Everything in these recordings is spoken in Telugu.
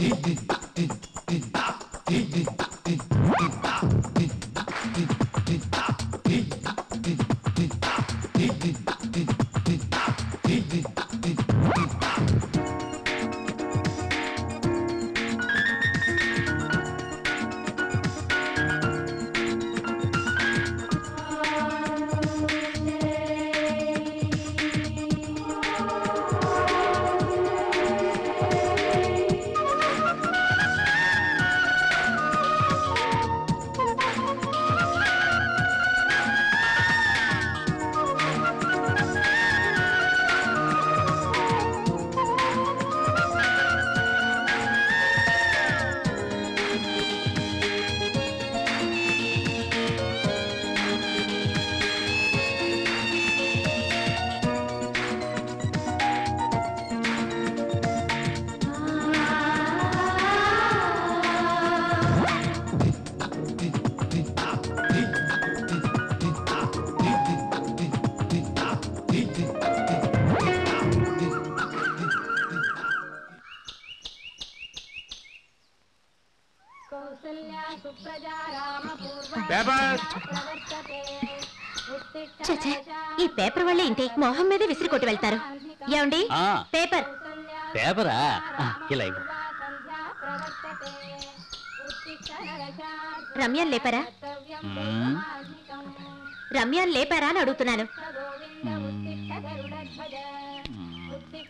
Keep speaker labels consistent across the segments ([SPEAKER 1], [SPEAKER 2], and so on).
[SPEAKER 1] ఈ పేపర్ వల్లే ఇంతే మొహం మీదే విసిరి కొట్టి వెళ్తారు. ఏమండి పేపర్?
[SPEAKER 2] పేపరా? ఇలా
[SPEAKER 1] రమ్యాన్ లేపారా? రమ్యాన్ లేపారా అని అడుగుతున్నాను.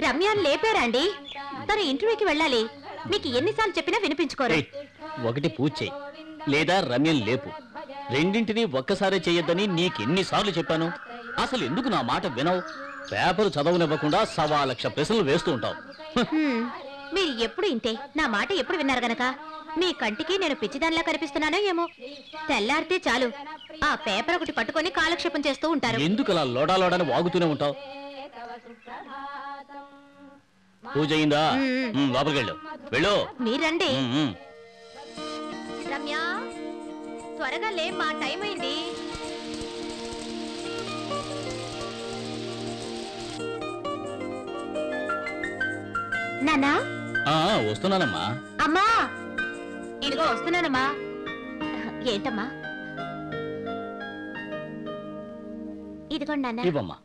[SPEAKER 1] రమ్యాన్ లేపారా అండి? తను ఇంటర్వ్యూకి వెళ్ళాలి. మీకు ఎన్నిసార్లు చెప్పినా వినిపించుకోరు.
[SPEAKER 2] ఒకటి పూజ చెయ్యి, లేదా రమ్యన్ లేపు. రెండింటినీ ఒక్కసారే చెయ్యొద్దని నీకెన్నిసార్లు చెప్పాను? అసలు ఎందుకు నా మాట వినవు? పేపర్ చదవనివ్వకుండా 1,00,000 ప్రశ్నలు వేస్తూ ఉంటావు.
[SPEAKER 1] మీరు ఎప్పుడు ఇంతే, నా మాట ఎప్పుడు విన్నారు గనక. మీ కంటికి నేను పిచ్చిదానిలా కనిపిస్తున్నానో ఏమో. తెల్లారితే చాలు ఆ పేపర్ ఒకటి పట్టుకొని కాలక్షేపం చేస్తూ ఉంటారు.
[SPEAKER 2] ఎందుకు అలా లోడాలోడని వాగుతూనే ఉంటావు? పూజ అయిందా? లోపలికి వెళ్ళు. వెళ్ళు.
[SPEAKER 1] మీరండి. రమ్య, త్వరగా లే, మా టైం అయింది. నానా?
[SPEAKER 2] వస్తున్నానమ్మా.
[SPEAKER 1] అమ్మా, ఇదిగో వస్తున్నానమ్మా. ఏంటమ్మా? ఇదిగోండి నాన్న.
[SPEAKER 2] ఇవ్వమ్మా.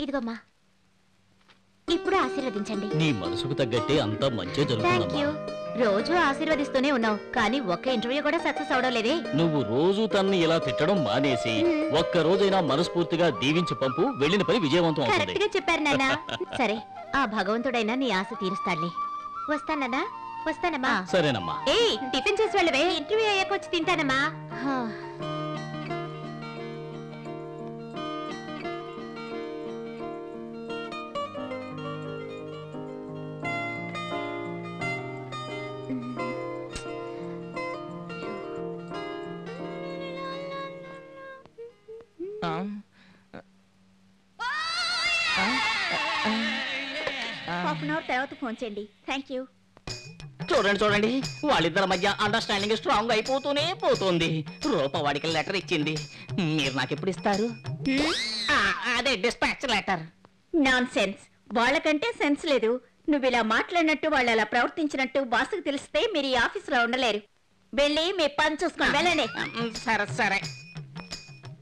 [SPEAKER 1] ఇదిగోమ్మా, ఇప్పుడు ఆశీర్వదించండి.
[SPEAKER 2] నీ మనసుకు తగ్గట్టే అంతా మంచి జరుగుతుంది.
[SPEAKER 1] రోజు ఆశీర్వదిస్తూనే ఉన్నావు, కానీ ఒక్క ఇంటర్వ్యూ కూడా సక్సెస్ అవడం లేదే.
[SPEAKER 2] నువ్వు రోజు తన్ని ఇలా తిట్టడం మానేసి ఒక్క రోజైనా మనస్ఫూర్తిగా దీవించి పంపు. వెళ్ళిన పని విజయవంతం అవుతుంది.
[SPEAKER 1] కరెక్ట్ గా చెప్పారు నాన్న. సరే, ఆ భగవంతుడైనా నీ ఆశ తీరుస్తాడులే. వస్తానన్నా? వస్తానమ్మా.
[SPEAKER 2] సరేనమ్మా.
[SPEAKER 1] టిఫిన్ చేసి వెళ్ళవే, ఇంటర్వ్యూ అయ్యాక వచ్చి తింటానమ్మా. హాఫ్ అన్ అవర్ తర్వాత ఫోన్ చేయండి. Thank you.
[SPEAKER 3] చూడండి చూడండి, వాళ్ళిద్దరి మధ్య అండర్స్టాండింగ్ స్ట్రాంగ్ అయిపోతూనే పోతుంది. రూపవాడికి లెటర్ ఇచ్చింది. మీరు నాకు ఎప్పుడు ఇస్తారు? అదే డిస్పాచ్ లెటర్.
[SPEAKER 1] Non sense. వాళ్ళకంటే సెన్స్ లేదు. నువ్వు ఇలా మాట్లాడినట్టు, వాళ్ళు అలా ప్రవర్తించినట్టు బాసుకు తెలిస్తే మీరు ఈ ఆఫీసులో ఉండలేరు. వెళ్ళి మీ పని చూసుకొని వెళ్ళండి.
[SPEAKER 3] సరే సరే.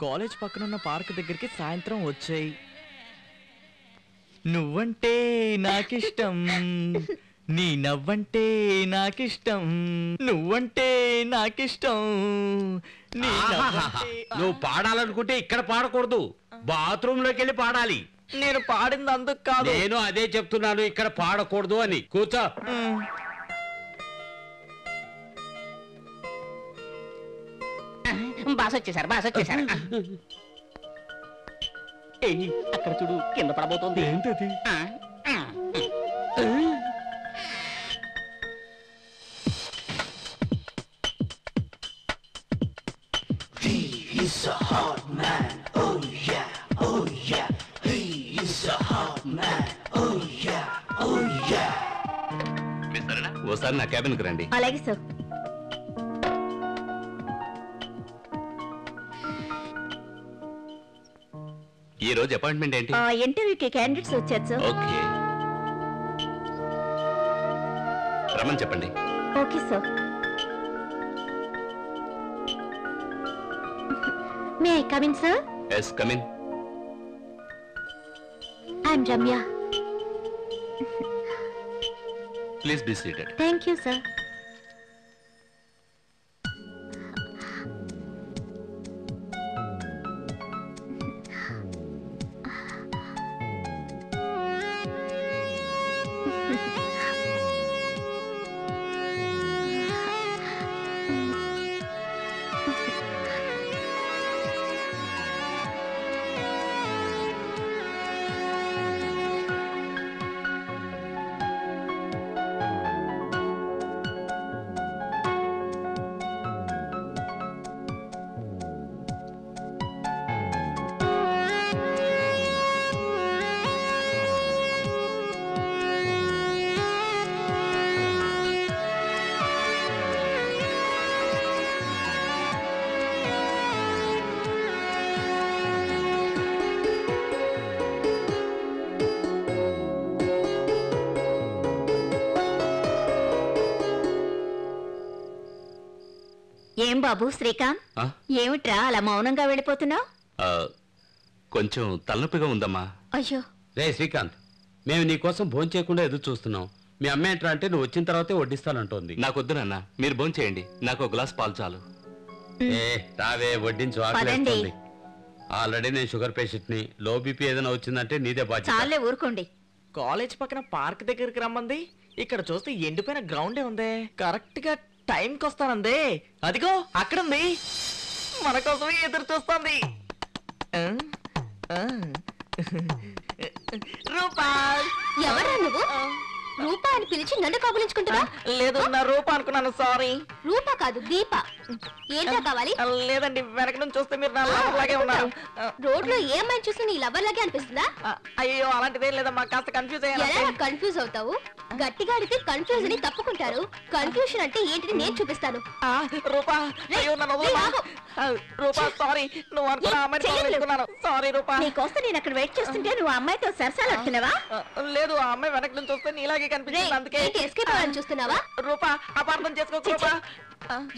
[SPEAKER 4] కాలేజ్ పక్కనున్న పార్క్ దగ్గరికి సాయంత్రం వచ్చాయి. నువ్వంటే నాకిష్టం, నీ నవ్వంటే నాకిష్టం, నువ్వంటే నాకిష్టం.
[SPEAKER 5] నువ్వు పాడాలనుకుంటే ఇక్కడ పాడకూడదు, బాత్రూమ్ లోకి వెళ్ళి పాడాలి.
[SPEAKER 4] నేను పాడింది అందుకు కాదు.
[SPEAKER 5] నేను అదే చెప్తున్నాను, ఇక్కడ పాడకూడదు అని. కూర్చో.
[SPEAKER 3] బాస్ వచ్చేసారు, బాస్ వచ్చేసారు. అక్కడ చూడు, కింద పడబోతోంది.
[SPEAKER 4] ఏంటది?
[SPEAKER 5] ఓసారి నా క్యాబిన్ కు రండి.
[SPEAKER 1] అలాగే సార్.
[SPEAKER 5] ఈ రోజు అపాయింట్మెంట్ ఏంటి?
[SPEAKER 1] ఇంటర్వ్యూకి క్యాండిడేట్స్ వచ్చారు సార్.
[SPEAKER 5] ఓకే.
[SPEAKER 6] రమ్మని చెప్పండి.
[SPEAKER 1] Okay sir. May I come in sir?
[SPEAKER 6] Yes, come in.
[SPEAKER 1] I'm Ramya.
[SPEAKER 6] Please be seated.
[SPEAKER 1] Thank you sir. ఏం బాబు శ్రీకాంత్, ఏమిట్రా అలా మౌనంగా వెళ్ళిపోతున్నావు?
[SPEAKER 6] కొంచెం తలనొప్పిగా ఉందమ్మా.
[SPEAKER 1] అయ్యో.
[SPEAKER 5] రే శ్రీకాంత్, మేము నీ కోసం భోజనం చేయకుండా ఎదురు చూస్తున్నాం. మీ అమ్మ ఏంట్రా అంటే నువ్వు వచ్చిన తర్వాతే వడ్డిస్తానంటోంది.
[SPEAKER 6] నాకొద్దు నాన్న, మీరు భోజనం చేయండి. నాకు ఒక గ్లాస్ పాలు చాలు.
[SPEAKER 5] రావే, వడ్డించు, ఆకలేస్తుంది. ఆల్రెడీ నేను షుగర్ పేషెంట్ ని. లో బీపీ ఏదైనా వచ్చిందంటే నీదే బాధ్యత.
[SPEAKER 1] చాలే ఊరుకోండి.
[SPEAKER 4] కాలేజ్ పక్కన పార్క్ దగ్గరికి రమ్మంది. ఇక్కడ చూస్తే ఎండిపోయిన గ్రౌండే ఉంది. కరెక్ట్ గా టైంకి వస్తానందే. అదిగో అక్కడ ఉంది, మన కోసమే ఎదురు చూస్తుంది. రూపా,
[SPEAKER 1] ఎవరా నువ్వు? రూపా అని పిలిచి నన్ను కబులించుకుంటున్నా?
[SPEAKER 4] లేదు, నా రూపా అనుకున్నాను, సారీ.
[SPEAKER 1] రూపా కాదు, దీప. ఏంటో కావాలి?
[SPEAKER 4] లేదండి, వెనక నుంచి చూస్తే మీరు నా లవర్ లాగే ఉన్నారు.
[SPEAKER 1] రోడ్లో ఏ అమ్మాయిని చూస్తే నీ లవర్ లాగే అనిపిస్తుందా?
[SPEAKER 4] అయ్యో, అలాంటిదే లేదమ్మా, కాస్త కన్ఫ్యూజ్
[SPEAKER 1] ఎలా
[SPEAKER 4] అయ్యాను.
[SPEAKER 1] కన్ఫ్యూజ్ అవుతావు? గట్టిగా అడిగితే కన్ఫ్యూజ్ అని తప్పుకుంటారు. కన్ఫ్యూషన్ అంటే ఏంటిది నేను చూపిస్తాను.
[SPEAKER 4] రూపా, అయ్యో నన్ను వదలమ్మా. రూపా, సారీ, నువ్వు అనుకున్న అమ్మాయిని కావాలనుకున్నాను. సారీ రూపా.
[SPEAKER 1] నీకోసం నేను అక్కడ వెయిట్ చేస్తుంటే నువ్వు అమ్మాయితో సరసాలు ఆడుతున్నావా?
[SPEAKER 4] లేదు, ఆ అమ్మాయి వెనక నుంచి చూస్తే నీలాగే కనిపించింది, అందుకే.
[SPEAKER 1] ఎస్కేప్ అవ్వాలని చూస్తున్నావా?
[SPEAKER 4] రూపా, అపార్థం చేసుకోకు రూపా.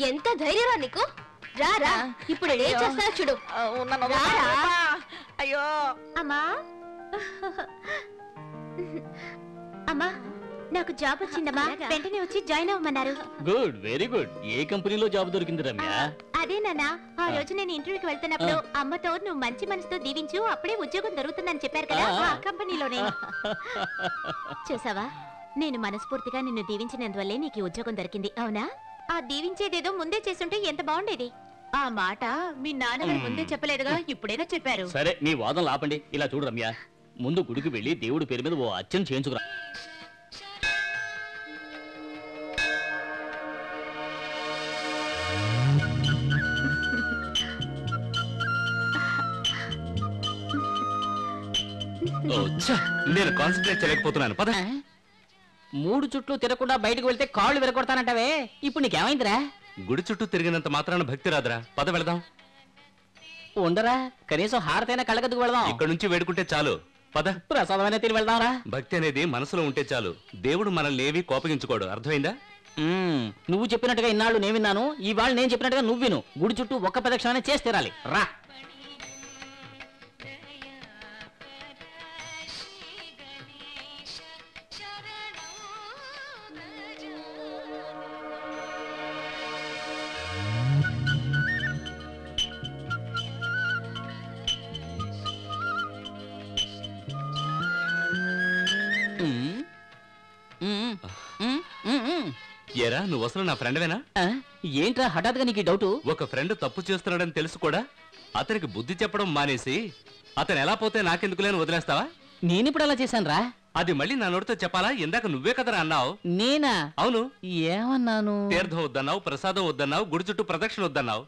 [SPEAKER 1] ఎంత ధైర్యమా నీకు? రా రా, ఇప్పుడు ఏం చేస్తావు చూడు.
[SPEAKER 4] నన్ను వదలమ్మా, రూపా. అయ్యో
[SPEAKER 1] అమ్మా, అమ్మా, నాకు జాబ్ వచ్చిందమ్మా. వెంటనే వచ్చి జాయిన్ అవ్వమన్నారు.
[SPEAKER 2] Good, very good. ఏ కంపెనీలో జాబ్ దొరికింది రమ్య?
[SPEAKER 1] అదే నాన్న, ఆ రోజు నేను ఇంటర్వ్యూకి వెళ్తున్నప్పుడు అమ్మతో నువ్వు మంచి మనసుతో దీవించు, అప్పుడే ఉద్యోగం దొరుకుతుందని చెప్పారు కదా, ఆ కంపెనీలోనే. చూసావా, నేను మనస్ఫూర్తిగా నిన్ను దీవించినందువల్లే నీకు ఉద్యోగం దొరికింది, అవునా? ఆ దీవించేదేదో ముందే చేసుంటే ఎంత బాగుండేది. ఆ మాట మీ నాన్నగారు ముందే చెప్పలేదుగా, ఇప్పుడేగా చెప్పారు.
[SPEAKER 2] సరే, మీ వాదనలు ఆపండి. ఇలా చూడు రమ్య, ముందు గుడికి వెళ్ళి దేవుడి పేరు మీద ఓ అర్చన చేయించుకురా.
[SPEAKER 6] నేను కాన్సన్ట్రేట్ చేయలేకపోతున్నాను. పద.
[SPEAKER 3] 3 చుట్లు తిరగకుండా బయటకు వెళ్తే కాళ్ళు విరగొడతానంటావే, ఇప్పుడు నీకేమైందిరా?
[SPEAKER 6] గుడి చుట్టూ తిరిగినంత మాత్రాన భక్తి రాదురా. పద వెళదాం.
[SPEAKER 3] ఉండరా, కనీసం హారతైనా కళ్ళగద్దుకు వెళదాం.
[SPEAKER 6] ఇక్కడ నుంచి వేడుకుంటే చాలు. పద.
[SPEAKER 3] ప్రసాదమైనా తిని వెళ్దాంరా.
[SPEAKER 6] భక్తి అనేది మనసులో ఉంటే చాలు. దేవుడు మనల్ని ఏవి కోపగించుకోడు. అర్థమైందా?
[SPEAKER 3] నువ్వు చెప్పినట్టుగా ఇన్నాళ్ళు నేను విన్నాను, ఇవాళ నేను చెప్పినట్టుగా నువ్వు విను. గుడి చుట్టూ ఒక్క ప్రదక్షిణ చేసి తీరాలి. రా.
[SPEAKER 6] ఏరా, నువ్వు అసలు నా ఫ్రెండ్వేనా?
[SPEAKER 3] ఏంట్రా హఠాత్తుగా నీకు డౌట్?
[SPEAKER 6] ఒక ఫ్రెండ్ తప్పు చేస్తున్నాడని తెలుసు కూడా అతనికి బుద్ధి చెప్పడం మానేసి అతను ఎలా పోతే నాకెందుకులేని వదిలేస్తావా?
[SPEAKER 3] నేనిప్పుడు అలా చేశాను రా.
[SPEAKER 6] అది మళ్ళీ నా నోటితో చెప్పాలా? ఇందాక నువ్వే కదరా అన్నావు.
[SPEAKER 3] నేనా?
[SPEAKER 6] అవును.
[SPEAKER 3] ఏమన్నాను?
[SPEAKER 6] తీర్థం వద్దన్నావు, ప్రసాదం వద్దన్నావు, గుడి చుట్టూ ప్రదక్షిణ వద్దన్నావు.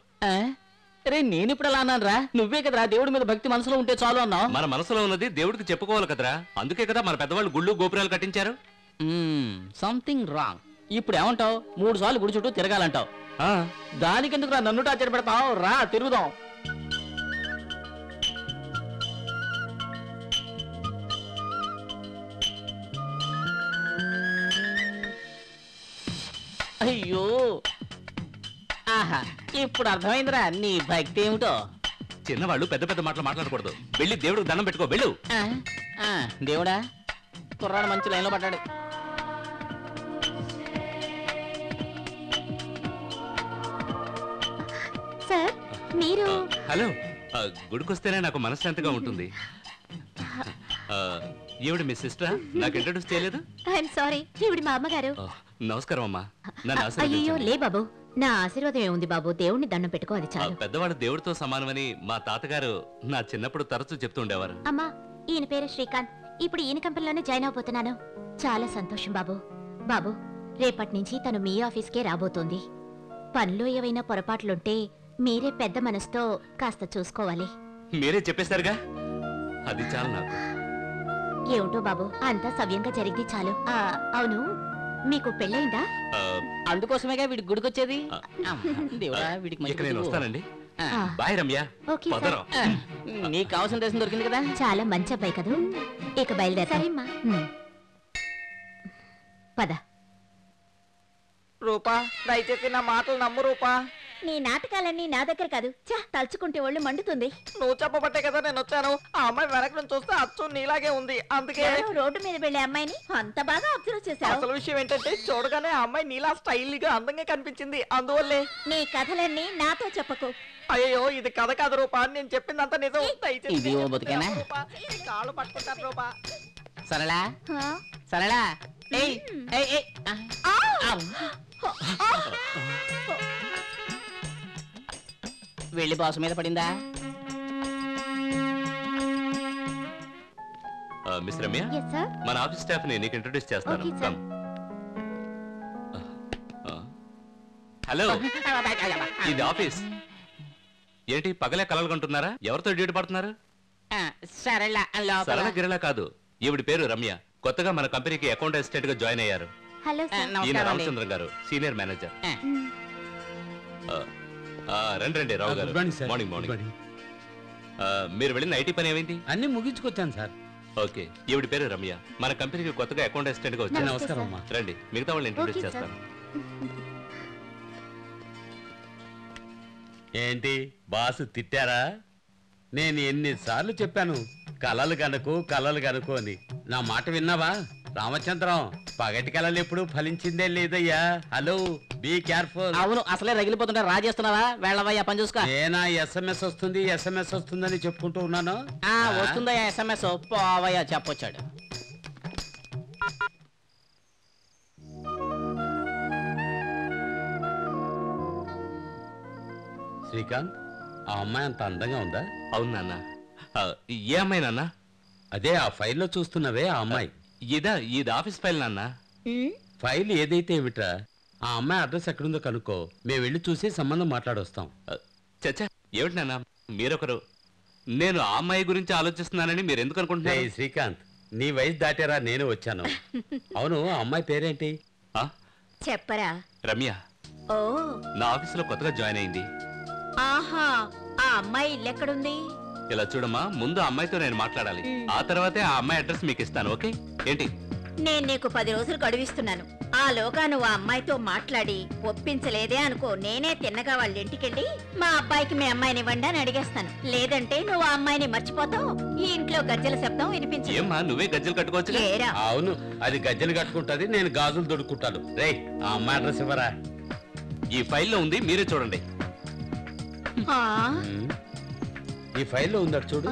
[SPEAKER 3] రే, నేనిప్పుడు అలా అన్నాను రా. నువ్వే కదరా దేవుడి మీద భక్తి మనసులో ఉంటే చాలు అన్నావు.
[SPEAKER 6] మన మనసులో ఉన్నది దేవుడికి చెప్పుకోవాలి కదరా. అందుకే కదా మన పెద్దవాళ్ళు గుళ్ళు గోపురాలు కట్టించారు.
[SPEAKER 3] Something wrong. ఇప్పుడు ఏమంటావు? 3 సార్లు గుడి చుట్టూ తిరగాలంటావు. దానికెందుకు రా నన్ను టార్చర్ పెడతావు? రా తిరుగుదాం. అయ్యో ఆహా ఇప్పుడు అర్థమైందిరా నీ భక్తి ఏమిటో.
[SPEAKER 6] చిన్నవాళ్ళు పెద్ద పెద్ద మాటలు మాట్లాడకూడదు. వెళ్ళి దేవుడికి దండం పెట్టుకో, వెళ్ళు.
[SPEAKER 3] ఆ, ఆ, దేవుడా కుర్రాడు మంచి లైన్లో పడ్డాడు.
[SPEAKER 1] సార్ మీరు
[SPEAKER 6] హలో, గుడికొస్తేనే నాకు మనశ్శాంతిగా ఉంటుంది. ఈవిడ మీ సిస్టరా? నాకు ఇంట్రడ్యూస్ చేయలేదు.
[SPEAKER 1] ఐఎమ్ సారీ, ఈవిడ మా అమ్మగారు.
[SPEAKER 6] నమస్కారం అమ్మా, నన్ను
[SPEAKER 1] అయ్యో
[SPEAKER 6] ఆశీర్వదించండి.
[SPEAKER 1] లే బాబు, నా ఆశీర్వాదం ఏముంది బాబు, దేవుణ్ణి దండం పెట్టుకో, అది చాలు.
[SPEAKER 6] పెద్దవాడు దేవుడితో సమానమని మా తాతగారు నా చిన్నప్పుడు తరచూ చెప్తూ ఉండేవారు.
[SPEAKER 1] అమ్మా, ఈయన పేరు శ్రీకాంత్. ఇప్పుడు ఈయన కంపెనీలోనే జాయిన్ అవబోతున్నాను. చాలా సంతోషం బాబు. బాబు, రేపటి నుంచి తను మీ ఆఫీస్కే రాబోతోంది. పనిలో ఏవైనా పొరపాట్లుంటే మీరే పెద్ద మనసుతో కాస్త చూసుకోవాలి.
[SPEAKER 6] మీరే చెప్పేశారుగా, అది చాలు నాకు.
[SPEAKER 1] ఏమిటో బాబు, అంతా సవ్యంగా జరిగింది చాలు. అవును, మీకు పెళ్ళైందా?
[SPEAKER 6] ఆ,
[SPEAKER 3] అందుకోసమేగా వీడికి గుడికొచ్చేది.
[SPEAKER 6] ఆ.
[SPEAKER 3] దేవుడా వీడికి మంచి
[SPEAKER 6] ఇక నేను
[SPEAKER 3] బుద్ధి.
[SPEAKER 6] వస్తానండి.
[SPEAKER 3] ఆ,
[SPEAKER 6] బాయ్ రమ్య.
[SPEAKER 1] Okay sir.
[SPEAKER 6] వదరం.
[SPEAKER 3] ఆ, నీకు కావాల్సిన దేశం దొరికింది కదా.
[SPEAKER 1] చాలా మంచి అబ్బాయి కదూ. ఇక బయలుదేరమ్మా. పద.
[SPEAKER 4] రూపా, దయచేసి నా మాటలు నమ్ము రూపా.
[SPEAKER 1] నీ నాటకాలన్నీ నా దగ్గర కాదు. తలుచుకుంటే ఒళ్ళు మండుతుంది.
[SPEAKER 4] నువ్వు చెప్పబట్టే కదా నేను వచ్చాను. ఆ అమ్మాయి వెనక నుంచి చూస్తే అచ్చు నీలాగే ఉంది, అందుకే.
[SPEAKER 1] రోడ్డు మీద వెళ్లే అమ్మాయిని అంత బాగా అబ్జర్వ్ చేశావు.
[SPEAKER 4] అసలు విషయం ఏంటంటే చూడగానే ఆ అమ్మాయి నీలా స్టైల్ గా అందంగా కనిపించింది, అందువల్లే.
[SPEAKER 1] నీ కథలన్నీ నాతో చెప్పకు.
[SPEAKER 4] అయ్యో ఇది కథ కాదు రూపా, నేను చెప్పిందంతా నిజం. దయచేసి
[SPEAKER 3] ఇది ఓ బతికేనా?
[SPEAKER 4] రూపా, నీ కాళ్ళు పట్టుకుంటాను రూపా.
[SPEAKER 3] సరళా సరళా, ఏయ్ ఏయ్ ఏయ్. ఆ, ఆవ్. వెళ్ళి బాసు మీద పడిందా?
[SPEAKER 6] Miss Ramya,
[SPEAKER 1] Yes, sir.
[SPEAKER 6] మన ఆఫీస్ స్టాఫ్ ని నీకు ఇంట్రొడ్యూస్ చేస్తాను.
[SPEAKER 1] Okay, sir.
[SPEAKER 6] Come. హలో, ఇది ఆఫీస్. ఏంటి పగలే కలలు కొంటున్నారా? ఎవరితో డ్యూటీ పడుతున్నారు?
[SPEAKER 3] ఆ, సరళ లోపల.
[SPEAKER 6] సరళ గిరళ కాదు, ఈవిడ పేరు రమ్య. కొత్తగా మన కంపెనీకి అకౌంట్ అసిస్టెంట్ గా జాయిన్ అయ్యారు.
[SPEAKER 1] హలో
[SPEAKER 3] ఆ,
[SPEAKER 1] సార్.
[SPEAKER 6] ఈయన
[SPEAKER 3] నమస్కారం అండి.
[SPEAKER 6] రామచంద్రన్ గారు, సీనియర్ మేనేజర్.
[SPEAKER 3] ఆ,
[SPEAKER 6] రండి రండి రావు గారు.
[SPEAKER 5] Good morning sir.
[SPEAKER 6] Morning
[SPEAKER 5] good
[SPEAKER 6] morning. మీరు వెళ్ళిన ఐటీ పని ఏమైంది?
[SPEAKER 5] అన్ని ముగించుకొచ్చాను సార్.
[SPEAKER 6] ఓకే, ఈవిడ పేరు రమ్య. మన కంపెనీకి కొత్తగా అకౌంట్ అసిస్టెంట్ గా వచ్చారు.
[SPEAKER 1] నమస్తే,
[SPEAKER 5] నమస్కారం
[SPEAKER 1] సార్.
[SPEAKER 5] అమ్మా.
[SPEAKER 6] రండి, మిగతా వాళ్ళని ఇంట్రొడ్యూస్
[SPEAKER 1] ఓకే, సార్.
[SPEAKER 6] చేస్తాను.
[SPEAKER 5] ఏంటి బాసు తిట్టారా? నేను ఎన్నిసార్లు చెప్పాను కలలు కనుకు కలలు కనుకు అని. నా మాట విన్నావా రామచంద్రం? పగటి కలలు ఎప్పుడు ఫలించిందే లేదయ్యా. Hello, be careful.
[SPEAKER 3] అవును, అసలే రగిలిపోతుంటే రాజేస్తున్నావా? వెళ్ళవయ్యా, పని చూసుకో.
[SPEAKER 5] నేనా ఎస్ఎంఎస్ వస్తుంది ఎస్ఎంఎస్ వస్తుందని చెప్పుకుంటూ ఉన్నాను.
[SPEAKER 3] ఆ, వస్తుందయ్యా SMS. పోవయ్యా చెప్పొచ్చాడు.
[SPEAKER 5] శ్రీకాంత్, ఆ అమ్మాయి అంత అందంగా ఉందా?
[SPEAKER 6] అవును నాన్న. ఏ అమ్మాయి నాన్న?
[SPEAKER 5] అదే ఆ ఫైల్లో చూస్తున్నవే ఆ అమ్మాయి.
[SPEAKER 6] ఇది ఆఫీస్ ఫైల్ నాన్న.
[SPEAKER 5] ఫైల్ ఏదైతే ఏమిట్రా, ఆ అమ్మాయి అడ్రస్ ఎక్కడుందో కనుక్కో, మేము వెళ్ళి చూసి సంబంధం మాట్లాడొస్తాం.
[SPEAKER 6] చచ్చా, ఏమిటి నాన్న మీరొకరు? నేను ఆ అమ్మాయి గురించి ఆలోచిస్తున్నానని మీరు ఎందుకు అనుకుంటున్నారు?
[SPEAKER 5] రేయ్ శ్రీకాంత్, నీ వయసు దాటారా నేను వచ్చాను. అవును, ఆ అమ్మాయి పేరేంటి?
[SPEAKER 6] ఆ,
[SPEAKER 1] చెప్పరా.
[SPEAKER 6] రమ్య.
[SPEAKER 1] ఓ,
[SPEAKER 6] నా ఆఫీసులో కొత్తగా జాయిన్ అయింది.
[SPEAKER 1] ఆహా, ఆ అమ్మాయి ఇల్లెక్కడుంది?
[SPEAKER 6] ఇలా చూడమ్మా, ముందు ఆ అమ్మాయితో నేను మాట్లాడాలి. ఆ తర్వాతే ఆ అమ్మాయి అడ్రస్ మీకు ఇస్తాను. ఓకే? ఏంటి?
[SPEAKER 1] నేను నీకు 10 రోజులు గడువిస్తున్నాను. ఆ లోగా నువ్వు ఆ అమ్మాయితో మాట్లాడి ఒప్పించలేదే అనుకో, నేనే తిన్నగా వాళ్ళ ఇంటికెళ్ళి మా అబ్బాయికి మీ అమ్మాయిని ఇవ్వండి అని అడిగేస్తాను. లేదంటే నువ్వు ఆ అమ్మాయిని మర్చిపోతావు. ఈ ఇంట్లో గజ్జల శబ్దం వినిపించు.
[SPEAKER 6] ఏమ్మా, నువ్వే గజ్జలు కట్టుకోవచ్చు.
[SPEAKER 1] లేరా?
[SPEAKER 5] అవును, అది గజ్జలు కట్టుకుంటది, నేను గాజులు దొడుక్కుంటాను. రేయ్, ఆ అమ్మాయి అడ్రస్ ఇవ్వరా?
[SPEAKER 6] ఈ ఫైల్లో ఉంది, మీరే చూడండి.
[SPEAKER 1] ఆ,
[SPEAKER 5] ఈ ఫైల్లో ఉందట చూడు.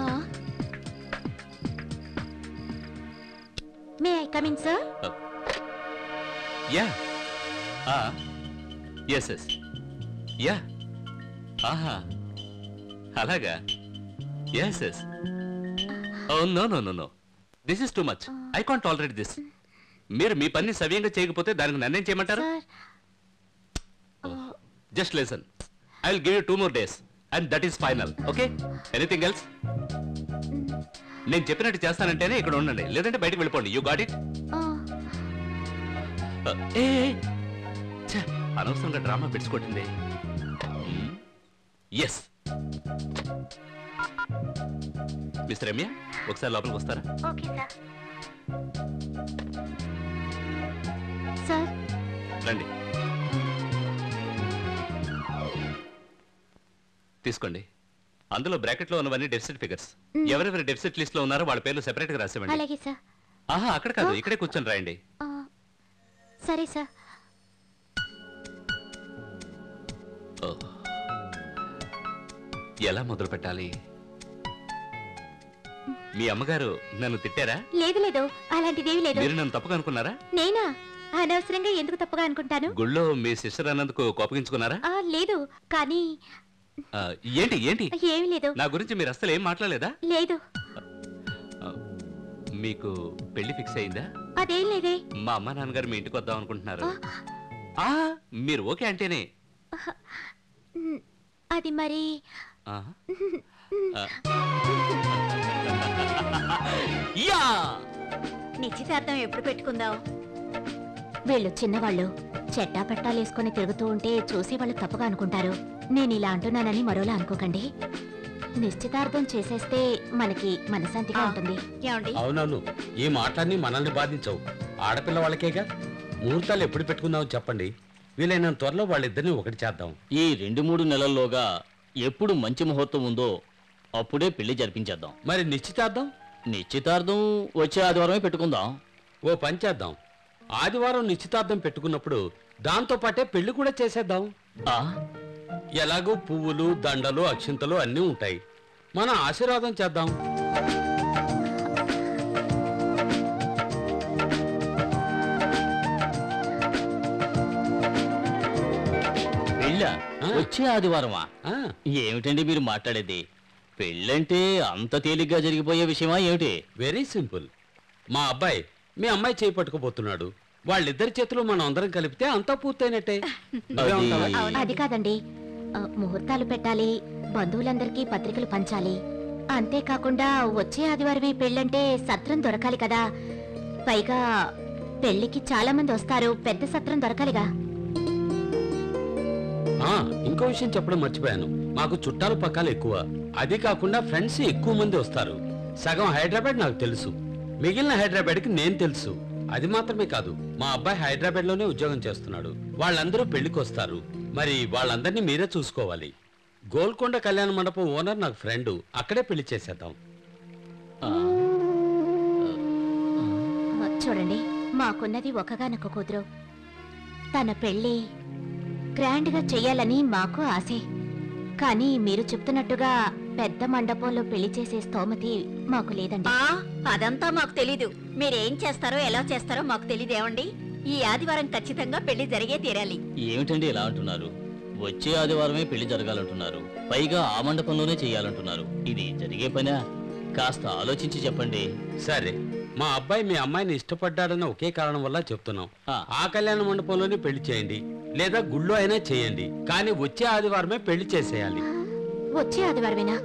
[SPEAKER 1] May I come in sir?
[SPEAKER 6] Ya. Yes yes. Ya. ఆహా, అలాగా. Yes yes. Oh no no no no, this is too much. I can't tolerate this. మీరు మీ పని సవ్యంగా చేయకపోతే దానికి నన్నేం చేయమంటారు?
[SPEAKER 1] Sir,
[SPEAKER 6] just listen. I will give you 2 more days and that is final. Okay? Anything else? నేను చెప్పినట్టు చేస్తానంటేనే ఇక్కడ ఉండండి, లేదంటే బయటకు వెళ్ళిపోండి. You got it? అనవసరంగా డ్రామా పెట్టుకోటింది. ఎస్. మిస్టర్ రమ్య, ఒకసారి లోపలికి వస్తారా?
[SPEAKER 1] Okay sir. సార్,
[SPEAKER 6] రండి. తీసుకోండి. అందులో బ్రాకెట్ లో ఉన్నవన్నీ డెఫిసిట్ ఫిగర్స్. ఎవరెవరి డెఫిసిట్ లిస్ట్ లో ఉన్నారో వాళ్ళ పేర్లు సెపరేట్ గా రాసేవండి.
[SPEAKER 1] అలాగే సార్.
[SPEAKER 6] ఆహా, అక్కడ కాదు, ఇక్కడే కూర్చొని రాయండి.
[SPEAKER 1] సరే సార్.
[SPEAKER 6] ఓ. ఎలా మొదలు పెట్టాలి? మీ అమ్మగారు నన్ను తిట్టారా?
[SPEAKER 1] లేదు లేదు, అలాంటిదేమీ లేదు.
[SPEAKER 6] మీరు నన్ను తప్పుగా అనుకున్నారా?
[SPEAKER 1] నేనా? అనవసరంగా ఎందుకు తప్పుగా అనుకుంటాను?
[SPEAKER 6] గుళ్ళో మీ సిస్టర్ అన్నందుకు కోపగించుకున్నారా?
[SPEAKER 1] లేదు, కానీ
[SPEAKER 6] ఏంటి ఏంటి?
[SPEAKER 1] ఏమీ లేదు.
[SPEAKER 6] నా గురించి మీరు అసలు ఏం మాట్లాడలేదా?
[SPEAKER 1] లేదు.
[SPEAKER 6] మీకు పెళ్లి ఫిక్స్ అయిందా?
[SPEAKER 1] అదేం లేదే.
[SPEAKER 6] మా అమ్మ నాన్నగారు మీ ఇంటికి వద్దాం అనుకుంటున్నారు. మీరు ఓకే అంటేనే.
[SPEAKER 1] అది మరి నిశ్చితార్థం ఎప్పుడు పెట్టుకుందాం? వీళ్ళు చిన్నవాళ్ళు చెట్టా పెట్టాలు వేసుకుని తిరుగుతూ ఉంటే చూసేవాళ్ళు తప్పుగా అనుకుంటారు. నేను ఇలా అంటున్నానని మరోలా అనుకోకండి. నిశ్చితార్థం చేసేస్తే మనకి మనశాంతిగా ఉంటుంది.
[SPEAKER 5] అవునవును, ఈ మాటలన్నీ మనల్ని బాధించవు. ఆడపిల్ల వాళ్ళకేగా. ముహూర్తాలు ఎప్పుడు పెట్టుకుందామో చెప్పండి. వీలైనంత త్వరలో వాళ్ళిద్దరిని ఒకటి చేద్దాం.
[SPEAKER 2] ఈ 2-3 నెలల్లోగా ఎప్పుడు మంచి ముహూర్తం ఉందో అప్పుడే పెళ్లి జరిపించేద్దాం.
[SPEAKER 5] మరి నిశ్చితార్థం?
[SPEAKER 2] నిశ్చితార్థం వచ్చే ఆదివారమే పెట్టుకుందాం.
[SPEAKER 5] ఓ పని చేద్దాం, ఆదివారం నిశ్చితార్థం పెట్టుకున్నప్పుడు దాంతో పాటే పెళ్లి కూడా చేసేద్దాం. ఎలాగో పువ్వులు, దండలు, అక్షింతలు అన్నీ ఉంటాయి. మనం ఆశీర్వాదం చేద్దాం.
[SPEAKER 2] పెళ్ళా? వచ్చే ఆదివారమా? ఏమిటండి మీరు మాట్లాడేది? పెళ్ళంటే అంత తేలిగ్గా జరిగిపోయే విషయమా ఏమిటి?
[SPEAKER 5] Very simple. మా అబ్బాయి మీ అమ్మాయి చేయి పట్టుకుపోతున్నాడు. వాళ్ళిద్దరి చేతులు మనం అందరం కలిపితే అంతా పూర్తయినట్టే.
[SPEAKER 1] అది కాదండి, ముహూర్తాలు పెట్టాలి, బంధువులందరికీ పత్రికలు పంచాలి. అంతేకాకుండా వచ్చే ఆదివారమే పెళ్ళంటే సత్రం దొరకాలి కదా. పైగా పెళ్లికి చాలా మంది వస్తారు, పెద్ద సత్రం దొరకాలిగా.
[SPEAKER 5] ఇంకో విషయం చెప్పడం మర్చిపోయాను. మాకు చుట్టాలు పక్కాలు ఎక్కువ. అది కాకుండా ఫ్రెండ్స్ ఎక్కువ మంది వస్తారు. సగం హైదరాబాద్ నాకు తెలుసు, మిగిలిన హైదరాబాద్కి నేను తెలుసు. అది మాత్రమే కాదు, మా అబ్బాయి హైదరాబాద్ లోనే ఉద్యోగం చేస్తున్నాడు. వాళ్ళందరూ పెళ్లికి వస్తారు. మరి వాళ్ళందరినీ మీరే చూసుకోవాలి. గోల్కొండ కళ్యాణ మండపం ఓనర్ నాకు ఫ్రెండ్, అక్కడే పెళ్లి చేసేద్దాం.
[SPEAKER 1] చూడండి, మాకున్నది ఒకగానొక కూతురు. తన పెళ్లి గ్రాండ్ గా చెయ్యాలని మాకు ఆశే. కానీ మీరు చెప్తున్నట్టుగా పెద్ద మండపంలో పెళ్లి చేసే స్తోమతి మాకు లేదండి.
[SPEAKER 7] అదంతా మాకు తెలీదు. మీరేం చేస్తారో ఎలా చేస్తారో మాకు తెలీదేమండి. ఈ ఆదివారం ఖచ్చితంగా పెళ్లి జరిగే తీరాలి.
[SPEAKER 2] ఏమిటండి ఇలా అంటున్నారు? వచ్చే ఆదివారమే పెళ్లి జరగాలంటున్నారు, పైగా ఆ మండపంలోనే చెయ్యాలంటున్నారు. ఇది జరిగే పనా? కాస్త ఆలోచించి చెప్పండి.
[SPEAKER 5] సరే, మా అబ్బాయి మీ అమ్మాయిని ఇష్టపడ్డాడన్న ఒకే కారణం వల్ల చెప్తున్నాం. ఆ కళ్యాణ మండపంలోనే పెళ్లి చేయండి, లేదా గుళ్ళో అయినా చేయండి. కానీ వచ్చే ఆదివారమే పెళ్లి చేసేయాలి.
[SPEAKER 1] వచ్చే ఆదివారమేనా?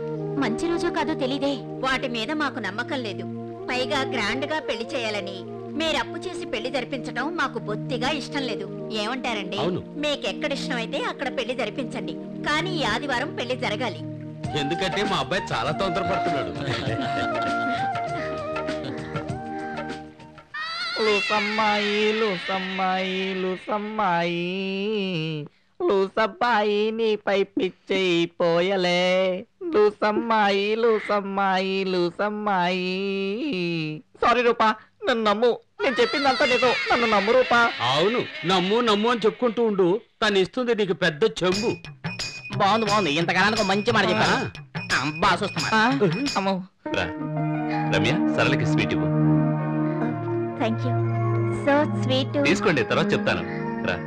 [SPEAKER 1] మంచి రోజో కాదో తెలీదే.
[SPEAKER 7] వాటి మీద మాకు నమ్మకం లేదు. పైగా గ్రాండ్ గా పెళ్లి చేయాలని మీరు అప్పు చేసి పెళ్లి జరిపించడం మాకు బొత్తిగా ఇష్టం లేదు. ఏమంటారండి? మీకెక్కడ ఇష్టం అయితే అక్కడ పెళ్లి జరిపించండి, కానీ ఈ ఆదివారం పెళ్లి జరగాలి.
[SPEAKER 5] ఎందుకంటే మా అబ్బాయి చాలా తొందరపడుతున్నాడు.
[SPEAKER 4] లూసమ్మాయి నీపై పిచ్చైపోయలే. లూసమ్మాయి. సారీ రూపా, నన్ను నమ్ము. నేను చెప్పిందంతా నిజం, నన్ను నమ్ము రూపా.
[SPEAKER 5] అవును, నమ్ము అని చెప్పుకుంటూ ఉండు. తను ఇస్తుంది నీకు పెద్ద చెంబు.
[SPEAKER 3] బాగుంది. ఇంతకాలానికి మంచి మాట చెప్పాను.
[SPEAKER 6] రమ్య, సరళకి స్వీట్ ఇవ్వు.
[SPEAKER 1] Thank you. So sweet.
[SPEAKER 6] తీసుకోండి, తర్వాత చెప్తాను. రా.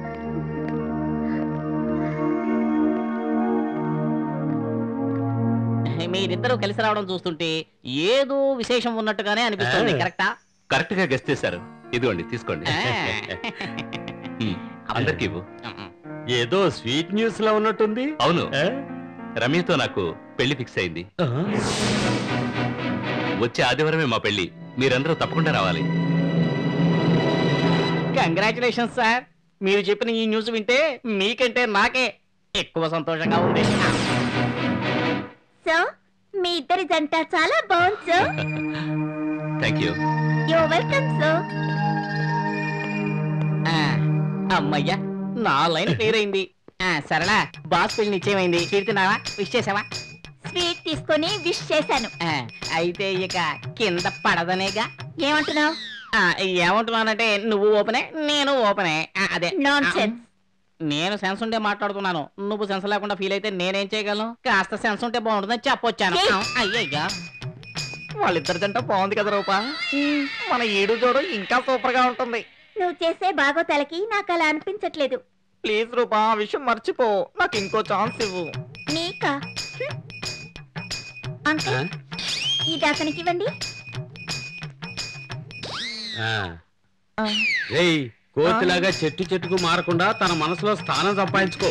[SPEAKER 3] మీరిద్దరూ కలిసి రావడం చూస్తుంటే ఏదో విశేషం ఉన్నట్టుగానే అనిపిస్తుంది. కరెక్టా?
[SPEAKER 6] కరెక్ట్ గా గెస్ట్ చేశారు. ఇదిగోండి, తీసుకోండి. అందరికి ఇవ్వు.
[SPEAKER 5] ఏదో స్వీట్ న్యూస్ లో ఉన్నట్టుంది.
[SPEAKER 6] అవును, రమ్యతో నాకు పెళ్లి ఫిక్స్ అయింది. వచ్చే ఆదివారమే మా పెళ్లి. మీరందరూ తప్పకుండా రావాలి.
[SPEAKER 3] Congratulations sir. మీరు చెప్పిన ఈ న్యూస్ వింటే మీకంటే నాకే ఎక్కువ సంతోషంగా ఉంది.
[SPEAKER 1] సో మీ ఇద్దరి జంట చాలా బాగుంది sir.
[SPEAKER 6] Thank you.
[SPEAKER 1] Your welcome sir.
[SPEAKER 3] అమ్మయ్యా, నా లైన్ క్లియర్ అయింది. సరళా బాస్ పెళ్లి నిశ్చయమైంది. తీరుతున్నావా? విష్ చేసావా?
[SPEAKER 7] స్వీట్ తీసుకొని విష్ చేశాను.
[SPEAKER 3] అయితే ఇక కింద పడదనేగా.
[SPEAKER 7] ఏమంటున్నావు?
[SPEAKER 3] ఏమంటున్నానంటే నువ్వు ఓపెనే నేను ఓపెనే. అదే
[SPEAKER 7] నాన్సెన్స్.
[SPEAKER 3] నేను సెన్స్ ఉంటే మాట్లాడుతున్నాను. నువ్వు సెన్స్ లేకుండా ఫీల్ అయితే నేనేం చేయగలను? కాస్త సెన్స్ ఉంటే బాగుంటుందని చెప్పొచ్చాను. అయ్యయ్యా
[SPEAKER 4] వాళ్ళిద్దరి జంట బాగుంది కదా రూపా. మన ఈడు జోడు ఇంకా సూపర్ గా ఉంటుంది.
[SPEAKER 7] నువ్వు చేసే బాగోతాలకి నాకు అలా అనిపించట్లేదు.
[SPEAKER 4] ప్లీజ్ రూపా ఆ విషయం మర్చిపో. నాకు ఇంకో ఛాన్స్ ఇవ్వు.
[SPEAKER 7] నీకా? అంకుల్ ఇది అతనికి ఇవ్వండి.
[SPEAKER 5] రేయ్ కోతిలాగా చెట్టు చెట్టుకు మారకుండా తన మనసులో స్థానం సంపాదించుకో.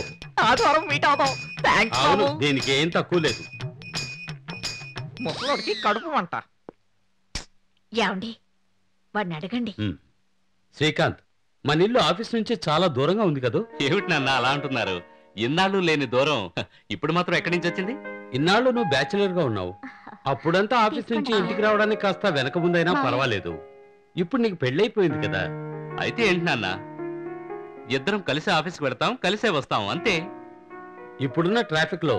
[SPEAKER 4] ఆధారం మీట్ అవుతాం. థ్యాంక్స్
[SPEAKER 5] అవును,
[SPEAKER 4] బాబు.
[SPEAKER 5] దీనికి ఏం తక్కువ లేదు.
[SPEAKER 4] ముసలోడికి కడుపు వంట.
[SPEAKER 7] ఏమండి వాడిని అడగండి.
[SPEAKER 5] శ్రీకాంత్, మన ఇల్లు ఆఫీస్ నుంచి చాలా దూరంగా ఉంది కదూ?
[SPEAKER 6] ఏమిటి నాన్న అలా అంటున్నారు? ఇన్నాళ్ళు లేని దూరం ఇప్పుడు మాత్రం ఎక్కడి నుంచి వచ్చింది?
[SPEAKER 5] ఇన్నాళ్ళు నువ్వు బ్యాచిలర్ గా ఉన్నావు. అప్పుడంతా ఆఫీస్ నుంచి ఇంటికి రావడానికి కాస్త వెనక ముందైనా పర్వాలేదు. ఇప్పుడు నీకు పెళ్ళైపోయింది కదా.
[SPEAKER 6] అయితే ఏంటి నాన్న, ఇద్దరం కలిసి ఆఫీస్కి వెడతాం, కలిసే వస్తాం, అంతే.
[SPEAKER 5] ఇప్పుడున్న ట్రాఫిక్ లో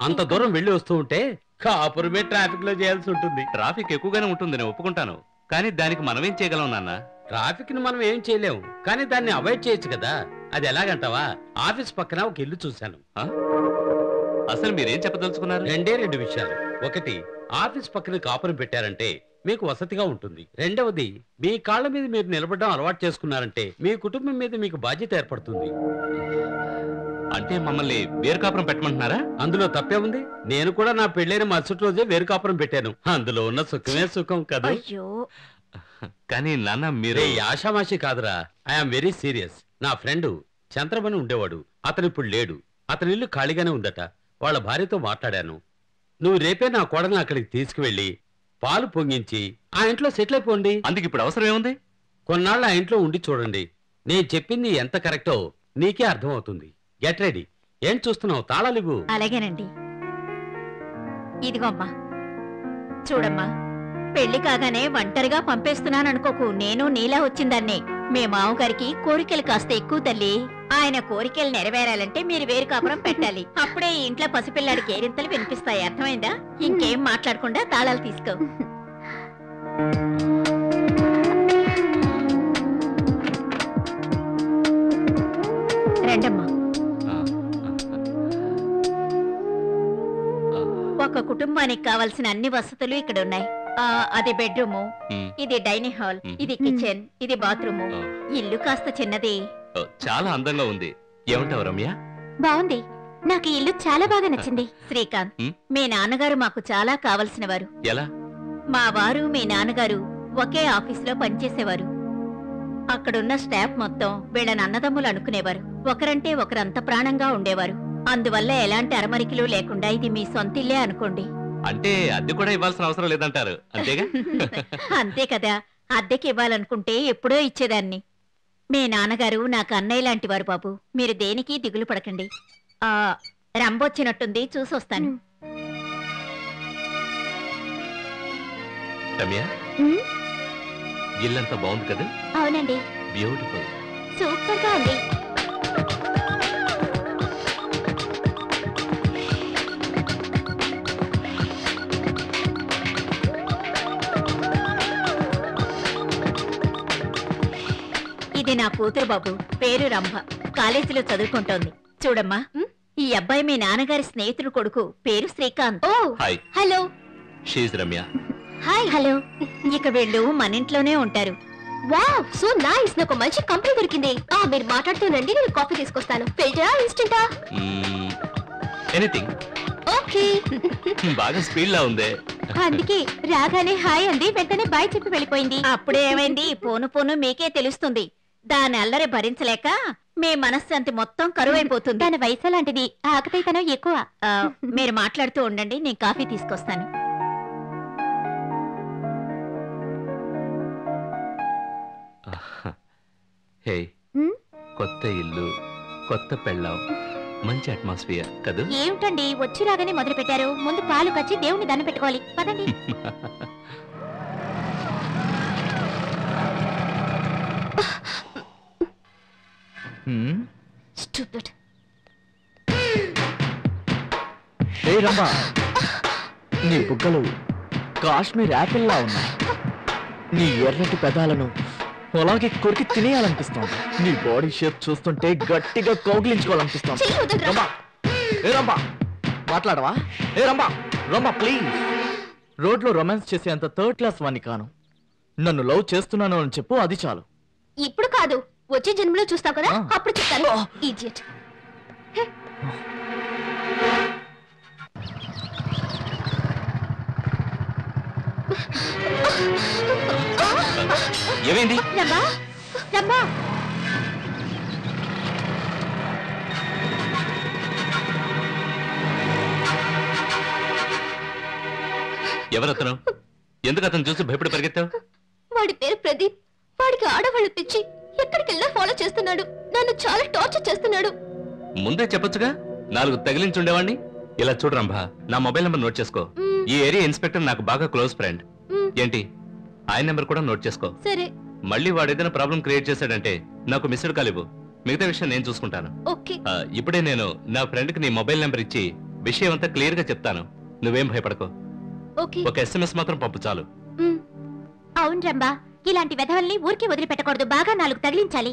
[SPEAKER 5] అంత దూరం వెళ్ళి వస్తూ ఉంటే కాపురమే ట్రాఫిక్ లో చేయాల్సి ఉంటుంది.
[SPEAKER 6] ట్రాఫిక్ ఎక్కువగానే ఉంటుంది, నేను ఒప్పుకుంటాను. కానీ దానికి మనమేం చేయగలం నాన్న?
[SPEAKER 5] ట్రాఫిక్ ని మనం ఏం చేయలేము, కానీ దాన్ని అవాయిడ్ చేయొచ్చు కదా. అది ఎలాగంటావా? ఆఫీస్ పక్కన ఒక ఇల్లు చూశాను.
[SPEAKER 6] అసలు మీరేం చెప్పదలుచుకున్నారు?
[SPEAKER 5] రెండు విషయాలు. ఒకటి, ఆఫీస్ పక్కన కాపురం పెట్టారంటే మీకు వసతిగా ఉంటుంది. రెండవది, మీ కాళ్ళ మీద మీరు నిలబడడం అలవాటు చేసుకున్నారంటే మీ కుటుంబం మీద మీకు బాధ్యత ఏర్పడుతుంది.
[SPEAKER 6] అంటే మమ్మల్ని వేరు కాపురం పెట్టమంటున్నారా?
[SPEAKER 5] అందులో తప్పే ఉంది. నేను కూడా నా పెళ్ళైన మరుసటి రోజే వేరు కాపురం పెట్టాను. అందులో ఉన్న సుఖమే సుఖం కదా.
[SPEAKER 7] అయ్యో
[SPEAKER 6] కానీ నాన్న మీరు
[SPEAKER 5] ఆషామాషి కాదురా, ఐఎమ్ వెరీ సీరియస్. నా ఫ్రెండ్ చంద్రమని ఉండేవాడు, అతను ఇప్పుడు లేడు. అతని ఇల్లు ఖాళీగానే ఉందట. వాళ్ళ భార్యతో మాట్లాడాను. నువ్వు రేపే నా కోడల్ని అక్కడికి తీసుకువెళ్ళి పాలు పొంగించి ఆ ఇంట్లో సెటిల్ అయిపోండి.
[SPEAKER 6] అందుకు ఇప్పుడు అవసరం ఏముంది?
[SPEAKER 5] కొన్నాళ్ళు ఆ ఇంట్లో ఉండి చూడండి. నేను చెప్పింది ఎంత కరెక్టో నీకే అర్థమవుతుంది. Get ready. ఏం చూస్తున్నావు? తాళాలివ్వు.
[SPEAKER 7] అలాగేనండి. ఇదిగో అమ్మా చూడమ్మా, పెళ్లి కాగానే ఒంటరిగా పంపేస్తున్నాననుకోకు. నేను నీలా వచ్చిందాన్నే. మీ మామగారికి కోరికలు కాస్త ఎక్కువ తల్లి. ఆయన కోరికలు నెరవేరాలంటే మీరు వేరు కాపురం పెట్టాలి. అప్పుడే ఈ ఇంట్లో పసిపిల్లాడి కేరింతలు వినిపిస్తాయి. అర్థమైందా? ఇంకేం మాట్లాడకుండా తాళాలు తీసుకో. రండమ్మా. ఒక కుటుంబానికి కావాల్సిన అన్ని వసతులు ఇక్కడ ఉన్నాయి. అది బెడ్రూము, ఇది డైనింగ్ హాల్, ఇది కిచెన్, ఇది బాత్రూము. ఇల్లు కాస్త చిన్నది.
[SPEAKER 6] చాలా అందంగా ఉంది. ఏమంటావు రమ్య?
[SPEAKER 1] బాగుంది. నాకు ఈ ఇల్లు చాలా బాగా నచ్చింది.
[SPEAKER 7] శ్రీకాంత్, మీ నాన్నగారు మాకు చాలా కావలసిన వారు.
[SPEAKER 6] ఎలా?
[SPEAKER 7] మా వారు మీ నాన్నగారు ఒకే ఆఫీసులో పనిచేసేవారు. అక్కడున్న స్టాఫ్ మొత్తం వీళ్ళని అన్నదమ్ములు అనుకునేవారు. ఒకరంటే ఒకరంత ప్రాణంగా ఉండేవారు. అందువల్ల ఎలాంటి అరమరికలు లేకుండా ఇది మీ సొంత ఇల్లే అనుకోండి.
[SPEAKER 6] అంటే అద్దె కూడా ఇవ్వాల్సిన అవసరం లేదంటారు, అంతేగా?
[SPEAKER 7] అంతే కదా. అద్దెకి ఇవ్వాలనుకుంటే ఎప్పుడో ఇచ్చేదాన్ని. మీ నాన్నగారు నాకు అన్నయ్య లాంటి వారు బాబు. మీరు దేనికి దిగులు పడకండి. రంబొచ్చినట్టుంది, చూసొస్తాను.
[SPEAKER 6] రమ్య, ఇల్లంతా బాగుంది కదా?
[SPEAKER 1] అవునండి,
[SPEAKER 6] బ్యూటిఫుల్,
[SPEAKER 1] సూపర్ గా ఉంది.
[SPEAKER 7] ఇది నా కూతురు బాబు, పేరు రంభ. కాలేజీలో చదువుకుంటోంది. చూడమ్మా, ఈ అబ్బాయి మీ నాన్నగారి స్నేహితుడు కొడుకు, పేరు Srikanth.
[SPEAKER 1] Oh
[SPEAKER 6] hi.
[SPEAKER 1] Hello.
[SPEAKER 6] She's Ramya.
[SPEAKER 1] Hi. Hello.
[SPEAKER 7] ఇక వీళ్ళు మన ఇంట్లోనే ఉంటారు.
[SPEAKER 1] Wow, so nice. నాకు మంచి కంపెనీ దొరికింది. మీరు మాట్లాడుతూనండి, నేను కాఫీ తీసుకొస్తాను. ఫిల్టరా, ఇన్స్టంటా?
[SPEAKER 6] ఎనీథింగ్.
[SPEAKER 1] ఓకే.
[SPEAKER 6] బాగా స్పీడ్ లా ఉంది.
[SPEAKER 1] అందుకే రాగానే హాయ్ అంది, వెంటనే బాయ్ చెప్పి వెళ్ళిపోయింది.
[SPEAKER 7] అప్పుడే ఏమైంది? పోను పోను మీకే తెలుస్తుంది. దాని అల్లరి భరించలేక మీ మనశ్శాంతి మొత్తం కరువైపోతుంది.
[SPEAKER 1] తన వయసు లాంటిది, ఆకతాయితనం ఎక్కువ.
[SPEAKER 7] మీరు మాట్లాడుతూ ఉండండి, నేను కాఫీ తీసుకొస్తాను.
[SPEAKER 6] హే, కొత్త ఇల్లు, కొత్త పెళ్ళాం, మంచి అట్మాస్ఫియర్ కదూ?
[SPEAKER 1] ఏమిటండి వచ్చి రాగానే మొదలు పెట్టారు? ముందు పాలు కచ్చి దేవుని దండం పెట్టుకోవాలి. పదండి.
[SPEAKER 4] హ్మ్?
[SPEAKER 1] Stupid.
[SPEAKER 4] రమ్మా, నీ బుగ్గలు కాశ్మీర్ యాపిల్లా ఉన్నాయి. నీ ఎర్రటి పెదాలను అలాగే కొరికి తినేయాలనిపిస్తోంది. నీ బాడీ షేప్ చూస్తుంటే గట్టిగా కౌగిలించుకోవాలనిపిస్తోంది. రమ్మా, ఏ రమ్మా, మాట్లాడవా? ఏ రమ్మా, రమ్మా ప్లీజ్. రోడ్లో రొమాన్స్ చేసేంత థర్డ్ క్లాస్ వాణ్ణి కాను. నన్ను లవ్ చేస్తున్నాను అని చెప్పు, అది చాలు.
[SPEAKER 1] ఇప్పుడు కాదు, వచ్చే జన్మలో చూస్తావు కదా, అప్పుడు చెప్తాను. ఇడియట్.
[SPEAKER 6] ఏమైంది?
[SPEAKER 1] రమ్మా, రమ్మా.
[SPEAKER 6] ఎవరతను? ఎందుకు అతను చూసి భయపడి పరిగెత్తావు?
[SPEAKER 1] వాడి పేరు ప్రదీప్. వాడికి ఆడవాళ్ళు పిచ్చి. ఎక్కడికి వెళ్ళా ఫాలో చేస్తున్నాడు. నన్ను చాలా టార్చర్ చేస్తున్నాడు.
[SPEAKER 6] ముందే చెప్పొచ్చుగా, 4 తగిలించుండేవాడిని. ఇలా చూడు రంభా, నా మొబైల్ నెంబర్ నోట్ చేసుకో. ఈ ఏరియా ఇన్స్పెక్టర్ నాకు బాగా క్లోజ్ ఫ్రెండ్. ఏంటి, ఆయన నెంబర్ కూడా నోట్ చేసుకో.
[SPEAKER 1] సరే.
[SPEAKER 6] మళ్ళీ వాడు ఏదైనా ప్రాబ్లం క్రియేట్ చేశాడంటే నాకు మిస్డ్ కాల్ ఇవ్వు. మిగతా విషయం నేను చూసుకుంటాను.
[SPEAKER 1] ఓకే.
[SPEAKER 6] ఇప్పుడే నేను నా ఫ్రెండ్ కి నీ మొబైల్ నెంబర్ ఇచ్చి విషయం అంతా క్లియర్ గా చెప్తాను. నువ్వేం భయపడకో.
[SPEAKER 1] ఓకే.
[SPEAKER 6] ఒక SMS మాత్రం పంపు చాలు.
[SPEAKER 1] అవును రంబా, ఇలాంటి వెధవల్ని ఊరికి వదిలిపెట్టకూడదు. బాగా 4 తగిలించాలి.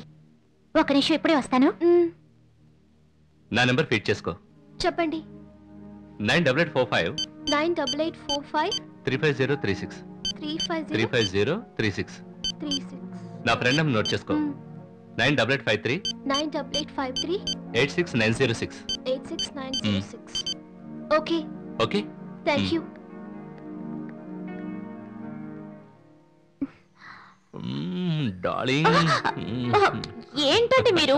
[SPEAKER 1] ఒక నిమిషం, ఇప్పుడే వస్తాను.
[SPEAKER 6] నా నెంబర్ ఫీడ్ చేసుకో.
[SPEAKER 1] చెప్పండి.
[SPEAKER 6] 9845
[SPEAKER 1] 9845
[SPEAKER 6] 35036 35036. నా ఫ్రెండ్ నెంబర్ నోట్ చేసుకో. 9853
[SPEAKER 1] 9853
[SPEAKER 6] 86906.
[SPEAKER 1] 86906. Okay.
[SPEAKER 6] Okay,
[SPEAKER 1] thank you.
[SPEAKER 6] Darling.
[SPEAKER 1] ఏంటండి మీరు?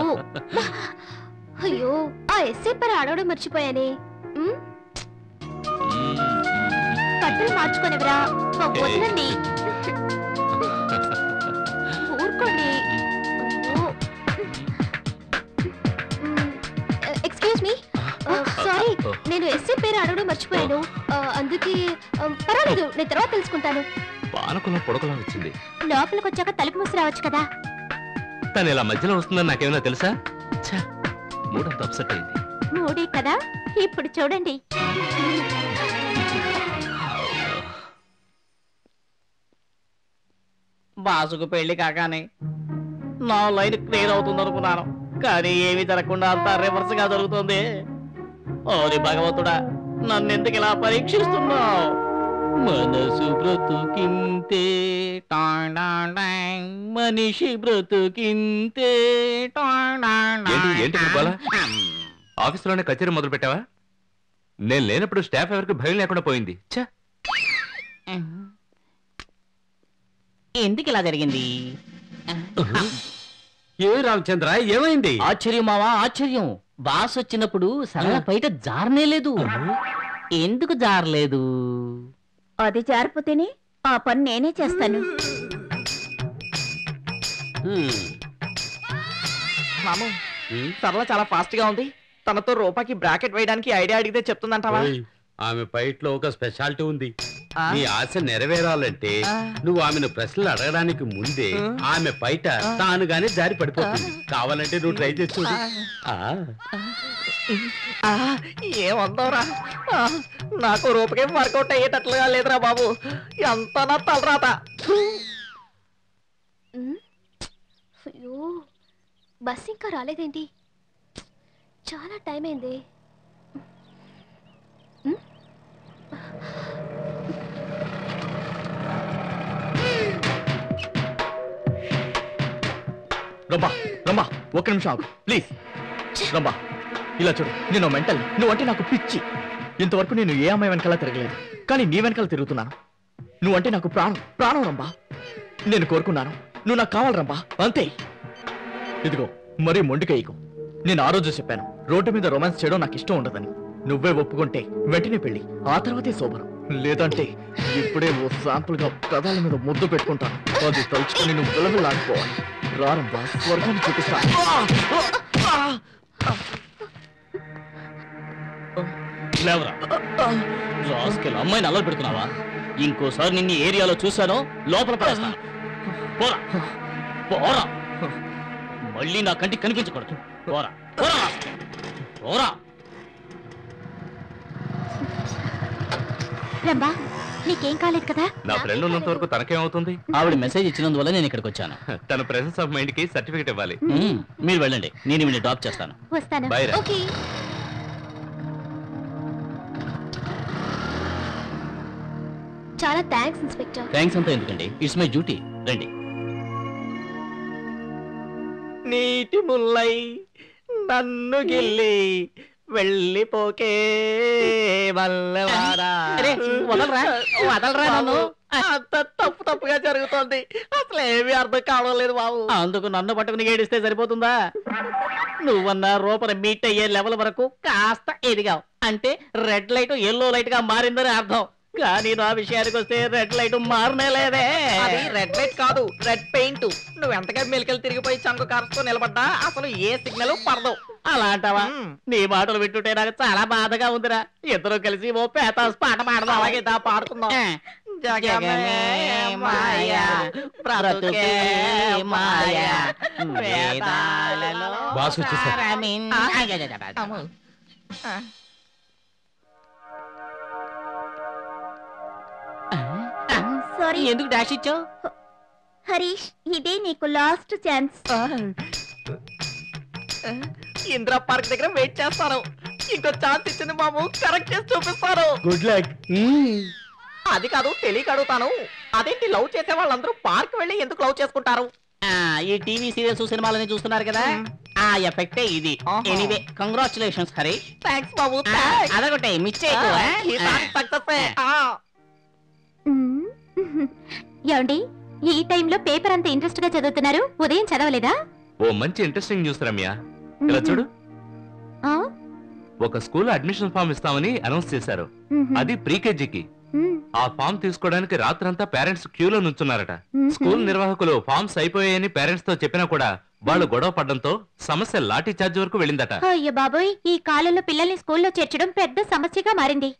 [SPEAKER 1] అయ్యో, ఆ ఎస్ఏ పర్ ఆడవడం మర్చిపోయానే. కట్టలు మార్చుకోనివరా? వదలండి, ఊరుకోండి. ఎక్స్క్యూజ్ మీ, సారీ, నేను ఎస్ఏ పేరు అడగడం మర్చిపోయాను. అందుకే పర్వాలేదు, నేను తర్వాత తెలుసుకుంటాను.
[SPEAKER 6] పానకులం పొడకలా వచ్చింది.
[SPEAKER 1] లోపలికి వచ్చాక తలుపు మూసి రావచ్చు కదా.
[SPEAKER 6] తను ఇలా మధ్యలో వస్తుందని నాకేమైనా తెలుసా? మూడంత అప్సెట్ అయింది.
[SPEAKER 1] మూడే కదా, ఇప్పుడు చూడండి.
[SPEAKER 3] బాసుకు పెళ్లి కాగానే నా లైన్ క్లియర్ అవుతుంది అనుకున్నాను, కానీ ఏమీ జరగకుండా అంతా రివర్స్ గా జరుగుతుంది. ఓరి భగవంతుడా, నన్ను ఎందుకు ఇలా పరీక్షిస్తున్నావు? మనసు బ్రతుకింతే, మనిషి బ్రతుకింతే.
[SPEAKER 6] ఏంటి ఆఫీసులోనే కచేరీ మొదలు పెట్టావా? నేను లేనప్పుడు స్టాఫ్ ఎవరికి భయం లేకుండా పోయింది.
[SPEAKER 3] ఎందుకు ఇలా జరిగింది?
[SPEAKER 5] ఏ రామచంద్ర, ఏమైంది?
[SPEAKER 3] ఆశ్చర్యం మావా, ఆశ్చర్యం. బాస్ వచ్చినప్పుడు సరళ బయట జారనే లేదు. ఎందుకు జారలేదు?
[SPEAKER 7] అది జారిపోతేనే ఆ పని నేనే చేస్తాను.
[SPEAKER 4] మాము, సరళ చాలా ఫాస్ట్ గా ఉంది. తనతో రూపాకి బ్రాకెట్ వేయడానికి ఐడియా అడిగితే చెప్తుందంటావా?
[SPEAKER 5] ఆమె ఫైట్ లో ఒక స్పెషాలిటీ ఉంది. నీ ఆశ నెరవేరాలంటే నువ్వు ఆమెను ప్రశ్నలు అడగడానికి ముందే ఆమె బయట తానుగానే జారి పడిపోతుంది. కావాలంటే నువ్వు ట్రై చేస్తూ.
[SPEAKER 4] ఏమందవరా, నాకు రూపకేం వర్కౌట్ అయ్యేటట్లుగా లేదురా బాబు. ఎంత నా తలరాత.
[SPEAKER 1] అయ్యో, బస్ ఇంకా రాలేదేంటి? చాలా టైం అయింది.
[SPEAKER 4] రమ్మా, రమ్మా, ఒక్క నిమిషం ఆగు ప్లీజ్. రమ్మా, ఇలా చూడు, నేను మెంటల్. నువ్వంటే నాకు పిచ్చి. ఇంతవరకు నేను ఏ అమ్మాయి వెనకాల తిరగలేదు, కానీ నీ వెనకాల తిరుగుతున్నాను. నువ్వంటే నాకు ప్రాణం, ప్రాణం రంబా. నేను కోరుకున్నాను, నువ్వు నాకు కావాలి రంబా, అంతే. ఇదిగో, మరీ మొండికయ్యకు. నేను ఆ రోజు చెప్పాను, రోడ్డు మీద రొమాన్స్ చేయడం నాకు ఇష్టం ఉండదని. నువ్వే ఒప్పుకుంటే వెంటనే పెళ్లి, ఆ తర్వాతే శోభనం. లేదంటే ఇప్పుడే ఓ శాంపుల్ గా కథల మీద ముద్దు పెట్టుకుంటాను. అది తలుచుకుని నువ్వు విలవిల్లాడిపోవాలి. రారంబా, స్వర్గాన్ని చూపిస్తా.
[SPEAKER 2] లేవరా, రాస్కెల్, అమ్మాయిని అల్లరి పెడుతున్నావా? ఇంకోసారి నిన్ను ఏరియాలో చూశానో లోపల పడేస్తాను. పోరా, పోరా, మళ్ళీ నా కంటికి కనిపించకూడదు. పోరా, పోరా, పోరా.
[SPEAKER 1] రంబా నీకేం కాలేదు కదా?
[SPEAKER 6] నా ఫ్రెండ్ ఉన్నంత వరకు తనకేమవుతుంది?
[SPEAKER 2] ఆవిడ మెసేజ్ ఇచ్చినందువల్ల నేను ఇక్కడికి వచ్చాను.
[SPEAKER 6] తన ప్రెసెన్స్ ఆఫ్ మైండ్ కి సర్టిఫికేట్ ఇవ్వాలి.
[SPEAKER 2] మీరు వెళ్ళండి, నేను ఈవిని డ్రాప్ చేస్తాను.
[SPEAKER 1] వస్తాను.
[SPEAKER 6] Bye రా.
[SPEAKER 1] ఓకే. చాలా థ్యాంక్స్ ఇన్స్పెక్టర్.
[SPEAKER 2] థ్యాంక్స్ అంతా ఎందుకండి, ఇట్స్ మై డ్యూటీ. రండి.
[SPEAKER 3] నీటి ముల్లై నన్ను గిల్లి వెళ్ళిపోకే వల్లవారా. అరే, వదలరా వదలరా నన్ను. అంత తప్పుగా జరుగుతోంది, అసలు ఏమీ అర్థం కావడం లేదు బాబు. అందుకు నన్ను పట్టుకుని ఏడిస్తే సరిపోతుందా? నువ్వన్నా రూపని మీట్ అయ్యే లెవెల్ వరకు కాస్త ఎదిగావు అంటే రెడ్ లైట్ ఎల్లో లైట్ గా మారిందని అర్థం. కానీ నా విషయానికి వస్తే రెడ్ లైట్ మారనే లేదే. అది రెడ్ లైట్ కాదు, రెడ్ పెయింట్. నువ్వు ఎంతగా మెలికలు తిరిగిపోయి చంకు కారుస్తూ నిలబడ్డా అసలు ఏ సిగ్నల్ పడదు. అలా అంటావా? నీ మాటలు వింటుంటే నాకు చాలా బాధగా ఉందిరా. ఇద్దరు కలిసి ఓ పేతాస్ పాట పాడదాం. అలాగే పాడుకుందాం. జగమే మాయా బ్రతుకే మాయా వేదాలలో
[SPEAKER 5] బాస్ వచ్చేసారు.
[SPEAKER 7] సారీ.
[SPEAKER 3] ఎందుకు డాష్ ఇచ్చావు?
[SPEAKER 7] హరీష్, ఇదే నీకు లాస్ట్ ఛాన్స్.
[SPEAKER 3] ఇందిరా పార్క్ దగ్గర వెయిట్ చేస్తాను. ఇంకో ఛాన్స్ ఇచ్చింది బాబు, కరెక్ట్ చేసి చూపిస్తాను.
[SPEAKER 4] Good luck.
[SPEAKER 3] అది కాదు, తెలియక అడుగుతాను. అదేంటి, లవ్ చేసే వాళ్ళందరూ పార్క్ వెళ్ళి ఎందుకు లవ్ చేసుకుంటారు? ఈ టీవీ సీరియల్స్ సినిమాలని చూస్తున్నారు కదా, ఆ ఎఫెక్టే ఇది. Anyway, congratulations Harish. థ్యాంక్స్ బాబు. అదొకటే మిస్ చేయకు.
[SPEAKER 1] ఏమండి, ఈ టైంలో పేపర్ అంత ఇంట్రెస్ట్ గా చదువుతున్నారు? ఉదయం చదవలేదా?
[SPEAKER 6] ఓ మంచి ఇంట్రెస్టింగ్ న్యూస్ రమ్య. ఇలా చూడు,
[SPEAKER 1] ఆ?
[SPEAKER 6] ఒక స్కూల్ అడ్మిషన్ ఫామ్ ఇస్తామని అనౌన్స్ చేశారు. అది ప్రీకేజీకి. ఆ ఫామ్ తీసుకోవడానికి రాత్రంతా పేరెంట్స్ క్యూలో నుంచున్నారట. స్కూల్ నిర్వాహకులు ఫామ్స్ అయిపోయాయని పేరెంట్స్ తో చెప్పినా కూడా వాళ్ళు గొడవ పడడంతో సమస్య లాఠీ చార్జ్ వరకు వెళ్ళిందట.
[SPEAKER 1] అయ్యో బాబోయ్, ఈ కాలంలో పిల్లల్ని స్కూల్లో చేర్చడం పెద్ద సమస్యగా మారింది.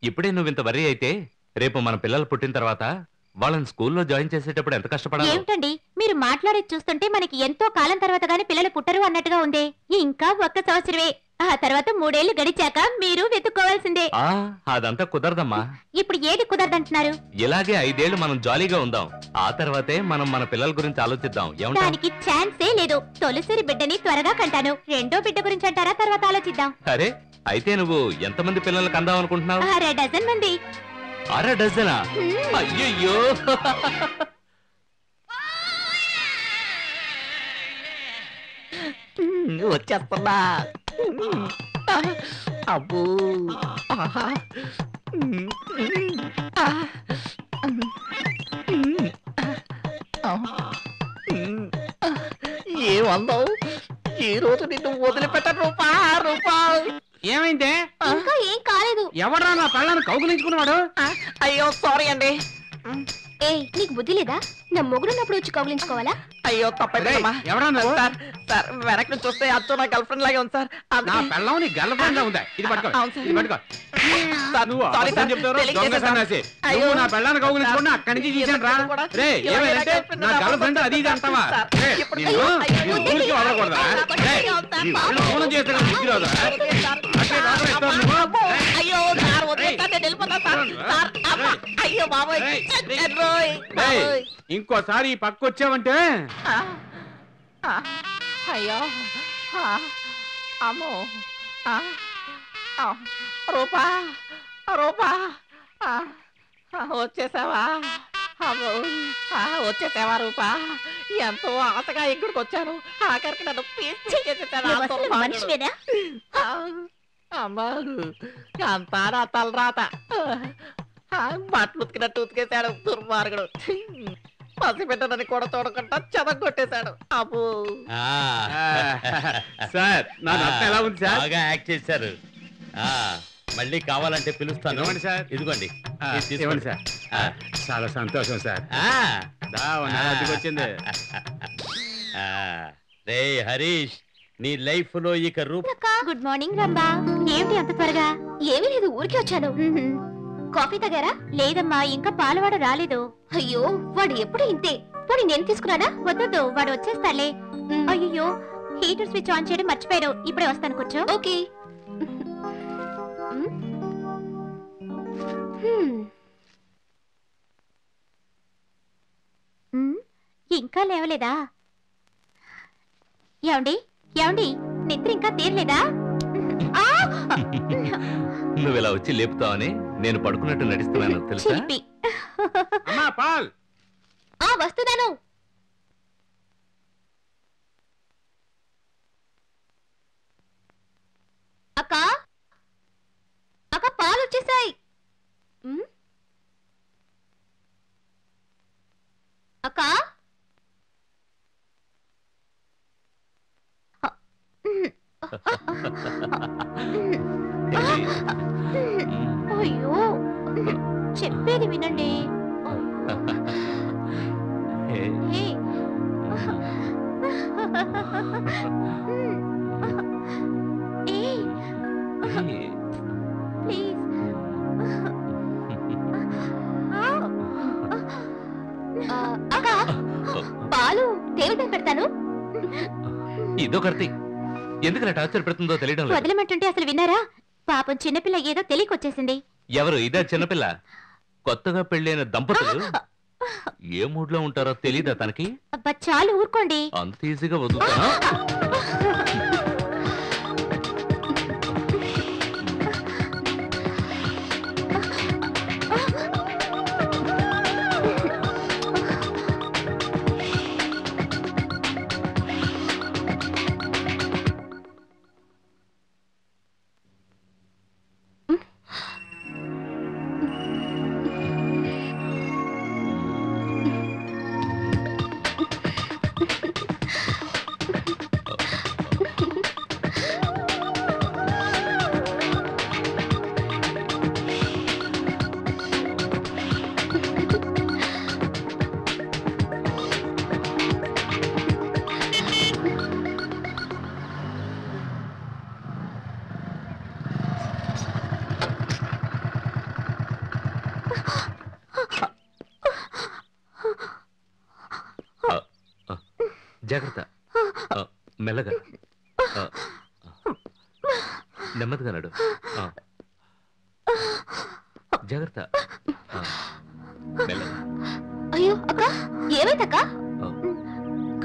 [SPEAKER 6] ఇప్పుడే నువ్వు ఇంత వర్రీ అయితే రేపు మన పిల్లలు పుట్టిన తర్వాత వాళ్ళని స్కూల్లో జాయిన్ చేసేటప్పుడు ఎంత కష్టపడాలి.
[SPEAKER 1] ఏమిటండి మీరు మాట్లాడేది చూస్తుంటే మనకి ఎంతో కాలం తర్వాత గానీ పిల్లలు పుట్టరు అన్నట్టుగా ఉంది. ఇంకా ఒక్క సంవత్సరమే, ఆ తర్వాత 3 ఏళ్లు గడిచాక మీరు వెతుక్కోవాల్సిందే.
[SPEAKER 6] అదంతా కుదరదమ్మా.
[SPEAKER 1] ఇప్పుడు ఏది కుదరదంటున్నారు?
[SPEAKER 6] ఇలాగే 5 ఏళ్లు మనం జాలీగా ఉందాం. ఆ తర్వాతే మనం మన పిల్లల గురించి ఆలోచిద్దాం.
[SPEAKER 1] దానికి ఛాన్సే లేదు. తొలిసిరి బిడ్డని త్వరగా కంటాను. రెండో బిడ్డ గురించి అంటారా? తర్వాత ఆలోచిద్దాం.
[SPEAKER 6] అరే, అయితే నువ్వు ఎంతమంది పిల్లలు కందాం అనుకుంటున్నావు?
[SPEAKER 1] 6 డజన్ మంది.
[SPEAKER 6] 6 డజనా? అయ్యయ్యో.
[SPEAKER 3] వచ్చేస్తున్నా. అబ్బో, ఏమందావు? ఈ రోజు నిన్ను వదిలిపెట్ట. రూపా రూపా. ఏమైందే?
[SPEAKER 1] ఇంకా ఏం కాలేదు.
[SPEAKER 3] ఎవడరా నా పెళ్ళాన్ని కౌగులించుకున్నాడు? అయ్యో సారీ అండి.
[SPEAKER 1] ఏ నీకు బుద్ధి లేదా? నా మొగుడున్నప్పుడు వచ్చి కౌగిలించుకోవాలా?
[SPEAKER 3] అయ్యో తప్పైందమ్మా. సార్ వెనక నుంచి చూస్తే అచ్చో నా గర్ల్ ఫ్రెండ్ లాగే ఉంది సార్.
[SPEAKER 5] నా పెళ్ళం నీ గర్ల్ ఫ్రెండ్ లా ఉందా? ఇది పట్టుకో, ఇది పట్టుకో. నువ్వు
[SPEAKER 3] సారీ
[SPEAKER 5] అబద్ధం చెప్తావు, దొంగ సన్నాసి. నువ్వు నా పెళ్ళాన్ని కౌగులించుకున్నా అక్కడి నుంచి తీసాను రా. రే, ఏమైందంటే నా గర్ల్ ఫ్రెండ్ అది ఇది అంటావా? రే, నిన్ను ఈ ఊరికి వదలకూడదా? రే, ఈ ఊళ్ళో ఫోన్ చేస్తే కదా బుద్ధి రాదా? అట్లే డాక్టర్ ఇస్తావు నువ్వు?
[SPEAKER 3] అయ్యో సార్ వదిలేస్తానే వెళ్ళిపోతా సార్. సార్ అమ్మా. అయ్యో బాబోయ్.
[SPEAKER 5] రేయ్, ఇంకోసారి ఈ పక్క వచ్చావంటే
[SPEAKER 3] అయ్యో అమ్మో. రూపా రూపా వచ్చేసావా? అమ్మో, వచ్చేసావా రూపా? ఎంతో ఆశగా ఇక్కడికి వచ్చాను, ఆఖరికి నన్ను
[SPEAKER 1] మనిషివేనా?
[SPEAKER 3] అమ్మా, అంతా నా తలరాత. బట్టలు ఉతికినట్టు ఉతికేశాడు దుర్మార్గుడు. పసిబిడ్డనని కూడా చూడకుండా చెదగొట్టేశాడు. అబ్బో.
[SPEAKER 5] సార్ నా నత్త ఎలా ఉంది సార్?
[SPEAKER 2] బాగా యాక్ట్ చేశారు. మళ్ళీ కావాలంటే పిలుస్తాను.
[SPEAKER 5] ఇదిగోండి సార్.
[SPEAKER 2] ఇదిగోండి. ఇది
[SPEAKER 5] ఇవ్వండి
[SPEAKER 2] తీసుకోండి.
[SPEAKER 5] సార్. చాలా సంతోషం సార్. వచ్చింది.
[SPEAKER 2] రే హరీష్, నీ లైఫ్ లో ఇక రూప్.
[SPEAKER 1] Good morning rumba. ఏమిటి అంత త్వరగా? ఏమీ లేదు, ఊరికే వచ్చాను. కాఫీ తాగారా? లేదమ్మా, ఇంకా పాలవాడు రాలేదు. అయ్యో, వాడు ఎప్పుడు ఇంతే. పోనీ నేను తీసుకురానా? వద్దొద్దు, వాడు వచ్చేస్తాలే. అయ్యో, హీటర్ స్విచ్ ఆన్ చేయడం మర్చిపోయారు. ఇప్పుడే వస్తాను, కూర్చో. ఓకే. ఇంకా లేవలేదా? ఏమండి ఏమండి, నిద్ర ఇంకా తీరలేదా?
[SPEAKER 6] నువ్వు ఇలా వచ్చి లేపుతావని నేను పడుకున్నట్టు నటిస్తున్నాను తెలుసా?
[SPEAKER 1] చిలిపి.
[SPEAKER 5] అమ్మా పాల్.
[SPEAKER 1] వస్తున్నాను. అక్క అక్క, పాలు వచ్చేసాయి. అక్క అయ్యో, చెప్పేది వినండి. ఏ. ఏ, ప్లీజ్. అక్క, పాలు దేవుడికి పెడతాను.
[SPEAKER 6] ఇదో కర్తి ఎందుకు టార్చర్ పెడుతుందో తెలియడం లేదు.
[SPEAKER 1] వదలమంటుంటే అసలు విన్నారా? పాపం చిన్నపిల్ల ఏదో తెలియకొచ్చేసింది.
[SPEAKER 6] ఎవరు ఇదా చిన్నపిల్ల? కొత్తగా పెళ్ళైన దంపతులు ఏ మూడ్ లో ఉంటారో తెలీదా తనకి?
[SPEAKER 1] అబ్బా చాలు ఊరుకోండి.
[SPEAKER 6] అంత ఈజీగా వదులుతానా? జాగ్రత్త, మెల్లగా, నెమ్మదిగా నడు. జాగ్రత్త, మెల్లగా.
[SPEAKER 1] అయ్యో అక్క, ఏమైందక్క?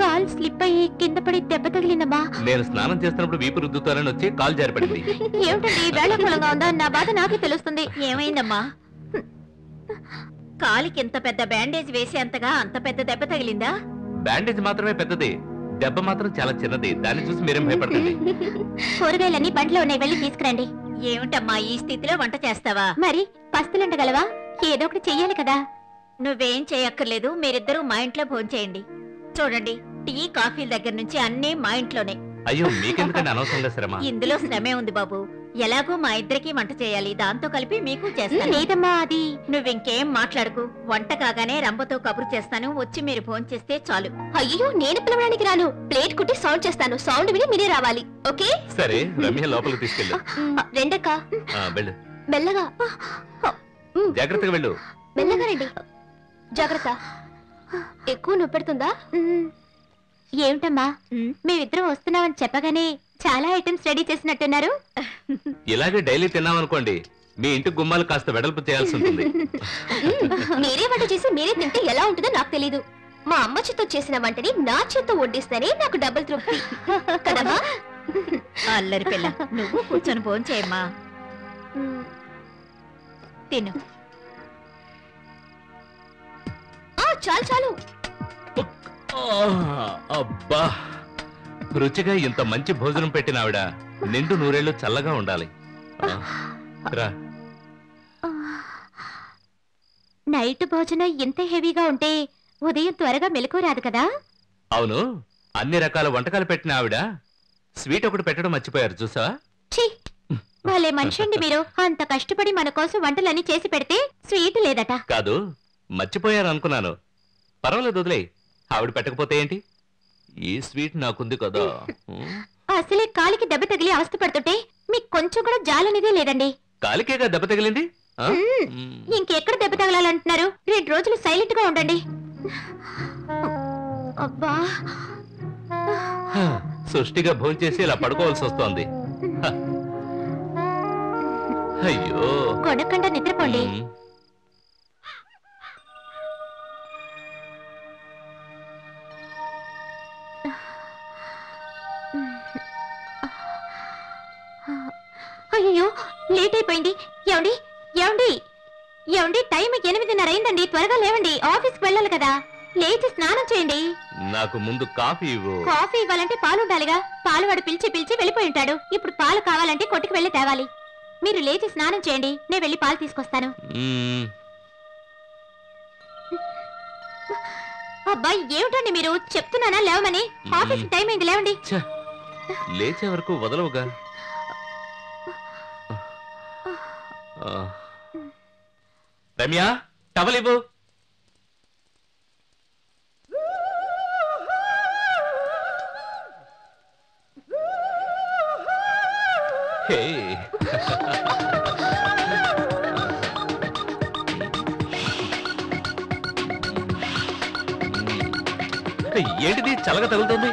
[SPEAKER 1] కాల్ స్లిప్ అయ్యి కింద పడి దెబ్బ తగిలిందమ్మా.
[SPEAKER 6] నేను స్నానం చేస్తున్నప్పుడు వీపు రుద్దుతానని వచ్చి కాలు జారిపడింది.
[SPEAKER 1] ఏమిటండి వేళాకులంగా ఉందా? నా బాధ నాకే తెలుస్తుంది.
[SPEAKER 7] ఏమైందమ్మా? కాలికి ఇంత పెద్ద బ్యాండేజ్ వేసేంతగా అంత పెద్ద దెబ్బ తగిలిందా?
[SPEAKER 6] బ్యాండేజ్ మాత్రమే పెద్దది, దెబ్బ మాత్రం చాలా చిన్నది. దాన్ని చూసి మీరేం భయపడకండి.
[SPEAKER 1] కూరగాయలన్నీ బండిలో ఉన్నాయి, వెళ్ళి తీసుకురండి.
[SPEAKER 7] ఏమిటమ్మా ఈ స్థితిలో వంట చేస్తావా?
[SPEAKER 1] మరి పస్తులుండగలవా? ఏదో ఒకటి చెయ్యాలి కదా.
[SPEAKER 7] నువ్వేం చేయక్కర్లేదు, మీరిద్దరూ మా ఇంట్లో భోంచేయండి. చూడండి, టీ కాఫీల దగ్గర నుంచి అన్నీ మా ఇంట్లోనే.
[SPEAKER 6] అయ్యో మీకెందుకంటే అనవసరంగా శ్రమ.
[SPEAKER 7] ఇందులో శ్రమే ఉంది బాబు. ఎలాగో మా ఇద్దరికి వంట చేయాలి, దాంతో కలిపి మీకు చేస్తాను.
[SPEAKER 1] లేదమ్మా, అది
[SPEAKER 7] నువ్వింకేం మాట్లాడకు. వంట కాగానే రంభతో కబురు చేస్తాను, వచ్చి మీరు భోంచేస్తే చాలు.
[SPEAKER 1] అయ్యో, నేను పిలవడానికి రాను. ప్లేట్ కుట్టి సౌండ్ చేస్తాను, సౌండ్ విని మీరే రావాలి. ఓకే?
[SPEAKER 6] సరే, రమ్య లోపలికి తీసుకెళ్ళు.
[SPEAKER 1] రెండక్క,
[SPEAKER 6] వెళ్ళు,
[SPEAKER 1] మెల్లగా.
[SPEAKER 6] జాగ్రత్తగా వెళ్ళు.
[SPEAKER 1] మెల్లగా రండి. జాగ్రత్త. ఎక్కువ నొప్పి పెడుతుందా? ఏమిటమ్మా, మేమిద్దరం వస్తున్నామని చెప్పగానే చాలా ఐటమ్స్ రెడీ చేసినట్టున్నారు.
[SPEAKER 6] ఇలాగే డైలీ తిన్నామనుకోండి, మీ ఇంటి గుమ్మాలు కాస్త వెడల్పు చేయాల్సి ఉంటుంది.
[SPEAKER 1] మీరే వంట చేసి మీరే తింటే ఎలా ఉంటుందో నాకు తెలీదు. మా అమ్మ చేత్తో చేసిన వంటని నా చేత్తో వడ్డిస్తేనే నాకు డబుల్ తృప్తి కదమ్మా.
[SPEAKER 7] అల్లరి పిల్ల, నువ్వు కూర్చొని భోంచేయమ్మా. తిను.
[SPEAKER 1] చాలు చాలు.
[SPEAKER 6] అబ్బా, రుచిగా ఇంత మంచి భోజనం పెట్టిన ఆవిడ నిండు నూరేళ్లు చల్లగా ఉండాలి. రా.
[SPEAKER 1] నైట్ భోజనం ఇంత హెవీగా ఉంటే ఉదయం త్వరగా మెలకు రాదు కదా.
[SPEAKER 6] అవును, అన్ని రకాల వంటకాలు పెట్టిన ఆవిడ స్వీట్ ఒకటి పెట్టడం మర్చిపోయారు చూసా.
[SPEAKER 1] భలే మనిషి అండి మీరు. అంత కష్టపడి మన కోసం వంటలన్నీ చేసి పెడితే స్వీట్ లేదట.
[SPEAKER 6] కాదు, మర్చిపోయారు అనుకున్నాను. పర్వాలేదు, వదిలే. ఆవిడ పెట్టకపోతే ఏంటి, ఈ స్వీట్ నాకుంది కదా.
[SPEAKER 1] అసలే కాలికి దెబ్బ తగిలి అవస్థ పడుతుంటే మీకు కొంచెం కూడా జాలనేదే లేదండి.
[SPEAKER 6] కాలికేగా దెబ్బ తగిలింది.
[SPEAKER 1] ఇంకెక్కడ దెబ్బ తగలాలంటున్నారు? 2 రోజులు సైలెంట్ గా ఉండండి. అబ్బా,
[SPEAKER 6] సృష్టిగా భోంచేసి ఇలా పడుకోవాల్సి వస్తోంది. అయ్యో,
[SPEAKER 1] కొనకుండా నిద్రపోండి. అయ్యో లేట్ అయిపోయింది. ఏమండి ఏమండి ఏమండి, టైం 8:30 అయిందండి. త్వరగా లేవండి, ఆఫీస్కి వెళ్ళాలి కదా. లేచి స్నానం చేయండి.
[SPEAKER 6] నాకు ముందు కాఫీ ఇవ్వు.
[SPEAKER 1] కాఫీ ఇవ్వాలంటే పాలు ఉండాలిగా. పాలు వాడు పిలిచి పిలిచి వెళ్ళిపోయి ఉంటాడు. ఇప్పుడు పాలు కావాలంటే కొట్టుకు వెళ్ళి తేవాలి. మీరు లేచి స్నానం చేయండి, నేను వెళ్ళి పాలు తీసుకొస్తాను. అబ్బాయి ఏమిటండి మీరు, చెప్తున్నానా లేవమని. ఆఫీస్ టైం అయింది, లేవండి.
[SPEAKER 6] లేచే వరకు వదలవుగా. రమ్య, టవల్ ఇవ్వు. హే ఏంటిది చల్లగా తగులుతుంది?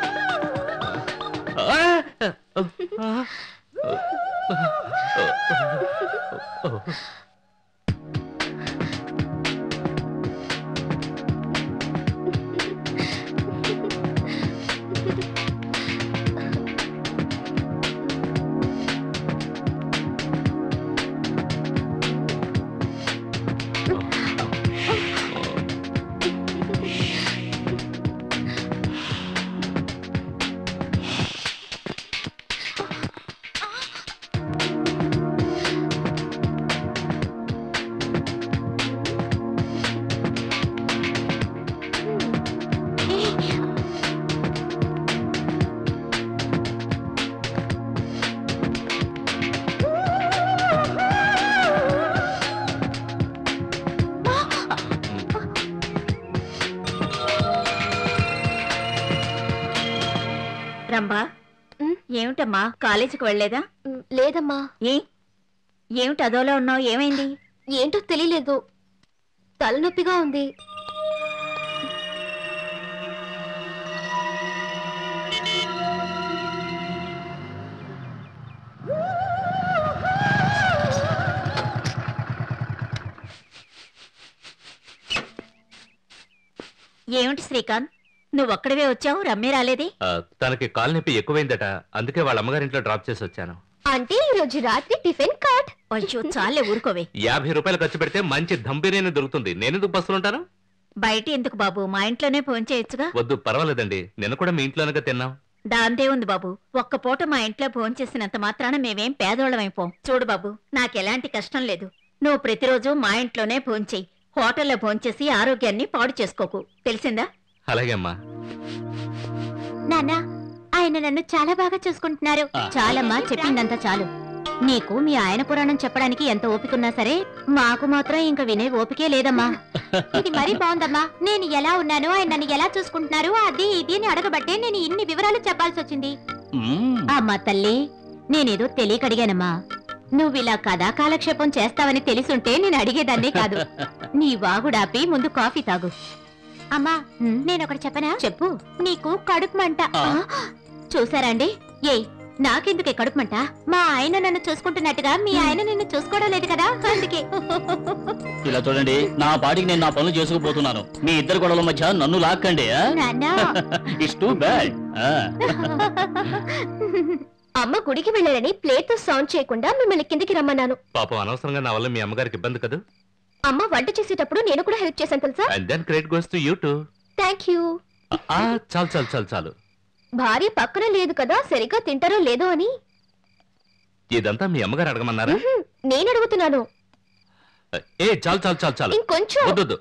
[SPEAKER 7] రంభా, ఏమిటమ్మా కాలేజీకి వెళ్ళలేదా?
[SPEAKER 1] లేదమ్మా.
[SPEAKER 7] ఏమిటి అదోలా ఉన్నావు, ఏమైంది?
[SPEAKER 1] ఏంటో తెలియలేదు, తలనొప్పిగా ఉంది.
[SPEAKER 7] ఏమిటి శ్రీకాంత్, నువ్వొక్కడివే వచ్చావు, రమ్య రాలేదే?
[SPEAKER 6] తనకి కాలు నొప్పి ఎక్కువైందట, అందుకే వాళ్ళ అమ్మగారింట్లో డ్రాప్ చేసి వచ్చాను.
[SPEAKER 1] అంటే ఈ రోజు రాత్రి టిఫిన్ కార్డ్.
[SPEAKER 7] అయ్యో చాలే, ఊరుకోవే.
[SPEAKER 6] 50 రూపాయలు ఖర్చు పెడితే మంచి దమ్ బిర్యానీ దొరుకుతుంది. నేనెందుకు బస్సులుంటాను?
[SPEAKER 7] బయట ఎందుకు బాబు, మా ఇంట్లోనే ఫోన్ చేయొచ్చుగా.
[SPEAKER 6] వద్దు, పర్వాలేదండి, నిన్న కూడా మీ ఇంట్లోనగా తిన్నాం.
[SPEAKER 7] దాందే ఉంది బాబు, ఒక్క పూట మా ఇంట్లో ఫోన్ చేసినంత మాత్రాన మేమేం పేదోళ్ళమైపోం. చూడు బాబు, నాకెలాంటి కష్టం లేదు. నువ్వు ప్రతిరోజు మా ఇంట్లోనే ఫోన్ చెయ్యి. హోటల్లో ఫోన్ చేసి ఆరోగ్యాన్ని పాడు చేసుకోకు, తెలిసిందా?
[SPEAKER 6] అలాగే అమ్మా.
[SPEAKER 1] నాన్న, ఆయన నన్ను చాలా బాగా చూసుకుంటున్నారు. చాలమ్మా, చెప్పిందంతా చాలు. నీకు మీ ఆయన పురాణం చెప్పడానికి ఎంత ఓపికన్నా సరే, మాకు మాత్రం ఇంక వినే ఓపికే లేదమ్మా. ఇది మరీ బాగుందమ్మా. నేను ఎలా ఉన్నాను, ఆయన నన్ను ఎలా చూసుకుంటున్నారు, అది ఇది అని అడగబట్టే నేను ఇన్ని వివరాలు చెప్పాల్సి వచ్చింది. అమ్మా తల్లి, నేనేదో తెలియక అడిగానమ్మా. నువ్విలా కథా కాలక్షేపం చేస్తావని తెలిసుంటే నేను అడిగేదాన్నే కాదు. నీ వాగుడాపి ముందు కాఫీ తాగు. అమ్మా, నేనొకటి చెప్పనా? చెప్పు. నీకు కడుపు మంట. చూసారండి? నాకెందుకే కడుపు మంట? మా ఆయన నన్ను చూసుకుంటున్నట్టుగా మీ ఆయన నిన్ను చూసుకోవడం లేదు కదా, అందుకే.
[SPEAKER 2] ఇలా చూడండి, నా పాటికి నేను నా పనులు చేసుకుపోతున్నాను. మీ ఇద్దరు గొడవల మధ్య నన్ను లాక్కండి. It's too bad.
[SPEAKER 1] అమ్మ గుడికి వెళ్ళాలని ప్లేట్ తో సౌండ్ చేయకుండా మిమ్మల్ని కిందికి రమ్మన్నాను.
[SPEAKER 6] పాపం, అనవసరంగా నా వల్ల మీ అమ్మగారికి ఇబ్బంది కదా.
[SPEAKER 1] అమ్మ వంట చేసేటప్పుడు నేను కూడా హెల్ప్ చేశాను తెలుసా.
[SPEAKER 6] And then credit goes to you too.
[SPEAKER 1] Thank you.
[SPEAKER 6] చాలు చాలు చాలు చాలు.
[SPEAKER 1] భార్య పక్కన లేదు కదా, సరిగ్గా తింటారో లేదో అని.
[SPEAKER 6] ఇదంతా మీ అమ్మగారు అడగమన్నారా?
[SPEAKER 1] నేను అడుగుతున్నాను.
[SPEAKER 6] చాలు చాలు చాలు చాలు.
[SPEAKER 1] ఇంకొంచెం.
[SPEAKER 6] వద్దు.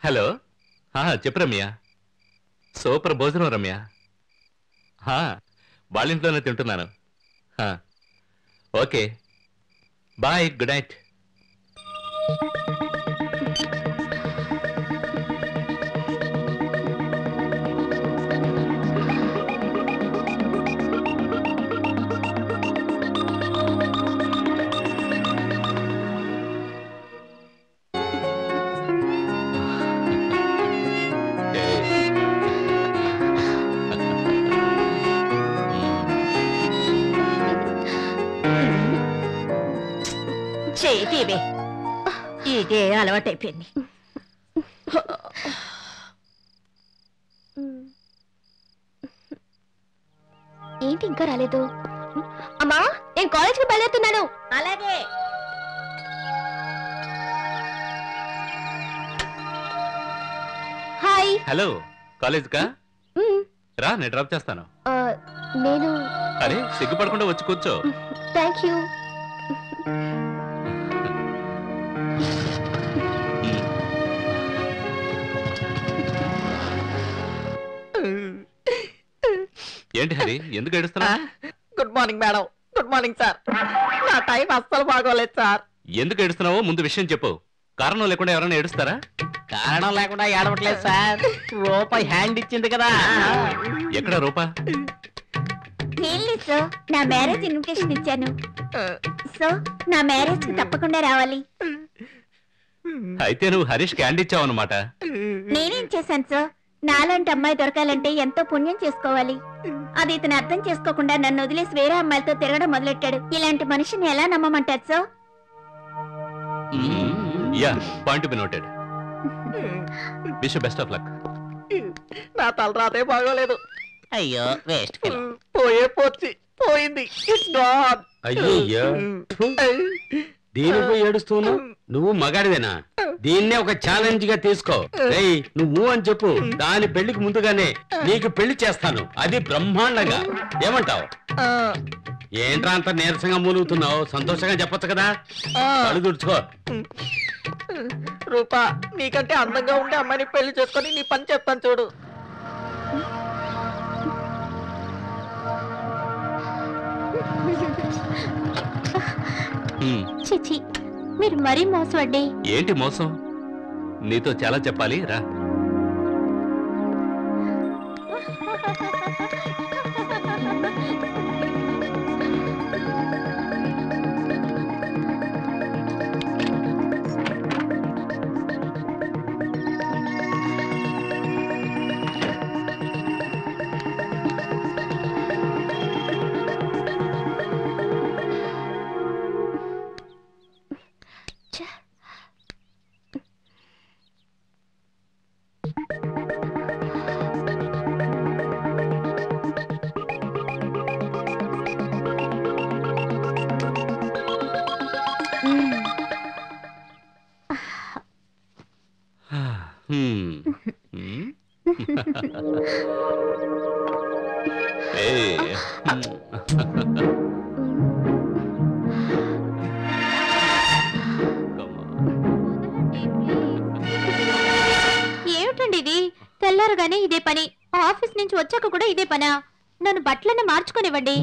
[SPEAKER 6] హలో, చెప్పు రమ్య. సూపర్ భోజనం రమ్య. వాళ్ళ ఇంట్లోనే తింటున్నాను. Okay bye, good night.
[SPEAKER 7] చేతివే, ఇదే అలవాటైపోయింది.
[SPEAKER 1] ఏంటి ఇంకా రాలేదు? అమ్మా, నేను కాలేజ్కి బయలుదేరుతున్నాను.
[SPEAKER 7] అలాగే.
[SPEAKER 1] హాయ్.
[SPEAKER 6] హలో, కాలేజ్ కా రా, నేను డ్రాప్ చేస్తాను.
[SPEAKER 1] నేను
[SPEAKER 6] అరే సిగ్గుపడకుండా వచ్చి కూర్చో.
[SPEAKER 1] Thank you.
[SPEAKER 6] ఏంటి హరి, ఎందుకు ఏడుస్తున్నా?
[SPEAKER 3] Good morning madam. Good morning sir. నా టైం అస్సలు బాగోలేదు సార్.
[SPEAKER 6] ఎందుకు ఏడుస్తున్నావో ముందు విషయం చెప్పు. కారణం లేకుండా ఎవరైనా ఏడుస్తారా?
[SPEAKER 3] కారణం లేకుండా ఏడవట్లేదు సార్. రూపాయి హ్యాండ్ ఇచ్చింది కదా.
[SPEAKER 6] ఎక్కడ రూపా?
[SPEAKER 7] ఏం లేదు సార్, నా మ్యారేజ్ ఇన్విటేషన్ ఇచ్చాను. సో నా మ్యారేజ్ కి తప్పకుండా రావాలి.
[SPEAKER 6] అయితే నువ్వు హరీష్ క్యాండీ ఇచ్చావన్నమాట.
[SPEAKER 7] నేనేం చేశాను సార్? నాలాంటి అమ్మాయి దొరకాలంటే ఎంతో పుణ్యం చేసుకోవాలి. అది ఇతను అర్థం చేసుకోకుండా నన్ను వదిలేసి వేరే అమ్మాయిలతో తిరగడం మొదలెట్టాడు. ఇలాంటి మనిషిని ఎలా నమ్మమంటారు sir?
[SPEAKER 6] Yeah, point be noted. Wish best of luck.
[SPEAKER 3] నా తల రాతే బాగోలేదు. అయ్యో వేస్ట్. పోయే పోచ్చి పోయింది. It's gone.
[SPEAKER 5] అయ్యో, దీనిపై ఏడుస్తూను. నువ్వు మగాడివేనా? దీన్నే ఒక ఛాలెంజ్ గా తీసుకో. రేయ్, నువ్వు అని చెప్పు. దాని పెళ్లికి ముందుగానే నీకు పెళ్లి చేస్తాను, అది బ్రహ్మాండంగా. ఏమంటావు? ఏంట్రా అంత నీరసంగా మూలుగుతున్నావు? సంతోషంగా చెప్పొచ్చు కదా. కళ్ళు తుడుచుకో.
[SPEAKER 3] రూపా, నీకంటే అందంగా ఉండే అమ్మాయిని పెళ్లి చేసుకొని నీ పని చెప్తాను చూడు.
[SPEAKER 1] చిచి, మీరు మరీ మోసపడ్డి.
[SPEAKER 6] ఏంటి మోసం? నీతో చాలా చెప్పాలి, రా.
[SPEAKER 1] ఏమిటండి ఇది? తెల్లారుగానే ఇదే పని, ఆఫీస్ నుంచి వచ్చాక కూడా ఇదే పనా? నన్ను బట్టలన్నీ మార్చుకోనివ్వండి.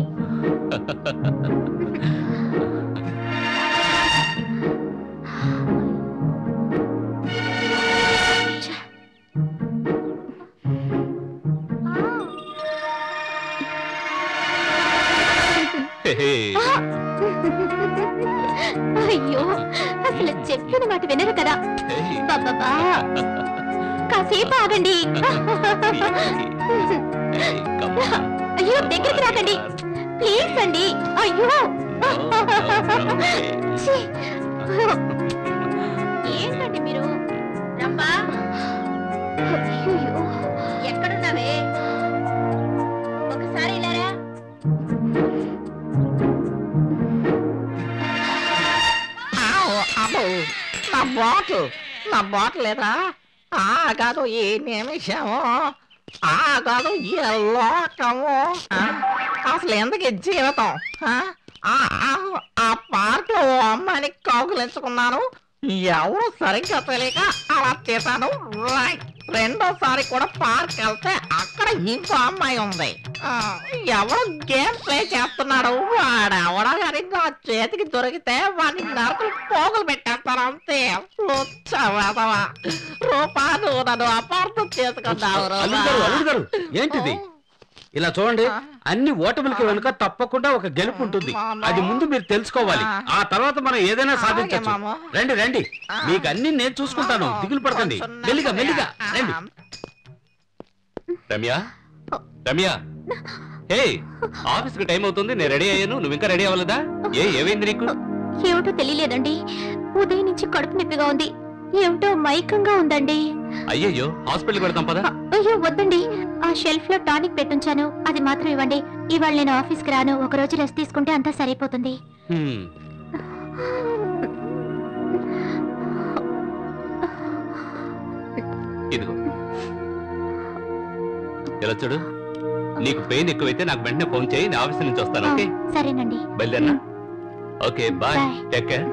[SPEAKER 1] అయ్యో, అసలు చెప్పిన మాట వినరు కదా. బాబా, కాసేపు ఆగండి. అయ్యో, దగ్గరికి రాకండి ప్లీజ్ అండి. అయ్యో, ఏంటండి మీరు?
[SPEAKER 7] రమ్మా, ఎక్కడున్నావే? ఒకసారి ఇలారా.
[SPEAKER 3] నా బాటిల్ లేదా? కాదు ఈ నిమిషము, కాదు ఈ లోకము, అసలు ఎందుకు జీవితం? ఆ పార్క్ లో అమ్మాయిని కౌగులించుకున్నాను. ఎవరు సరిగ్గా తెలియక అలా చేశాను. రెండోసారి కూడా పార్క్ వెళ్తే అక్కడ ఇంకో అమ్మాయి ఉంది. ఎవరు గేమ్ ప్లే చేస్తున్నాడు. వాడెవడో కానీ నా చేతికి దొరికితే వాడిని నరకులు పోగులు పెట్టేస్తాను అంతే. రూపా, నువ్వు నన్ను అపార్థం చేసుకున్నావు.
[SPEAKER 5] ఏంటిది? ఇలా చూడండి, అన్ని ఓటములకి వెనుక తప్పకుండా ఒక గెలుపు ఉంటుంది. అది ముందు మీరు తెలుసుకోవాలి. ఆ తర్వాత మనం ఏదైనా సాధించచ్చు. రండి రండి, మీకు అన్ని నేను చూసుకుంటాను, దిగులు పడకండి. మెల్లిగా మెల్లిగా రండి.
[SPEAKER 6] రమ్య, రమ్య, హే, ఆఫీస్ కి టైం అవుతుంది. నేను రెడీ అయ్యాను, నువ్వు ఇంకా రెడీ అవ్వలేదా? ఏమైంది నీకు?
[SPEAKER 1] ఏమిటో తెలియలేదండి, ఉదయం నుంచి కడుపు నొప్పిగా ఉంది. ఏమిటో మైకంగా ఉందండి.
[SPEAKER 6] అయ్యయ్యో, హాస్పిటల్కి వెళ్తాం పదా.
[SPEAKER 1] అయ్యో వద్దండి, ఆ షెల్ఫ్ లో టానిక్ పెట్టుంచాను, అది మాత్రం ఇవ్వండి. ఇవాళ నేను ఆఫీస్కి రాను, ఒక రోజు రెస్ట్ తీసుకుంటే అంతా సరిపోతుంది.
[SPEAKER 6] ఇదిగో ఇలా చూడు, నీకు పెయిన్ ఎక్కువైతే నాకు వెంటనే ఫోన్ చేయి, నేను ఆఫీస్ నుంచి వస్తాను. ఓకే
[SPEAKER 1] సరేనండి,
[SPEAKER 6] బయలుదేరనా? Okay bye,
[SPEAKER 1] Bye.
[SPEAKER 6] Take care.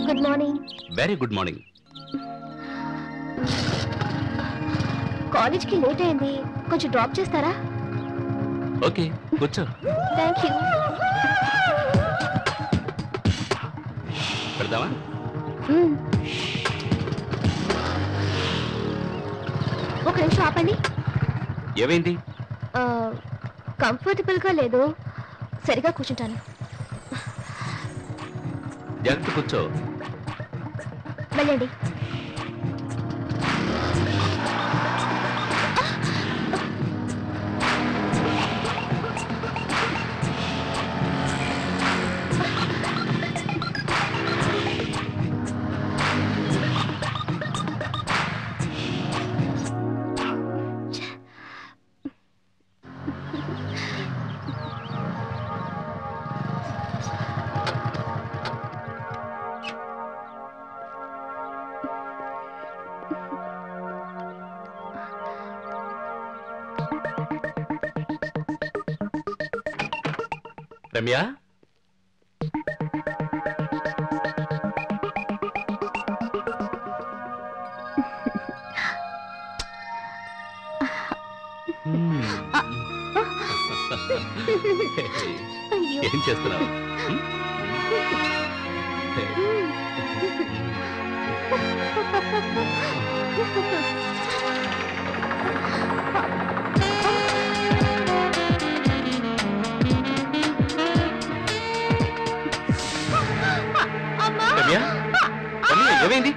[SPEAKER 1] Good morning.
[SPEAKER 6] Very good morning.
[SPEAKER 1] కాలేజ్కి లేట్ అయింది, కొంచెం డ్రాప్ చేస్తారా?
[SPEAKER 6] ఓకే కూర్చో.
[SPEAKER 1] Thank you.
[SPEAKER 6] పెడదామా?
[SPEAKER 1] ఒక నిమిషం ఆపండి.
[SPEAKER 6] ఏమైంది?
[SPEAKER 1] కంఫర్టబుల్ గా లేదు, సరిగా కూర్చుంటాను.
[SPEAKER 6] జాగ్రత్త కూర్చో.
[SPEAKER 1] వెళ్ళండి.
[SPEAKER 6] రమ్య, ఏం చేస్తున్నావు? రమ్య, రమ్య, ఏమైంది?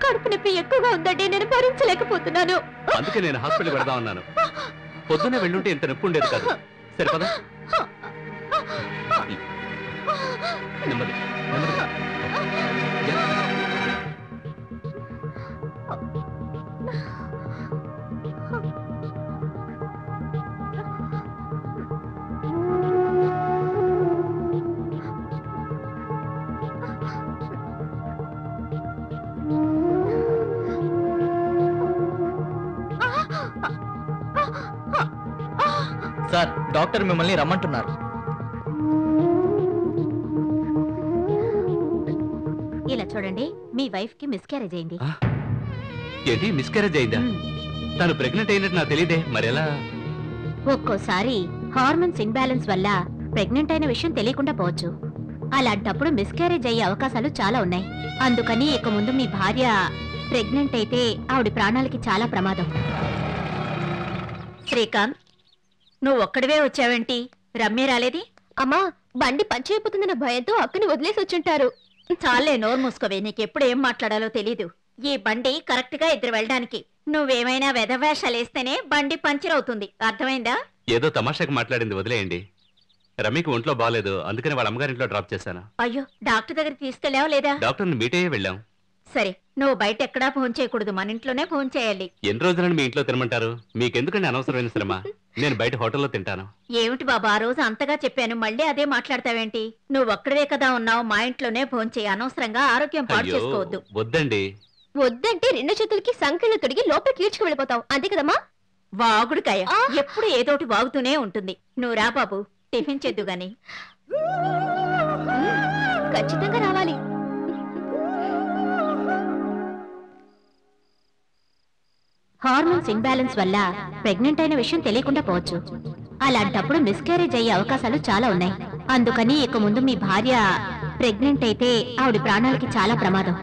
[SPEAKER 1] కడుపు నొప్పి ఎక్కువగా ఉందండి, నేను భరించలేకపోతున్నాను.
[SPEAKER 6] అందుకే నేను హాస్పిటల్ పెడదాం అన్నాను. పొద్దున్నే వెళ్ళుంటే ఇంత నొప్పి ఉండేది కాదు. సరిపదా? నెమ్మది నెమ్మదిగా.
[SPEAKER 4] సార్, డాక్టర్ మిమ్మల్ని రమ్మంటున్నారు.
[SPEAKER 1] ఇలా చూడండి, మీ వైఫ్ కి మిస్క్యారేజ్ అయింది.
[SPEAKER 6] ఏంటి, మిస్క్యారేజ్ అయిందా? తను ప్రెగ్నెంట్ అయినట్టు నాకు తెలియదే, మరెలా?
[SPEAKER 1] ఒక్కోసారి హార్మోన్స్ ఇంబ్యాలెన్స్ వల్ల ప్రెగ్నెంట్ అయిన విషయం తెలియకుండా పోవచ్చు. అలాంటప్పుడు మిస్క్యారేజ్ అయ్యే అవకాశాలు చాలా ఉన్నాయి. అందుకని ఇక ముందు మీ భార్య ప్రెగ్నెంట్ అయితే ఆవిడ ప్రాణాలకి చాలా ప్రమాదం.
[SPEAKER 7] శ్రీకాంత్, నువ్వు ఒక్కడివే వచ్చావేంటి? రమ్య రాలేది?
[SPEAKER 1] అమ్మా, బండి పంచి అయిపోతుందన్న భయంతో అక్కని వదిలేసి వచ్చుంటారు.
[SPEAKER 7] చాలే, నోరు మూసుకోవే, నీకెప్పుడు ఏం మాట్లాడాలో తెలీదు. ఈ బండి కరెక్ట్ గా ఇద్దరు వెళ్ళడానికి. నువ్వేమైనా వెధవేషాలేస్తేనే బండి పంచర్ అవుతుంది, అర్థమైందా?
[SPEAKER 6] ఏదో తమాషాకి మాట్లాడింది, వదిలేయండి. రమ్యకి ఒంట్లో బాగాలేదు, అందుకని వాళ్ళ అమ్మగారింట్లో డ్రాప్ చేశాను.
[SPEAKER 7] అయ్యో, డాక్టర్ దగ్గరికి తీసుకెళ్ళావా లేదా?
[SPEAKER 6] డాక్టర్ని మీట్ అయ్యే వెళ్ళాం.
[SPEAKER 7] సరే, నువ్వు బయట ఎక్కడా ఫోన్ చేయకూడదు, మన ఇంట్లోనే ఫోన్ చేయాలి.
[SPEAKER 6] ఎన్ని రోజులని మీ ఇంట్లో తినమంటారు? మీకెందుకండి అనవసరమైన శ్రమ? నేను బయట హోటల్లో తింటాను.
[SPEAKER 7] ఏమిటి బాబా, ఆ రోజు అంతగా చెప్పాను, మళ్ళీ అదే మాట్లాడతావేంటి? నువ్వు ఒక్కడే కదా ఉన్నావు, మా ఇంట్లోనే ఫోన్ చేయి. అనవసరంగా ఆరోగ్యం పాడు
[SPEAKER 6] అయ్యో,
[SPEAKER 7] చేసుకోవద్దు.
[SPEAKER 6] వద్దండి.
[SPEAKER 1] వద్దంటే రెండు చేతులకి సంఖ్యలు తొడిగి లోపలికి ఈడ్చుకు వెళ్ళిపోతావు, అంతే కదమ్మా?
[SPEAKER 7] వాగుడుకాయ ఎప్పుడు ఏదోటి వాగుతూనే ఉంటుంది. నువ్వు రా బాబు, టిఫిన్ చేద్దు గాని.
[SPEAKER 1] ఖచ్చితంగా రావాలి. హార్మోన్స్ ఇంబ్యాలెన్స్ వల్ల ప్రెగ్నెంట్ అయిన విషయం తెలియకుండా పోవచ్చు. అలాంటప్పుడు మిస్క్యారేజ్ అయ్యే అవకాశాలు చాలా ఉన్నాయి. అందుకని ఇక ముందు మీ భార్య ప్రెగ్నెంట్ అయితే ఆవిడ ప్రాణాలకి చాలా ప్రమాదం.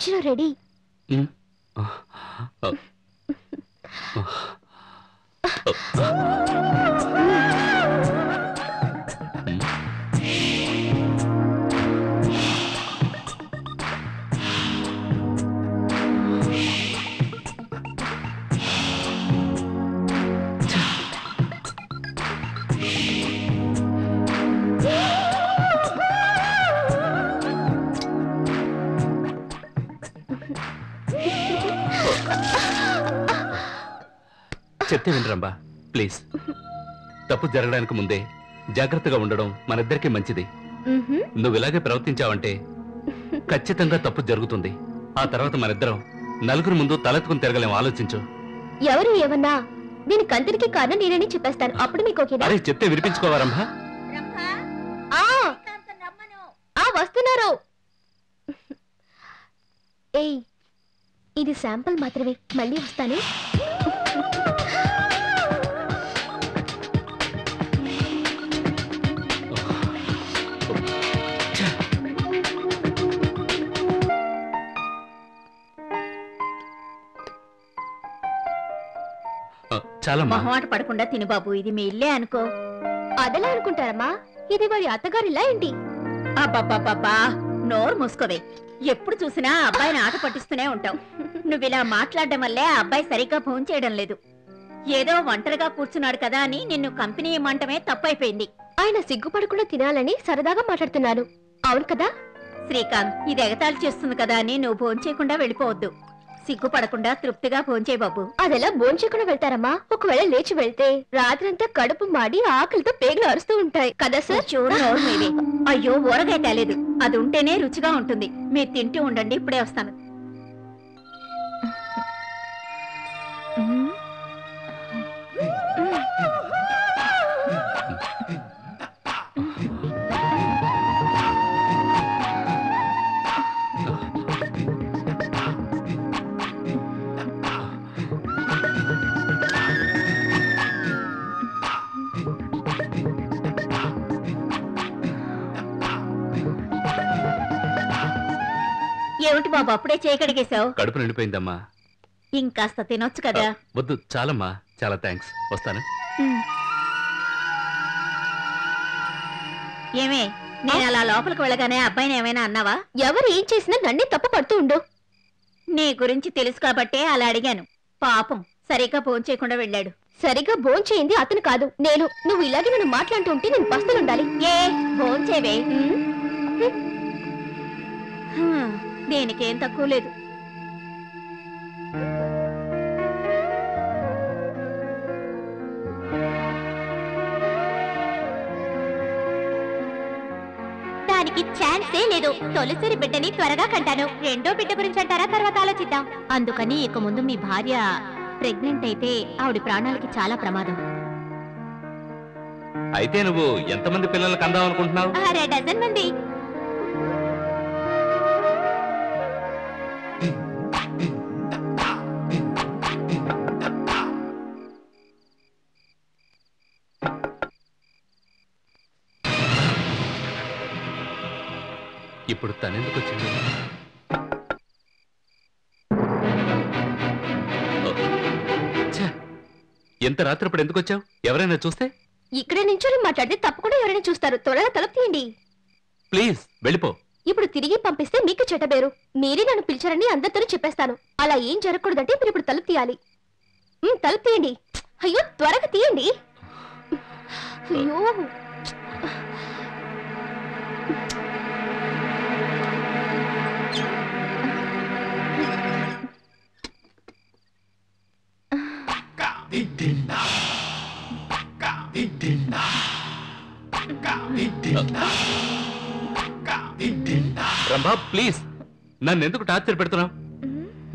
[SPEAKER 8] Cappuccino ready.
[SPEAKER 6] చెప్తే వినరంబా ప్లీజ్. తప్పు జరగడానికి ముందే జాగ్రత్తగా ఉండడం మనిద్దరికీ మంచిది. నువ్వు ఇలాగే ప్రవర్తించావంటే ఖచ్చితంగా తప్పు జరుగుతుంది. ఆ తర్వాత మనిద్దరం నలుగురు ముందు తలెత్తుకుని తిరగలేం. ఆలోచించు.
[SPEAKER 8] ఎవరు ఏమన్నా దీనికి అందరికీ కారణం నేనని చెప్పేస్తాను. అప్పుడు మీకు ఓకేనా?
[SPEAKER 6] అరే చెప్తే వినిపించుకోవారంభా.
[SPEAKER 8] వస్తున్నారు. ఏయ్, ఇది శాంపుల్ మాత్రమే, మళ్ళీ వస్తాను.
[SPEAKER 6] చాలా
[SPEAKER 7] మొహమాట పడకుండా తిను బాబు, ఇది మీ ఇల్లే అనుకో.
[SPEAKER 8] అదెలా అనుకుంటారమ్మా? ఇది వారి అత్తగారిలా ఏంటి?
[SPEAKER 7] అబ్బబ్బబ్బబ్బా, నోరు మూసుకోవే. ఎప్పుడు చూసినా అబ్బాయిని ఆట పట్టిస్తూనే ఉంటావు. నువ్వు ఇలా మాట్లాడడం వల్లే ఆ అబ్బాయి సరిగ్గా భోజనం చేయడం లేదు. ఏదో ఒంటరిగా కూర్చున్నాడు కదా అని నిన్ను కంపెనీ ఇమ్మంటమే తప్పైపోయింది.
[SPEAKER 8] ఆయన సిగ్గుపడకుండా తినాలని సరదాగా మాట్లాడుతున్నాను. అవును కదా
[SPEAKER 7] శ్రీకాంత్? ఇది ఎగతాళి చేస్తుంది కదా అని నువ్వు భోజనం చేయకుండా వెళ్ళిపోవద్దు. సిగ్గుపడకుండా తృప్తిగా భోంచేయి బాబు.
[SPEAKER 8] అదెలా భోంచేయకుండా వెళ్తారమ్మా? ఒకవేళ లేచి వెళ్తే రాత్రంతా కడుపు మాడి ఆకలితో పేగులు అరుస్తూ ఉంటాయి కదా సార్?
[SPEAKER 7] చూడు నోరు మీది. అయ్యో, ఊరగాయ తేలేదు. అది ఉంటేనే రుచిగా ఉంటుంది. మీరు తింటూ ఉండండి, ఇప్పుడే వస్తాను. ఏమిటి బాబు అప్పుడే చేయగడిగేశావు?
[SPEAKER 6] కడుపు నిండిపోయిందమ్మా.
[SPEAKER 7] ఇంకాస్త తినొచ్చు కదా.
[SPEAKER 6] వద్దు చాలమ్మా, చాలా థ్యాంక్స్. వస్తాను.
[SPEAKER 7] ఏమే, నేను అలా లోపలికి వెళ్ళగానే అబ్బాయిని ఏమైనా అన్నావా?
[SPEAKER 8] ఎవరు ఏం చేసినా నన్నే తప్పు పడుతూ ఉండు.
[SPEAKER 7] నీ గురించి తెలుసు కాబట్టే అలా అడిగాను. పాపం సరిగ్గా భోంచేయకుండా వెళ్ళాడు.
[SPEAKER 8] సరిగ్గా భోంచేయింది అతను కాదు, నేను. నువ్వు ఇలాగే నన్ను మాట్లాడుతూ ఉంటే నేను పస్తులుండాలి.
[SPEAKER 7] ఏ భోంచేవే, దేనికేం తక్కువ లేదు.
[SPEAKER 1] దానికి ఛాన్సే లేదు. తొలిసరి బిడ్డని త్వరగా కంటాను. రెండో బిడ్డ గురించి అంటారా? తర్వాత ఆలోచిద్దాం. అందుకని ఇక ముందు మీ భార్య ప్రెగ్నెంట్ అయితే ఆవిడ ప్రాణాలకి చాలా ప్రమాదం.
[SPEAKER 6] అయితే నువ్వు ఎంతమంది పిల్లలకు అందాం అనుకుంటున్నావు?
[SPEAKER 1] 6 డజన్ మంది.
[SPEAKER 6] ఇప్పుడు తనెందుకు వచ్చింది? ఎంత రాత్రిప్పుడు ఎందుకు వచ్చావు? ఎవరైనా చూస్తే?
[SPEAKER 8] ఇక్కడే నించొని మాట్లాడితే తప్పకుండా ఎవరైనా చూస్తారు. త్వరగా తలుపు తీయండి.
[SPEAKER 6] ప్లీజ్ వెళ్ళిపో.
[SPEAKER 8] ఇప్పుడు తిరిగి పంపిస్తే మీకు చెట్టబేరు. మీరే నన్ను పిలిచారని అందరితో చెప్పేస్తాను. అలా ఏం జరగకూడదంటే మీరు ఇప్పుడు తలుపు తీయాలి. తలుపు తీయండి. అయ్యో, త్వరగా తీయండి. అయ్యో,
[SPEAKER 6] రంభా ప్లీజ్, నన్ను ఎందుకు టార్చర్ పెడుతున్నావు?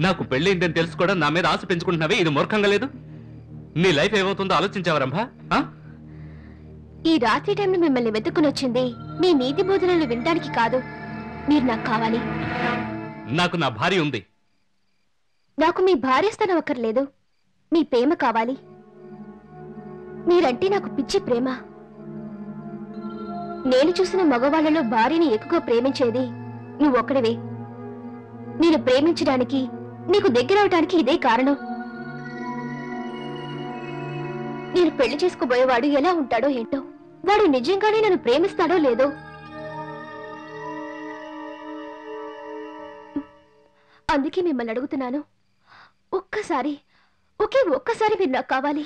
[SPEAKER 6] నాకు పెళ్ళైందని తెలుసు కూడా నా మీద ఆశ పెంచుకుంటున్నావే, ఇది మూర్ఖంగా లేదు? నీ లైఫ్ ఏమవుతుందో ఆలోచించావా రంభా?
[SPEAKER 8] ఈ రాత్రి టైంలో మిమ్మల్ని వెతుక్కుని వచ్చింది మీ నీతి బోధనలు వినడానికి కాదు. మీరు నాకు కావాలి.
[SPEAKER 6] నాకు నా భార్య ఉంది.
[SPEAKER 8] నాకు మీ భార్య స్థానం అక్కర్లేదు. మీ ప్రేమ కావాలి. మీరంటే నాకు పిచ్చి ప్రేమ. నేను చూసిన మగవాళ్లలో భార్యని ఎక్కువగా ప్రేమించేది నువ్వొక్కడివే. నేను ప్రేమించడానికి నీకు దగ్గర అవటానికి ఇదే కారణం. నేను పెళ్లి చేసుకోబోయేవాడు ఎలా ఉంటాడో ఏంటో, వాడు నిజంగానే నన్ను ప్రేమిస్తాడో లేదో. అందుకే మిమ్మల్ని అడుగుతున్నాను, ఒక్కసారి మీరు నాకు కావాలి.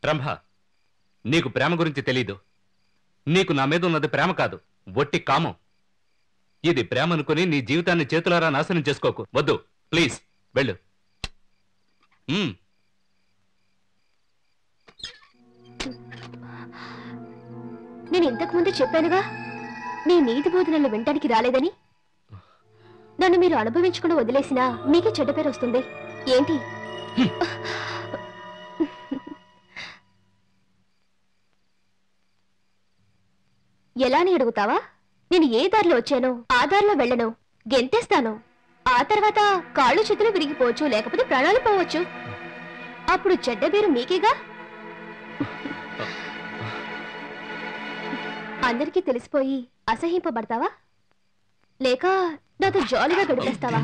[SPEAKER 6] రంభ, నీకు ప్రేమ గురించి తెలీదు. నీకు నా మీద ఉన్నది ప్రేమ కాదు, ఒట్టి కామం. ఇది ప్రేమ అనుకుని నీ జీవితాన్ని చేతులారా నాశనం చేసుకోకు. వద్దు, ప్లీజ్ వెళ్ళు.
[SPEAKER 8] నేను ఇంతకు ముందే చెప్పానుగా, నీ నీతి బోధనలు వినటానికి రాలేదని. నన్ను మీరు అనుభవించకుండా వదిలేసినా మీకే చెడ్డ పేరు వస్తుంది. ఏంటి? ఎలా అని అడుగుతావా? నేను ఏ దారిలో వచ్చానో ఆ దారిలో వెళ్ళను, గెంతేస్తాను. ఆ తర్వాత కాళ్ళు చేతులు విరిగిపోవచ్చు, లేకపోతే ప్రాణాలు పోవచ్చు. అప్పుడు చెడ్డ పేరు మీకేగా. అందరికీ తెలిసిపోయి అసహింపబడతావా, లేక నాతో జాలీగా గడిపేస్తావా?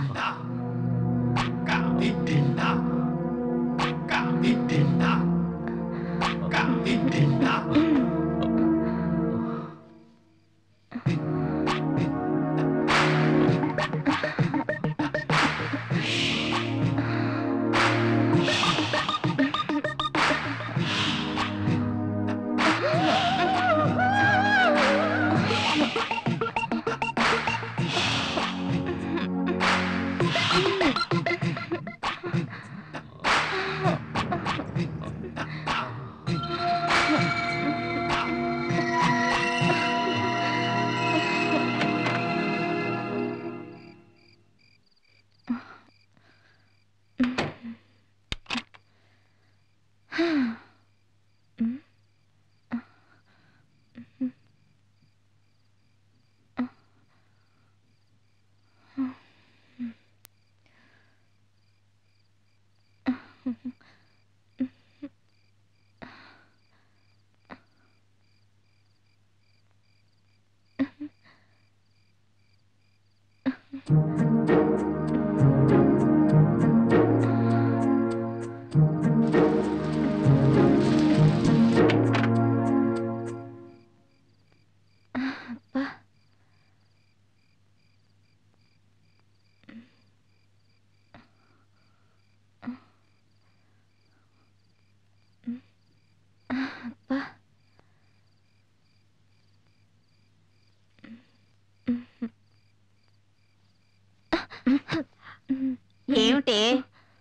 [SPEAKER 7] ఏమిటే,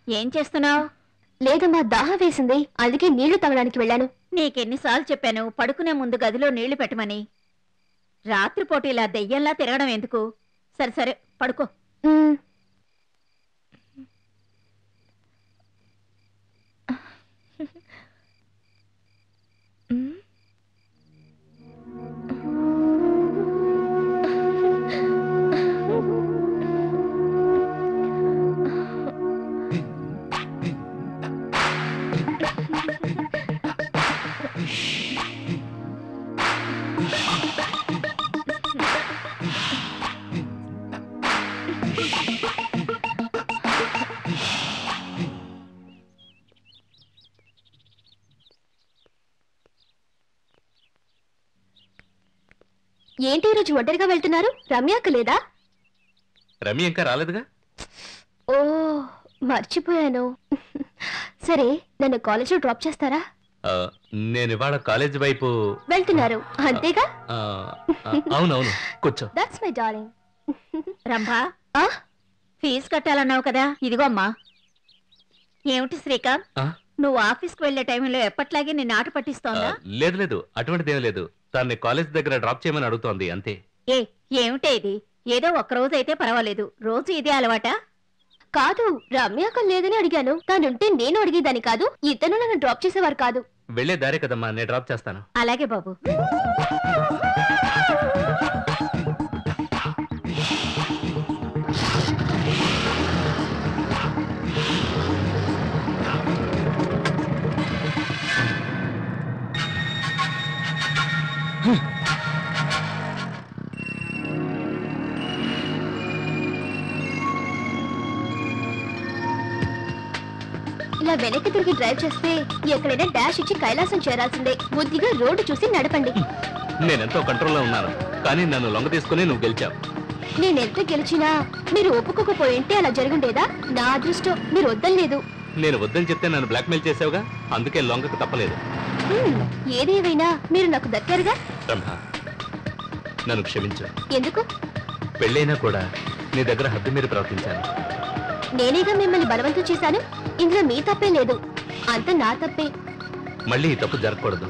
[SPEAKER 7] ఏం చేస్తున్నావు?
[SPEAKER 8] లేదమ్మా, దాహం వేసింది, అందుకే నీళ్లు తాగడానికి వెళ్ళాను.
[SPEAKER 7] నీకెన్నిసార్లు చెప్పాను పడుకునే ముందు గదిలో నీళ్లు పెట్టమని. రాత్రిపూట ఇలా దెయ్యంలా తిరగడం ఎందుకు? సరే సరే పడుకో.
[SPEAKER 8] ఏంటి ఈరోజు ఒంటరిగా వెళ్తున్నారు? రమ్యాక లేదా?
[SPEAKER 6] రమ్య ఇంకా రాలేదుగా.
[SPEAKER 8] ఓ, మర్చిపోయాను. సరే, నన్ను కాలేజీలో డ్రాప్ చేస్తారా?
[SPEAKER 6] నేను ఇవాళ కాలేజ్ వైపు
[SPEAKER 8] వెళ్తున్నారు అంతేగా?
[SPEAKER 6] అవునవును, కూర్చో.
[SPEAKER 8] That's my darling.
[SPEAKER 7] Rambha, fees కట్టాలన్నావు కదా, ఇదిగో అమ్మా. ఏమిటి శ్రీకాంత్, నువ్వు ఆఫీస్కి వెళ్లే టైంలో ఎప్పట్లాగే నిన్ను ఆట పట్టిస్తోందా?
[SPEAKER 6] లేదు లేదు, అటువంటిదేం లేదు. తన్ని కాలేజ్ దగ్గర డ్రాప్ చేయమని అడుగుతోంది అంతే.
[SPEAKER 7] ఏమిటే ఇది? ఏదో ఒక్కరోజు అయితే పర్వాలేదు, రోజు ఇదే అలవాటా?
[SPEAKER 8] కాదు, రమ్యాక లేదని అడిగాను. తానుంటే నేను అడిగేదాన్ని కాదు, ఇతను నన్ను డ్రాప్ చేసేవారు కాదు.
[SPEAKER 6] వెళ్లే దారే కదమ్మా, నేను డ్రాప్ చేస్తాను.
[SPEAKER 7] అలాగే బాబు.
[SPEAKER 8] ఇలా వెనక్కి తిరిగి డ్రైవ్ చేస్తే ఎక్కడైనా డాష్ ఇచ్చి కైలాసం చేరాల్సిందే. బుద్ధిగా రోడ్డు చూసి నడపండి.
[SPEAKER 6] నేనెంతో కంట్రోల్లో ఉన్నాను, కానీ నన్ను లొంగ తీసుకుని నువ్వు గెలిచావు.
[SPEAKER 8] నేనెంత గెలిచినా మీరు ఒప్పుకోకపోయింటే అలా జరుగుండేదా? నా అదృష్టం మీరు వద్దలేదు.
[SPEAKER 6] నేను వద్దని చెప్తే నన్ను బ్లాక్మెయిల్ చేసావుగా, అందుకే లొంగకు తప్పలేదు.
[SPEAKER 8] ఏదేమైనా మీరు నాకు దక్కారుగా.
[SPEAKER 6] బ్రహ్మ, నన్ను క్షమించు.
[SPEAKER 8] ఎందుకు?
[SPEAKER 6] పెళ్ళైనా కూడా నీ దగ్గర హద్దు మీరు ప్రవర్తించాను.
[SPEAKER 8] నేనేగా మిమ్మల్ని బలవంతం చేశాను. ఇందులో మీ తప్పే లేదు, అంత నా తప్పే.
[SPEAKER 6] మళ్ళీ ఈ తప్పు జరగకూడదు.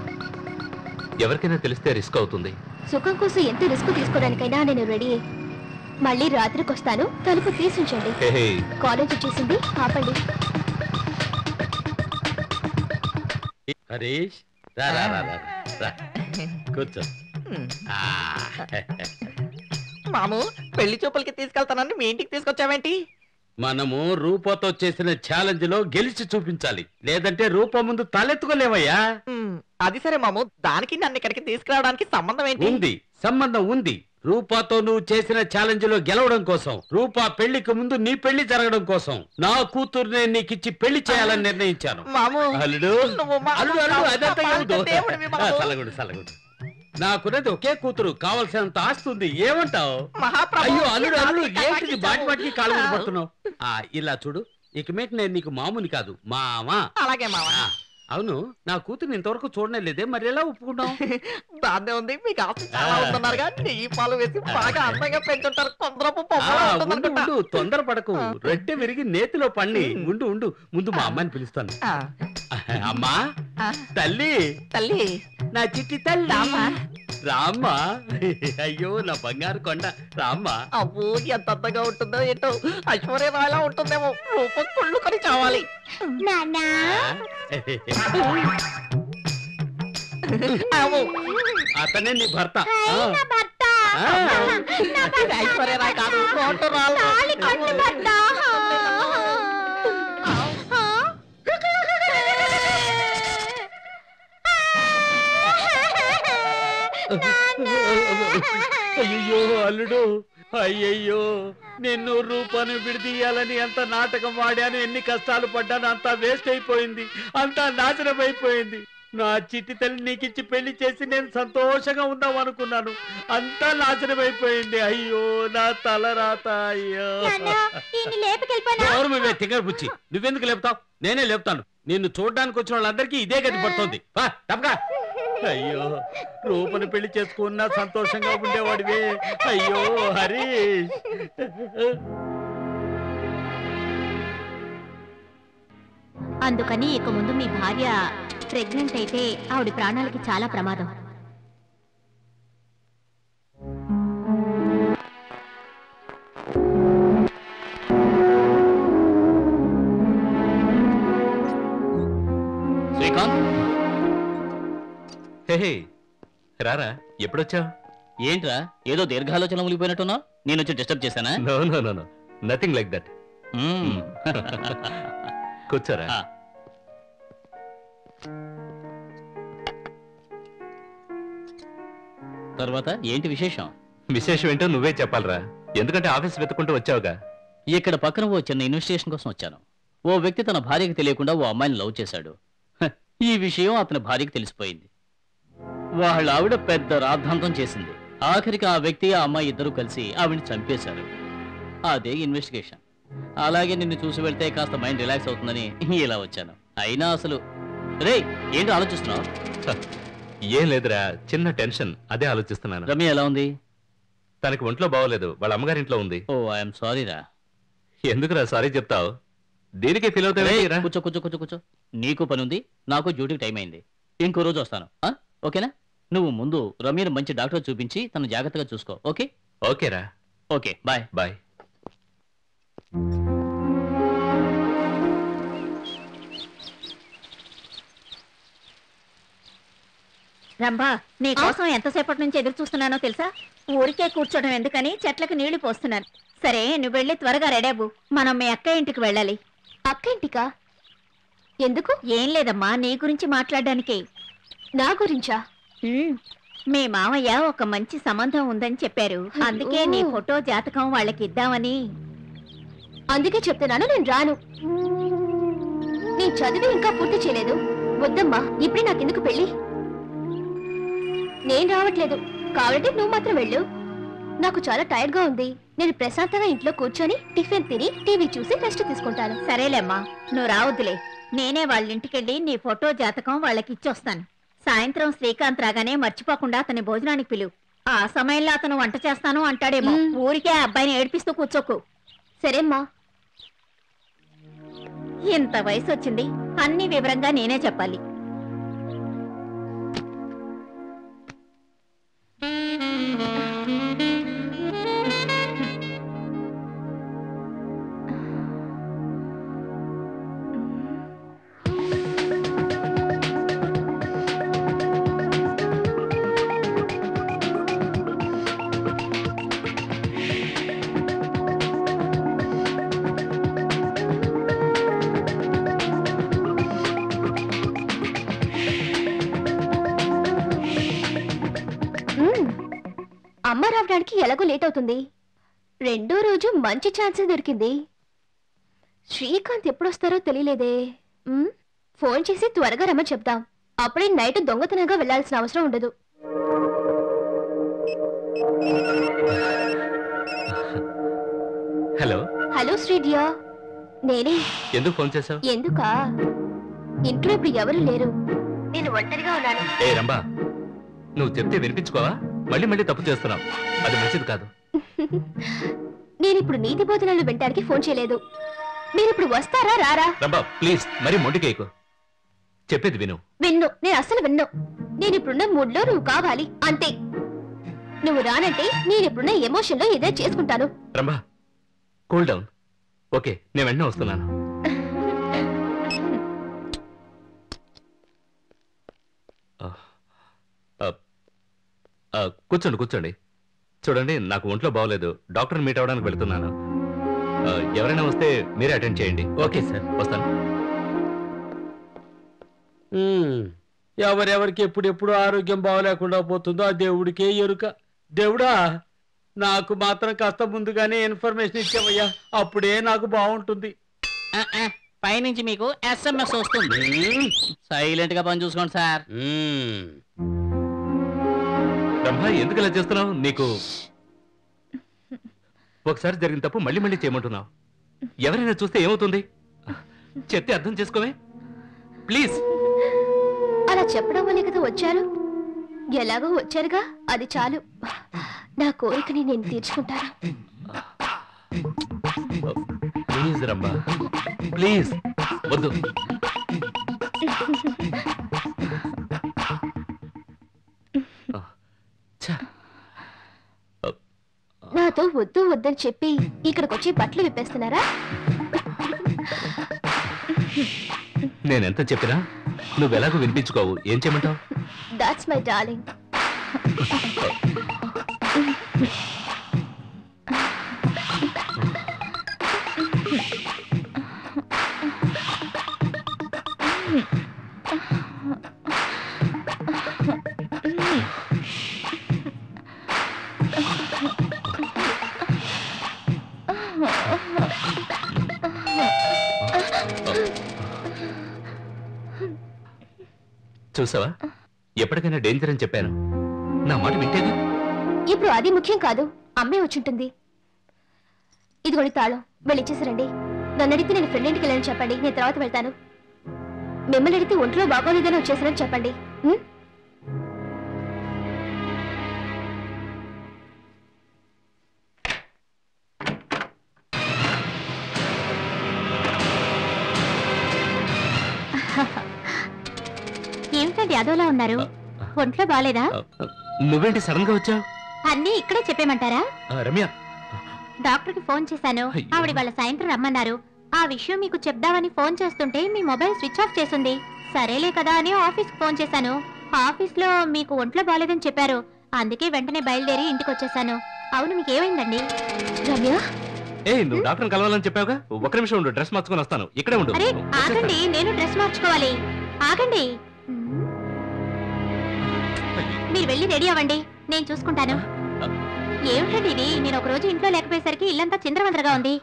[SPEAKER 6] ఎవరికైనా తెలిస్తే రిస్క్ అవుతుంది.
[SPEAKER 8] సుఖం కోసం ఎంత రిస్క్ తీసుకోవడానికైనా నేను రెడీ. మళ్ళీ రాత్రికి వస్తాను, తలుపు తీసించండి. కాలేజ్ వచ్చేసింది, ఆపండి.
[SPEAKER 5] హరీష్, రా రా రా రా రా. కూర్చో.
[SPEAKER 3] మాము, పెళ్లి చూపులకి తీసుకెళ్తానని మీ ఇంటికి తీసుకొచ్చావేంటి?
[SPEAKER 5] మనము రూపతో చేసిన ఛాలెంజ్ లో గెలిచి చూపించాలి, లేదంటే రూప ముందు తలెత్తుకోలేవయ్యా.
[SPEAKER 3] అది సరే మాము, దానికి నన్ను ఇక్కడికి తీసుకురావడానికి సంబంధం ఏంటి?
[SPEAKER 5] ఉంది, సంబంధం ఉంది. రూపాతో నువ్వు చేసిన ఛాలెంజ్ లో గెలవడం కోసం, రూపా పెళ్లికి ముందు నీ పెళ్లి జరగడం కోసం నా కూతుర్నే నీకిచ్చి పెళ్లి చేయాలని నిర్ణయించాను.
[SPEAKER 3] మాము,
[SPEAKER 5] అల్లుడు అల్లుడు అల్లుడు అదంతా ఏముందో. సలగుడు సలగుడు. నాకున్నది ఒకే కూతురు, కావలసినంత ఆస్తుంది. ఏమంటావు? అయ్యో అల్లుడు అల్లుడు, ఏంటిది బాటి బాటికి కాలు మీద పడుతున్నావు? ఇలా చూడు, ఇక మీద నేను నీకు మామూని కాదు, మామా.
[SPEAKER 3] అలాగే మామా.
[SPEAKER 5] అవును, నా కూతురు ఇంతవరకు చూడనే లేదే, మరి ఎలా ఒప్పుకుంటాం?
[SPEAKER 3] బానే ఉంది, మీకు ఆస్తి చాలా ఉందన్నారుగా, నెయ్యి పాలు వేసి బాగా అందంగా పెంచుంటారు.
[SPEAKER 5] ఉండు, తొందరపడకు. రొట్టె విరిగి నేతిలో పండి. ఉండు ఉండు, ముందు మా అమ్మాయిని పిలుస్తాను. అమ్మా, తల్లి
[SPEAKER 3] తల్లి,
[SPEAKER 5] నా చిట్టి తల్లి రామ్మా. అయ్యో నా బంగారు కొండ రామ్మా.
[SPEAKER 3] అబ్బో, ఎంత అందంగా ఉంటుందో ఏంటో, ఐశ్వర్యరాయలా ఉంటుందేమో. రూపం కుళ్ళు కొని చావాలి.
[SPEAKER 5] అతనే నీ భర్త.
[SPEAKER 3] ఐశ్వర్యరాయ్ కాదు,
[SPEAKER 5] అయ్యో అల్లుడు, అయ్యయ్యో, నిన్ను రూపాన్ని విడిదీయాలని ఎంత నాటకం వాడాను, ఎన్ని కష్టాలు పడ్డాను, అంతా వేస్ట్ అయిపోయింది, అంతా నాశనం అయిపోయింది. నా చిట్టి తల్లి నీకిచ్చి పెళ్లి చేసి నేను సంతోషంగా ఉందాం అనుకున్నాను, అంతా నాశనం అయిపోయింది. అయ్యో నా తల రాత. అయ్యో తింగర బుచ్చి, నువ్వెందుకు లేపుతావు? నేనే లేపుతాను. నిన్ను చూడడానికి వచ్చిన వాళ్ళందరికీ ఇదే గతి పడుతుంది. తప్పగా. అయ్యో, రూపను పెళ్లి చేసుకున్నా సంతోషంగా ఉండేవాడివే. అయ్యో హరీష్.
[SPEAKER 1] అందుకని ఇక ముందు మీ భార్య ప్రెగ్నెంట్ అయితే ఆవిడ ప్రాణాలకి చాలా ప్రమాదం.
[SPEAKER 2] శ్రీకాంత్,
[SPEAKER 6] రారా, ఎప్పుడొచ్చావు?
[SPEAKER 2] ఏంట్రా ఏదో దీర్ఘాలోచన మునిగిపోయినట్టున్నా? నేను వచ్చి డిస్టర్బ్ చేశానా?
[SPEAKER 6] No no no no, nothing like that. కూర్చోరా.
[SPEAKER 2] తర్వాత ఏంటి విశేషం?
[SPEAKER 6] విశేషం ఏంటో నువ్వే చెప్పాలరా, ఎందుకంటే ఆఫీస్ వెతుకుంటూ వచ్చావుగా.
[SPEAKER 2] ఇక్కడ పక్కన ఓ చిన్న ఇన్వెస్టిగేషన్ కోసం వచ్చాను. ఓ వ్యక్తి తన భార్యకి తెలియకుండా ఓ అమ్మాయిని లవ్ చేశాడు. ఈ విషయం అతని భార్యకి తెలిసిపోయింది. వాళ్ళ ఆవిడ పెద్ద రాద్ధాంతం చేసింది. ఆఖరికి ఆ వ్యక్తి ఆ అమ్మాయి ఇద్దరు కలిసి ఆవిడని చంపేశారు. అదే ఇన్వెస్టిగేషన్. అలాగే నిన్ను చూసి వెళ్తే కాస్త మైండ్ రిలాక్స్ అవుతుందని ఇలా వచ్చాను. అయినా అసలు రే ఏంటి ఆలోచిస్తున్నావు?
[SPEAKER 6] ఏం లేదురా, చిన్న టెన్షన్, అదే ఆలోచిస్తున్నాను.
[SPEAKER 2] రమ్య ఎలా ఉంది?
[SPEAKER 6] తనకి ఒంట్లో బాగోలేదు, వాళ్ళ అమ్మగారింట్లో ఉంది.
[SPEAKER 2] ఓ ఐఎమ్ సారీ రా.
[SPEAKER 6] ఎందుకురా సారీ చెప్తావు? దీనికి ఫీల్ అవుతావా?
[SPEAKER 2] కూర్చో కూర్చో కూర్చో కూర్చో. నీకు పని ఉంది, నాకు డ్యూటీకి టైం అయింది. ఇంకో రోజు వస్తాను, ఓకేనా? నువ్వు ముందు రమ్యను మంచి డాక్టర్ చూపించి తను జాగ్రత్తగా చూసుకో. ఓకే?
[SPEAKER 6] ఓకేరా.
[SPEAKER 2] Okay, bye
[SPEAKER 6] bye.
[SPEAKER 7] రంభా, నీ కోసం ఎంతసేపటి నుంచి ఎదురు చూస్తున్నానో తెలుసా? ఊరికే కూర్చోడం ఎందుకని చెట్లకు నీళ్లు పోస్తున్నాను. సరే, నువ్వు వెళ్ళి త్వరగా రెడేబు, మనం మీ అక్క ఇంటికి వెళ్ళాలి.
[SPEAKER 8] అక్క ఇంటికా? ఎందుకు?
[SPEAKER 7] ఏం లేదమ్మా, నీ గురించి మాట్లాడడానికి.
[SPEAKER 8] నా గురించా?
[SPEAKER 7] మీ మామయ్య ఒక మంచి సంబంధం ఉందని చెప్పారు, అందుకే నీ ఫోటో జాతకం వాళ్ళకి ఇద్దామని.
[SPEAKER 8] అందుకే చెప్తున్నాను నేను రాను. నీ నేను చదివి ఇంకా పూర్తి చేయలేదు. వద్దమ్మా, ఇప్పుడే నాకెందుకు పెళ్లి? నేను రావట్లేదు. కావాలంటే నువ్వు మాత్రం వెళ్ళు. నాకు చాలా టైర్డ్ గా ఉంది. నేను ప్రశాంతంగా ఇంట్లో కూర్చొని టిఫిన్ తిని టీవీ చూసి రెస్ట్ తీసుకుంటాను.
[SPEAKER 7] సరేలేమ్మా, నువ్వు రావద్దులే. నేనే వాళ్ళ ఇంటికెళ్ళి నీ ఫోటో జాతకం వాళ్ళకి ఇచ్చొస్తాను. సాయంత్రం శ్రీకాంత్ రాగానే మర్చిపోకుండా అతని భోజనానికి పిలువు. ఆ సమయంలో అతను వంట చేస్తాను అంటాడేమో. ఊరికే ఆ అబ్బాయిని ఏడిపిస్తూ కూర్చోకు.
[SPEAKER 8] సరేమ్మా.
[SPEAKER 7] ఇంత వయసు వచ్చింది, అన్ని వివరంగా నేనే చెప్పాలి.
[SPEAKER 8] అమ్మ రావడానికి ఎలాగో లేట్ అవుతుంది. రెండో రోజు మంచి ఛాన్సే దొరికింది. శ్రీకాంత్ ఎప్పుడొస్తారో తెలియలేదే. ఫోన్ చేసి త్వరగా రమ్మని చెప్దాం. అప్పుడే నైట్ దొంగతనంగా వెళ్లాల్సిన అవసరం ఉండదు.
[SPEAKER 6] హలో
[SPEAKER 8] హలో శ్రీడియా, నేనే.
[SPEAKER 6] ఎందుకు ఫోన్ చేసావు?
[SPEAKER 8] ఎందుకా? ఇంట్లో ఇప్పుడు ఎవరు లేరు. నేను ఒంటరిగా ఉన్నాను.
[SPEAKER 6] ఏ రంబా, నువ్వు చెప్తే వినిపించుకోవా? మళ్ళీ మళ్ళీ తప్పు చేస్తున్నావు. అది మంచిది కాదు.
[SPEAKER 8] నేనిప్పుడు నీతి బోధనలు వినడానికి ఫోన్ చేయలేదు. మీరిప్పుడు వస్తారా రారా?
[SPEAKER 6] రంబా ప్లీజ్, మరీ మొండికేయకు. చెప్పేది విను.
[SPEAKER 8] విన్ను. నేను అస్సలు విన్ను. నేనిప్పుడున్న మూడ్ లో నువ్వు కావాలి అంతే. నువ్వు రానంటే నేనిప్పుడున్న ఎమోషన్ లో ఏదో చేసుకుంటాను.
[SPEAKER 6] Rumba cool down. ఓకే, నేను వెంటనే వస్తున్నాను. కూర్చోండి కూర్చోండి. చూడండి, నాకు ఒంట్లో బాగోలేదు. డాక్టర్ మీట్ అవ్వడానికి వెళ్తున్నాను. ఎవరైనా వస్తే మీరే అటెండ్ చేయండి. ఓకే సార్, వస్తాను.
[SPEAKER 5] ఎవరెవరికి ఎప్పుడెప్పుడు ఆరోగ్యం బాగోలేకుండా పోతుందో ఆ దేవుడికే ఎరుక. దేవుడా, నాకు మాత్రం కాస్త ముందుగానే ఇన్ఫర్మేషన్ ఇచ్చావయ్యా, అప్పుడే నాకు బాగుంటుంది.
[SPEAKER 3] పైనుంచి మీకు SMS వస్తుంది. సైలెంట్ గా పని చూసుకోండి సార్.
[SPEAKER 6] బ్రహ్మ, ఎందుకు ఇలా చేస్తున్నావు? నీకు ఒకసారి జరిగిన తప్పు మళ్ళీ మళ్ళీ చేయమంటున్నావు. ఎవరైనా చూస్తే ఏమవుతుంది? చెప్తే అర్థం చేసుకోవే ప్లీజ్.
[SPEAKER 8] అలా చెప్పడం వల్లే కదా వచ్చారు. ఎలాగో వచ్చారుగా, అది చాలు. నా కోరికని నేను తీర్చుకుంటాను.
[SPEAKER 6] Please rumba, please. వద్దు.
[SPEAKER 8] నాతో వద్దు వద్దని చెప్పి ఇక్కడికి వచ్చి బట్టలు విప్పేస్తున్నారా?
[SPEAKER 6] నేనెంత చెప్పినా నువ్వెలాగో వినిపించుకోవు. ఏం చేయమంటావు?
[SPEAKER 8] That's my darling.
[SPEAKER 6] చూసావా, ఎప్పటికైనా డేంజర్ అని చెప్పాను. నా మాట వింటేగా.
[SPEAKER 8] ఇప్పుడు అది ముఖ్యం కాదు, అమ్మే వచ్చుంటుంది. ఇదిగోండి తాళం, వెళ్ళిచ్చేసారండి. నన్ను అడిగితే నేను ఫ్రెండ్ ఇంటికి వెళ్ళని చెప్పండి, నేను తర్వాత వెళ్తాను. మిమ్మల్ని అడిగితే ఒంట్లో బాగోలేదని వచ్చేసానని చెప్పండి.
[SPEAKER 1] ఏమిటండి అదోలా ఉన్నారు? ఒంట్లో బాలేదా?
[SPEAKER 6] నువ్వేంటి సడన్ గా వచ్చావు?
[SPEAKER 1] అన్నీ ఇక్కడే చెప్పేమంటారా?
[SPEAKER 6] రమ్య,
[SPEAKER 1] డాక్టర్ కి ఫోన్ చేశాను. ఆవిడ వాళ్ళ సాయంత్రం రమ్మన్నారు. ఆ విషయం మీకు చెప్దామని ఫోన్ చేస్తుంటే మీ మొబైల్ స్విచ్ ఆఫ్ చేసింది. సరేలే కదా అని ఆఫీస్ కి ఫోన్ చేశాను. ఆఫీస్ లో మీకు ఒంట్లో బాలేదని చెప్పారు. అందుకే వెంటనే బయలుదేరి ఇంటికి వచ్చేసాను. అవును, మీకు ఏమైందండి?
[SPEAKER 8] రమ్య,
[SPEAKER 6] నువ్వు డాక్టర్ కలవాలని చెప్పావుగా. ఒక నిమిషం ఉండు, డ్రెస్ మార్చుకొని వస్తాను. ఇక్కడే ఉండు.
[SPEAKER 1] అరే ఆగండి, నేను డ్రెస్ మార్చుకోవాలి. ఆగండి, మీరు వెళ్ళి రెడీ అవ్వండి, నేను చూసుకుంటాను. ఏమిటండి ఇది? నేను ఒక రోజు ఇంట్లో లేకపోయేసరికి ఇల్లంతా చిందరవందరగా ఉంది.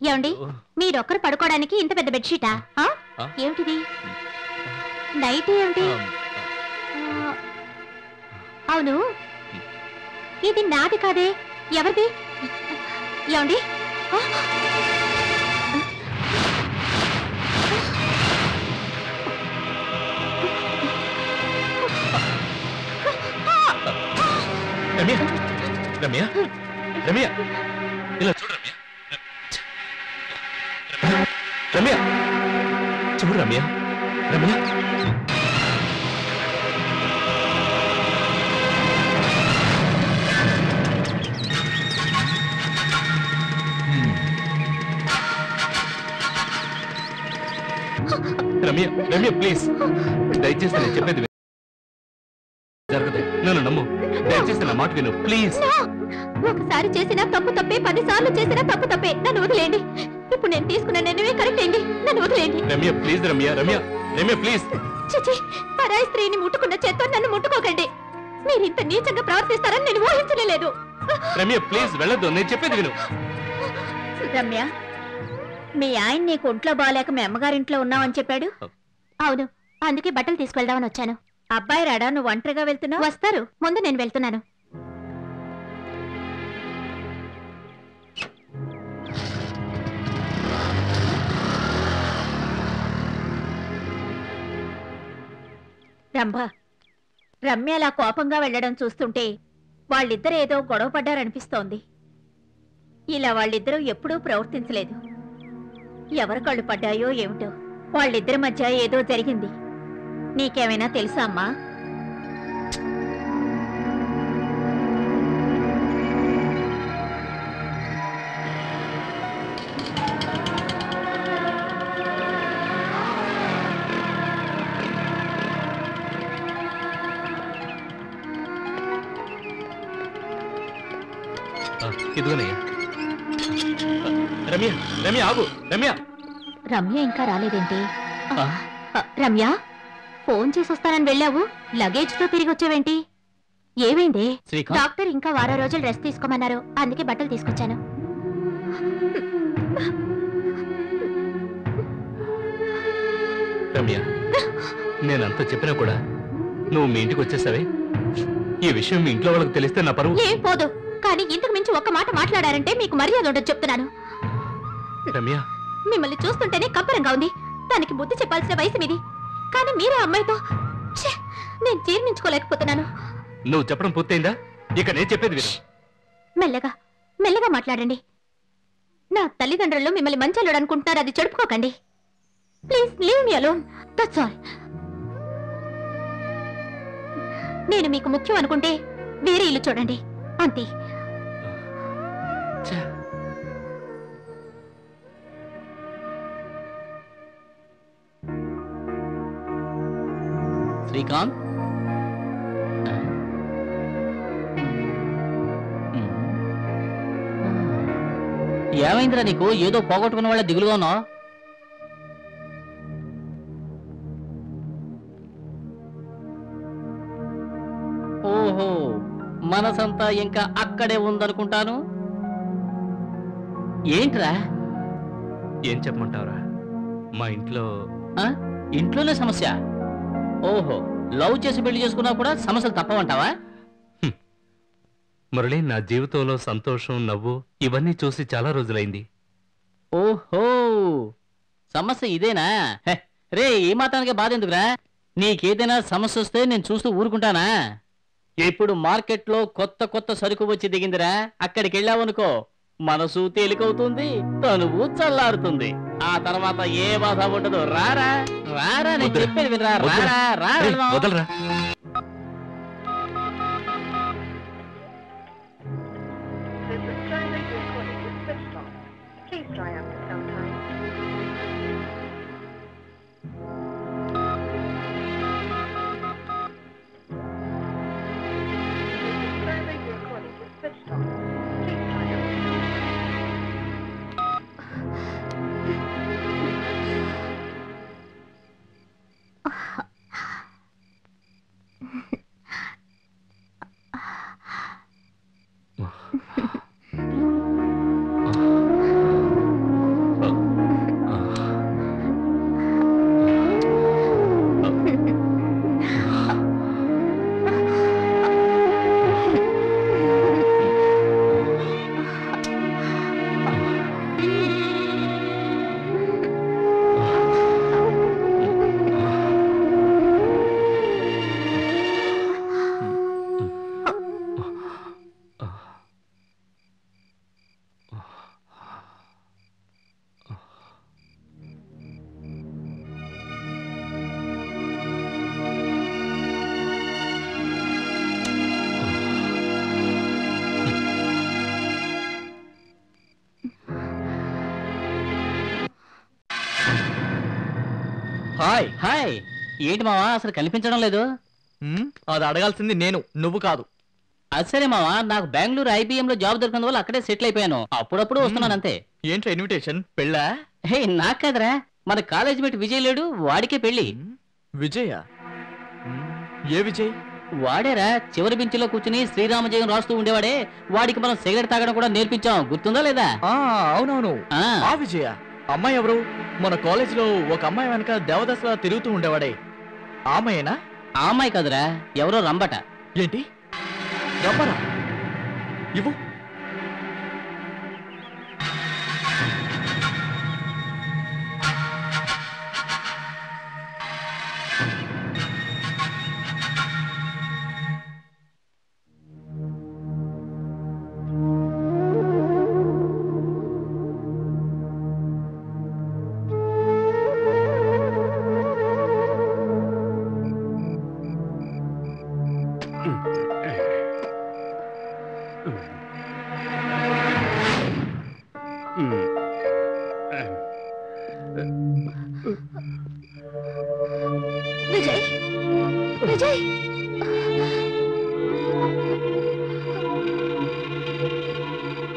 [SPEAKER 1] ఏమండి, మీరొక్కరు పడుకోవడానికి ఇంత పెద్ద బెడ్షీటా? ఏమిటిది? నైట్ ఏమిటి? అవును, ఇది నాది కాదే, ఎవరిది? ఏమండి?
[SPEAKER 4] రమ్య రమ్య రమ్య ఇలా చూడు రమ్య చూడు రమ్య రమ్య రమ్య రమ్య ప్లీజ్ దయచేసి నేను చెప్పేది జరగదు, నన్ను నమ్ము, దయచేసి నా మాట విను ప్లీజ్.
[SPEAKER 1] ఒకసారి చేసిన తప్పు తప్పే, 10 సార్లు చేసిన తప్పు తప్పే. నన్ను వదిలేయండి. ఇప్పుడు నేను తీసుకున్న నిర్ణయమే కరెక్ట్ అయింది. నన్ను వదిలేయండి.
[SPEAKER 4] Ramya please Ramya Ramya Ramya please.
[SPEAKER 1] చిచి, పరాయి స్త్రీని ముట్టుకున్న చేత్తో నన్ను ముట్టుకోకండి. మీరు ఇంత నీచంగా ప్రవర్తిస్తారని నేను ఊహించలేదు.
[SPEAKER 4] రమ్య ప్లీజ్ వెళ్ళొద్దు, నేను చెప్పేది విను.
[SPEAKER 7] రమ్య, మీ ఆయన నీకు ఒంట్లో బాగాలేక మీ అమ్మగారింట్లో ఉన్నావని చెప్పాడు.
[SPEAKER 1] అవును, అందుకే బట్టలు తీసుకెళ్దామని వచ్చాను.
[SPEAKER 7] అబ్బాయి రాడా? నువ్వు ఒంటరిగా వెళ్తున్నావు?
[SPEAKER 1] వస్తారు, ముందు నేను వెళ్తున్నాను.
[SPEAKER 7] రమ్య అలా కోపంగా వెళ్ళడం చూస్తుంటే వాళ్ళిద్దరు ఏదో గొడవ పడ్డారనిపిస్తోంది. ఇలా వాళ్ళిద్దరూ ఎప్పుడూ ప్రవర్తించలేదు. ఎవరి కళ్ళు పడ్డాయో ఏమిటో. వాళ్ళిద్దరి మధ్య ఏదో జరిగింది. నీకేమైనా తెలుసా అమ్మా?
[SPEAKER 4] ఇదిగోనయ్యా. రమ్య రమ్య ఆగు. రమ్య
[SPEAKER 1] రమ్య ఇంకా రాలేదేంటి? రమ్య, ఫోన్ చేసి వస్తానని వెళ్ళావు, లగేజ్ తో తిరిగి వచ్చావేంటి? ఏమైంది? డాక్టర్ ఇంకా 10 రోజులు రెస్ట్ తీసుకోమన్నారు, అందుకే బట్టలు తీసుకొచ్చాను.
[SPEAKER 4] రమ్య, నేనంతా చెప్పినా కూడా నువ్వు మీ ఇంటికి వచ్చేసావే. ఈ విషయం మీ ఇంట్లో వాళ్ళకి తెలిస్తే నా పరువు
[SPEAKER 1] ఏం పోదు. కానీ ఇంతకు మించి ఒక్క మాట మాట్లాడారంటే మీకు మర్యాద ఉండదు చెప్తున్నాను.
[SPEAKER 4] రమ్య,
[SPEAKER 1] మిమ్మల్ని చూస్తుంటేనే కంపరంగా ఉంది. దానికి బుద్ధి చెప్పాల్సిన వయసు మీది. కానీ మీరే అమ్మాయితో నేను జీర్ణించుకోలేకపోతున్నాను.
[SPEAKER 4] నువ్వు చెప్పడం పూర్తయిందా? ఇక నేను చెప్పేది విను.
[SPEAKER 1] మెల్లగా మెల్లగా మాట్లాడండి. నా తల్లిదండ్రులు మిమ్మల్ని మంచోళ్ళు అనుకుంటున్నారు, అది చెడుపుకోకండి. Please leave me alone, that's all. నేను మీకు ముఖ్యం అనుకుంటే వేరే ఇల్లు చూడండి, అంతే.
[SPEAKER 2] శ్రీకాంత్, ఏమైందిరా నీకు? ఏదో పోగొట్టుకున్న వాళ్ళ దిగులుగా ఉన్నావు. ఓహో, మనసంతా ఇంకా అక్కడే ఉందనుకుంటాను. ఏంట్రా?
[SPEAKER 4] ఏం చెప్పమంటావురా? మా ఇంట్లో
[SPEAKER 2] ఇంట్లోనే సమస్య? ఓహో, లవ్ చేసి పెళ్లి చేసుకున్నా కూడా సమస్యలు తప్పవంటావా?
[SPEAKER 6] మురళి, నా జీవితంలో సంతోషం, నవ్వు ఇవన్నీ చూసి చాలా రోజులైంది.
[SPEAKER 2] ఓహో, సమస్య ఇదేనా? రే, ఈ మాత్రానికి బాధ ఎందుకురా? నీకేదైనా సమస్య వస్తే నేను చూస్తూ ఊరుకుంటానా? ఇప్పుడు మార్కెట్లో కొత్త కొత్త సరుకు వచ్చి దిగిందిరా. అక్కడికి వెళ్ళావనుకో, మనసు తేలికవుతుంది, తనువు చల్లారుతుంది. ఆ తర్వాత ఏ బాధ ఉండదు. రారా రారా, నేను చెప్పేది వినరా. రారా రా,
[SPEAKER 4] వదలరా. హాయ్.
[SPEAKER 3] హాయ్. ఏంటి మావా అసలు కనిపించడం లేదు?
[SPEAKER 4] అది అడగాల్సింది నేను, నువ్వు కాదు.
[SPEAKER 3] అది సరే మావా, నాకు బెంగళూరు IBM లో జాబ్ దొరికిన వల్ల అక్కడే సెటిల్ అయిపోయాను. అప్పుడప్పుడు వస్తున్నాను అంతే.
[SPEAKER 4] ఏంట్రా ఇన్విటేషన్? పెళ్ళా?
[SPEAKER 3] హే నాకు కదరా, మన కాలేజ్ మేట్ విజయ్ లేడు, వాడికే పెళ్లి.
[SPEAKER 4] విజయ? ఏ విజయ్?
[SPEAKER 3] వాడేరా, చివరి బెంచిలో కూర్చుని శ్రీరామజయం రాస్తూ ఉండేవాడే. వాడికి మనం సిగరెట్ తాగడం కూడా నేర్పించాం, గుర్తుందా లేదా?
[SPEAKER 4] అవునవును. ఆ విజయ. అమ్మాయి ఎవరు? మన కాలేజ్ లో ఒక అమ్మాయి వెనక దేవదాసులా తిరుగుతూ ఉండేవాడే, ఆ అమ్మాయేనా?
[SPEAKER 3] ఆ అమ్మాయి కదరా, ఎవరో రంబట.
[SPEAKER 4] ఏంటి రమ్మరా? ఇవ్వు.
[SPEAKER 8] విజయ్, విజయ్,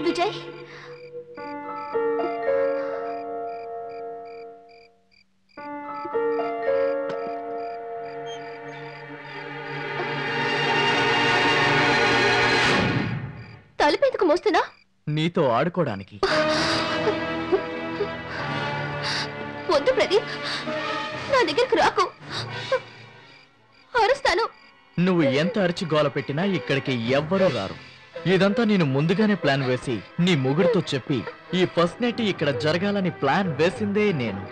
[SPEAKER 8] విజయ్, తలుపెందుకు మోస్తున్నా?
[SPEAKER 4] నీతో ఆడుకోవడానికి.
[SPEAKER 8] వద్దు ప్రదీప్, నా దగ్గరకు రాకు, అరుస్తాను.
[SPEAKER 4] నువ్వు ఎంత అరిచి గోల పెట్టినా ఇక్కడికి ఎవ్వరూ రారు. ఇదంతా నేను ముందుగానే ప్లాన్ వేసి నీ మొగుడితో చెప్పి ఈ ఫస్ట్ నైట్ ఇక్కడ జరగాలని ప్లాన్ వేసిందే నేను.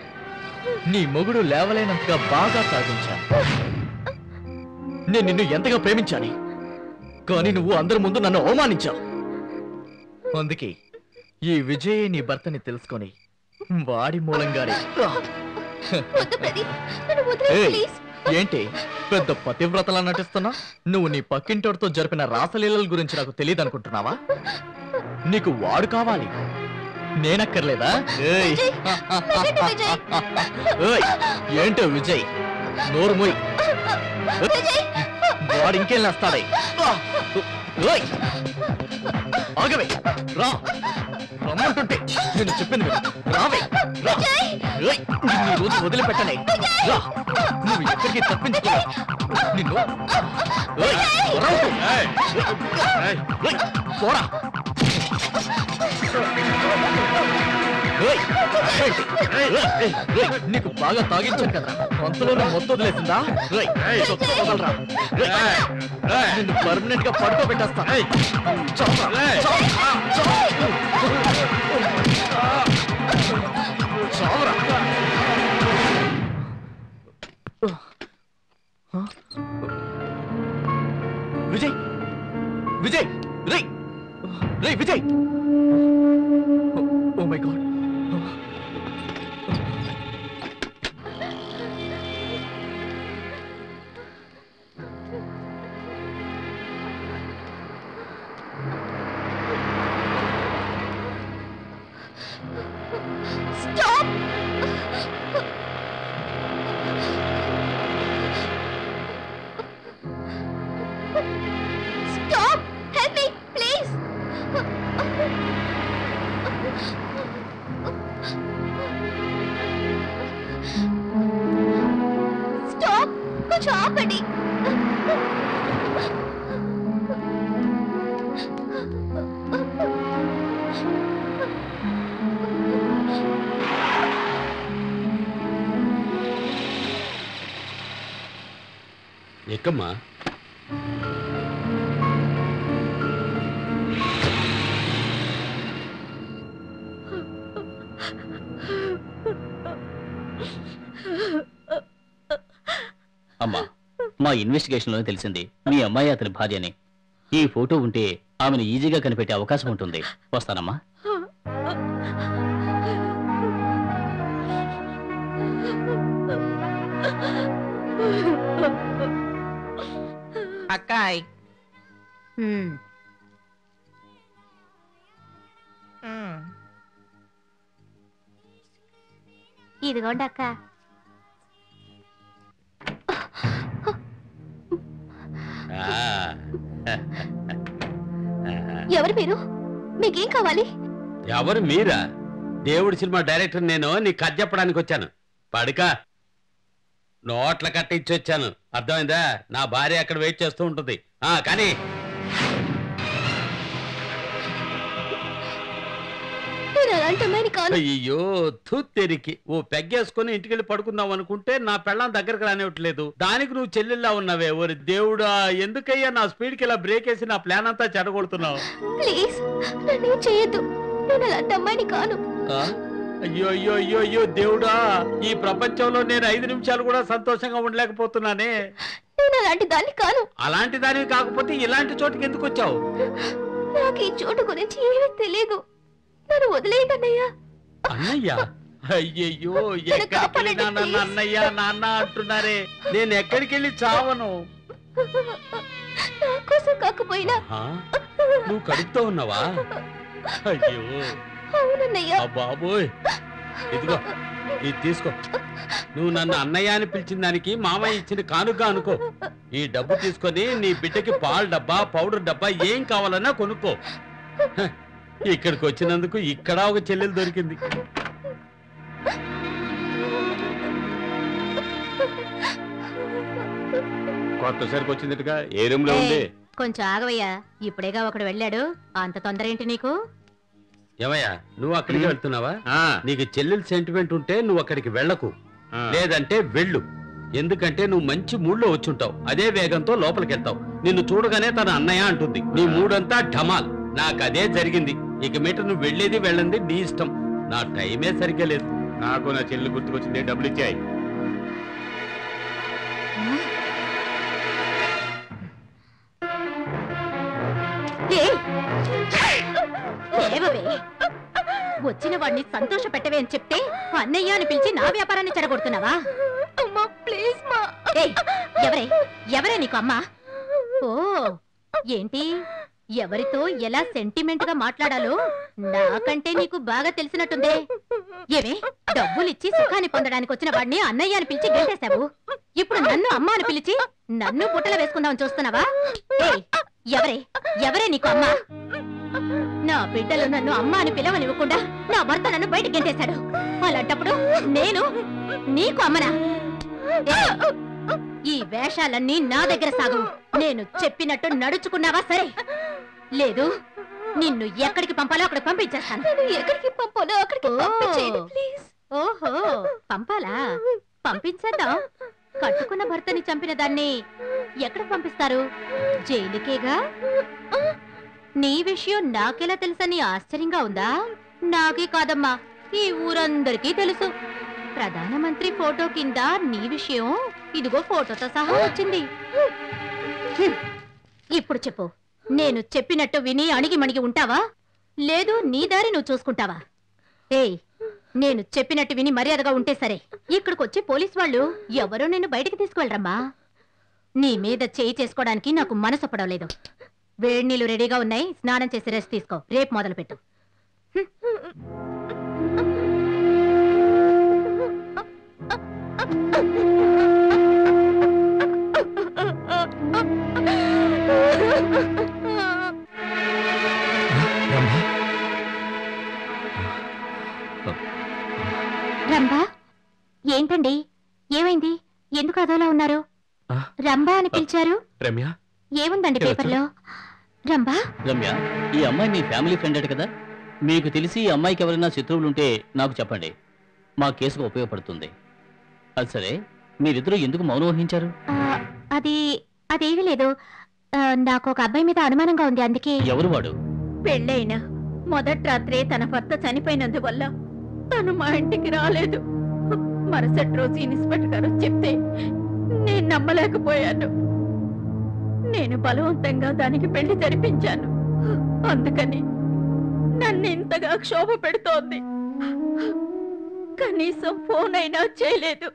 [SPEAKER 4] నీ మొగుడు లేవలేనంతగా బాగా సాగించాను. నేను నిన్ను ఎంతగా ప్రేమించాను, కానీ నువ్వు అందరి ముందు నన్ను అవమానించావు. అందుకే ఈ విజయ్ నీ భర్తని తెలుసుకొని వాడి మూలంగానే.
[SPEAKER 8] వద్దు ప్రదీప్, నన్ను వదిలేయ్
[SPEAKER 4] ఏయ్,
[SPEAKER 8] ప్లీజ్.
[SPEAKER 4] ఏంటి పెద్ద పతివ్రతలా నటిస్తున్నా? నువ్వు నీ పక్కింటోడితో జరిపిన రాసలీలల గురించి నాకు తెలియదు అనుకుంటున్నావా? నీకు వాడు కావాలి, నేనక్కర్లేదా? ఏయ్.
[SPEAKER 8] విజయ్, వదలండి విజయ్.
[SPEAKER 4] ఏయ్, ఏంటో విజయ్, నోరు మూయ్.
[SPEAKER 8] విజయ్,
[SPEAKER 4] వాడు ఇంకేం లేస్తాడే. ఏయ్, ఆగవే, రా, రమ్మంటుంటే నేను చెప్పింది విను. రావే, రా. ఏయ్, నిన్ను ఈ రోజు వదిలిపెట్టనే. రా, నువ్వు ఎక్కడికి తప్పించుకున్నావు. నిన్ను ఏయ్, వదలకు. ఏయ్, పోరా. ఏయ్, ఏంటి? ఏయ్, నీకు బాగా తాగించాను కదా, అంతలో మొత్తం వదిలేసిందా? వదలరా. నిన్ను పర్మనెంట్ గా పడుకోబెట్టేస్తా. చావరా. విజయ్, విజయ్, రే రే Vijay. Oh my god.
[SPEAKER 8] stop. Stop! Help me, please! Stop! కొంచెం ఆపండి.
[SPEAKER 5] ఎక్కమ్మా.
[SPEAKER 2] అమ్మా, మా ఇన్వెస్టిగేషన్ లోనే తెలిసింది మీ అమ్మాయి అతని భార్యని. ఈ ఫోటో ఉంటే ఆమెను ఈజీగా కనిపెట్టే అవకాశం ఉంటుంది. వస్తానమ్మా.
[SPEAKER 3] అక్కాయ్.
[SPEAKER 1] ఇదిగోండి అక్క.
[SPEAKER 8] ఎవరు మీరు? మీకేం కావాలి?
[SPEAKER 5] ఎవరు మీరా? దేవుడి సినిమా డైరెక్టర్ నేను. నీ కథ చెప్పడానికి వచ్చాను. పడుక నోట్ల కట్ట ఇచ్చి వచ్చాను. అర్థమైందా? నా భార్య అక్కడ వెయిట్ చేస్తూ ఉంటుంది. కానీ అయ్యో తెరికి ఓ పెగ్గేసుకుని ఇంటికెళ్ళి పడుకుందాం అనుకుంటే నా పెళ్ళం దగ్గరకు రానివ్వట్లేదు. దానికి నువ్వు చెల్లెల్లా ఉన్నావే. ఓరి దేవుడా, ఎందుకయ్యా నా స్పీడ్ కి ఇలా బ్రేక్ వేసి నా ప్లాన్ అంతా చెడగొడుతున్నావు?
[SPEAKER 8] ప్లీజ్ నన్ను చేయొద్దు. నేను అలాంటి అమ్మాయిని కాను.
[SPEAKER 5] అయ్యో అయ్యో అయ్యో అయ్యో దేవుడా, ఈ ప్రపంచంలో నేను 5 నిమిషాలు కూడా సంతోషంగా ఉండలేకపోతున్నానే.
[SPEAKER 8] నేను అలాంటి దాన్ని కాను.
[SPEAKER 5] అలాంటి దానివి కాకపోతే ఇలాంటి చోటుకి ఎందుకు వచ్చావు?
[SPEAKER 8] నాకు ఈ చోటు గురించి ఏమీ తెలియదు. నన్ను వదిలేయండి అన్నయ్య.
[SPEAKER 5] అన్నయ్య? అయ్యయ్యో, ఎక్కడికి వెళ్ళినా నన్ను అన్నయ్య నాన్న అంటున్నారే. నేను ఎక్కడికి వెళ్ళి చావను.
[SPEAKER 8] నా కోసం కాకపోయినా
[SPEAKER 5] నువ్వు కడుపుతో ఉన్నావా? అయ్యో
[SPEAKER 8] అవునన్నయ్య.
[SPEAKER 5] బాబోయ్, ఇదిగో ఇది తీసుకో. నువ్వు నన్ను అన్నయ్య అని పిలిచిన దానికి మామయ్య ఇచ్చిన కానుక అనుకో. ఈ డబ్బు తీసుకొని నీ బిడ్డకి పాల డబ్బా, పౌడర్ డబ్బా ఏం కావాలన్నా కొనుక్కో. ఇక్కడికి వచ్చినందుకు ఇక్కడ ఒక చెల్లెలు దొరికింది. కొత్త సరికి వచ్చిందిగా. ఏ రూమ్ లో ఉంది?
[SPEAKER 1] కొంచెం ఆగవయ్యా, ఇప్పుడేగా ఒకడు వెళ్ళాడు. అంత తొందర ఏంటి నీకు?
[SPEAKER 5] ఏమయ్యా, నువ్వు అక్కడికి వెళ్తున్నావా? నీకు చెల్లెలు సెంటిమెంట్ ఉంటే నువ్వు అక్కడికి వెళ్ళకు, లేదంటే వెళ్ళు. ఎందుకంటే నువ్వు మంచి మూడ్లో వచ్చుంటావు. అదే వేగంతో లోపలికి వెళ్తావు. నిన్ను చూడగానే తన అన్నయ్య అంటుంది. నీ మూడంతా ఢమాల్. నాకు అదే జరిగింది. ఇక మీట నువ్వు వెళ్ళేది వెళ్ళండి నీ ఇష్టం. నా టైమే సరిగ్గా లేదు. నాకు నా చెల్లి గుర్తుకొచ్చింది. డబ్బులు ఇచ్చాయి.
[SPEAKER 1] వచ్చిన వాడిని సంతోష పెట్టవే అని చెప్తే అన్నయ్య అని పిలిచి నా వ్యాపారాన్ని చెడగొడుతున్నావా?
[SPEAKER 8] ప్లీజ్ మా.
[SPEAKER 1] ఎవరే నీకు అమ్మా? ఓ ఏంటి, ఎవరితో ఎలా సెంటిమెంట్ గా మాట్లాడాలో నాకంటే నీకు బాగా తెలిసినట్టుందే. ఏమే, డబ్బులిచ్చి సుఖాన్ని పొందడానికి వచ్చిన వాడిని అన్నయ్య అని పిలిచి గెంటేశావు. ఇప్పుడు నన్ను అమ్మ అని పిలిచి నన్ను పుట్టల వేసుకుందామని చూస్తున్నావా? ఎవరే నీకు అమ్మ? నా బిడ్డలు నన్ను అమ్మ అని పిలవనివ్వకుండా నా భర్త నన్ను బయటకు గెంటేశాడు. అలాంటప్పుడు నేను నీకు అమ్మనా? ఈ వేషాలన్నీ నా దగ్గర సాగు. నేను చెప్పినట్టు నడుచుకున్నావా సరే, లేదు నిన్ను ఎక్కడికి పంపాలో అక్కడ పంపించేస్తాను.
[SPEAKER 8] ఎక్కడికి పంపాలో అక్కడికి పంపించేయండి ప్లీజ్.
[SPEAKER 1] ఓహో, పంపాలా? పంపించేద్దాం. కట్టుకున్న భర్తని చంపిన దాన్ని ఎక్కడ పంపిస్తారు? జైలుకేగా. నీ విషయం నాకెలా తెలుసని ఆశ్చర్యంగా ఉందా? నాకే కాదమ్మా, ఈ ఊరందరికీ తెలుసు. ప్రధానమంత్రి ఫోటో కింద నీ విషయం ఇదిగో ఫోటోతో సహా వచ్చింది. ఇప్పుడు చెప్పు, నేను చెప్పినట్టు విని అణిగి మణిగి ఉంటావా, లేదు నీ దారి నువ్వు చూసుకుంటావా? ఏయ్, నేను చెప్పినట్టు విని మర్యాదగా ఉంటే సరే. ఇక్కడికొచ్చి పోలీస్ వాళ్ళు ఎవరో నిన్ను బయటికి తీసుకువెళ్ళరమ్మా. నీ మీద చేయి చేసుకోవడానికి నాకు మనసు పడవలేదు. వేడి నీళ్ళు రెడీగా ఉన్నాయి, స్నానం చేసి రెస్ట్ తీసుకో. రేపు మొదలు పెట్టు. రంభా, ఏంటండి, ఏమైంది? ఎందుకు అదోలా ఉన్నారు? రంభా అని పిలిచారు.
[SPEAKER 6] రమ్య,
[SPEAKER 1] ఏముందండి పేపర్లో? రంభా,
[SPEAKER 2] రమ్య, ఈ అమ్మాయి మీ ఫ్యామిలీ ఫ్రెండ్ అట కదా. మీకు తెలిసి ఈ అమ్మాయికి ఎవరైనా శత్రువులుంటే నాకు చెప్పండి, మా కేసుకు ఉపయోగపడుతుంది. అది సరే, మీరిద్దరూ ఎందుకు మౌనం వహించారు?
[SPEAKER 1] అదేమీ లేదు. నాకు ఒక అబ్బాయి మీద అనుమానంగా ఉంది, అందుకే.
[SPEAKER 2] ఎవరు వాడు?
[SPEAKER 7] పెళ్ళైన మొదటి రాత్రే తన భర్త చనిపోయినందువల్ల తను మా ఇంటికి రాలేదు. మరుసటి రోజు ఇన్స్పెక్టర్ గారు చెప్తే నేను నమ్మలేకపోయాను. నేను బలవంతంగా దానికి పెళ్లి జరిపించాను. అందుకని నన్ను ఇంతగా క్షోభ పెడుతోంది. కనీసం ఫోన్ అయినా చేయలేదు.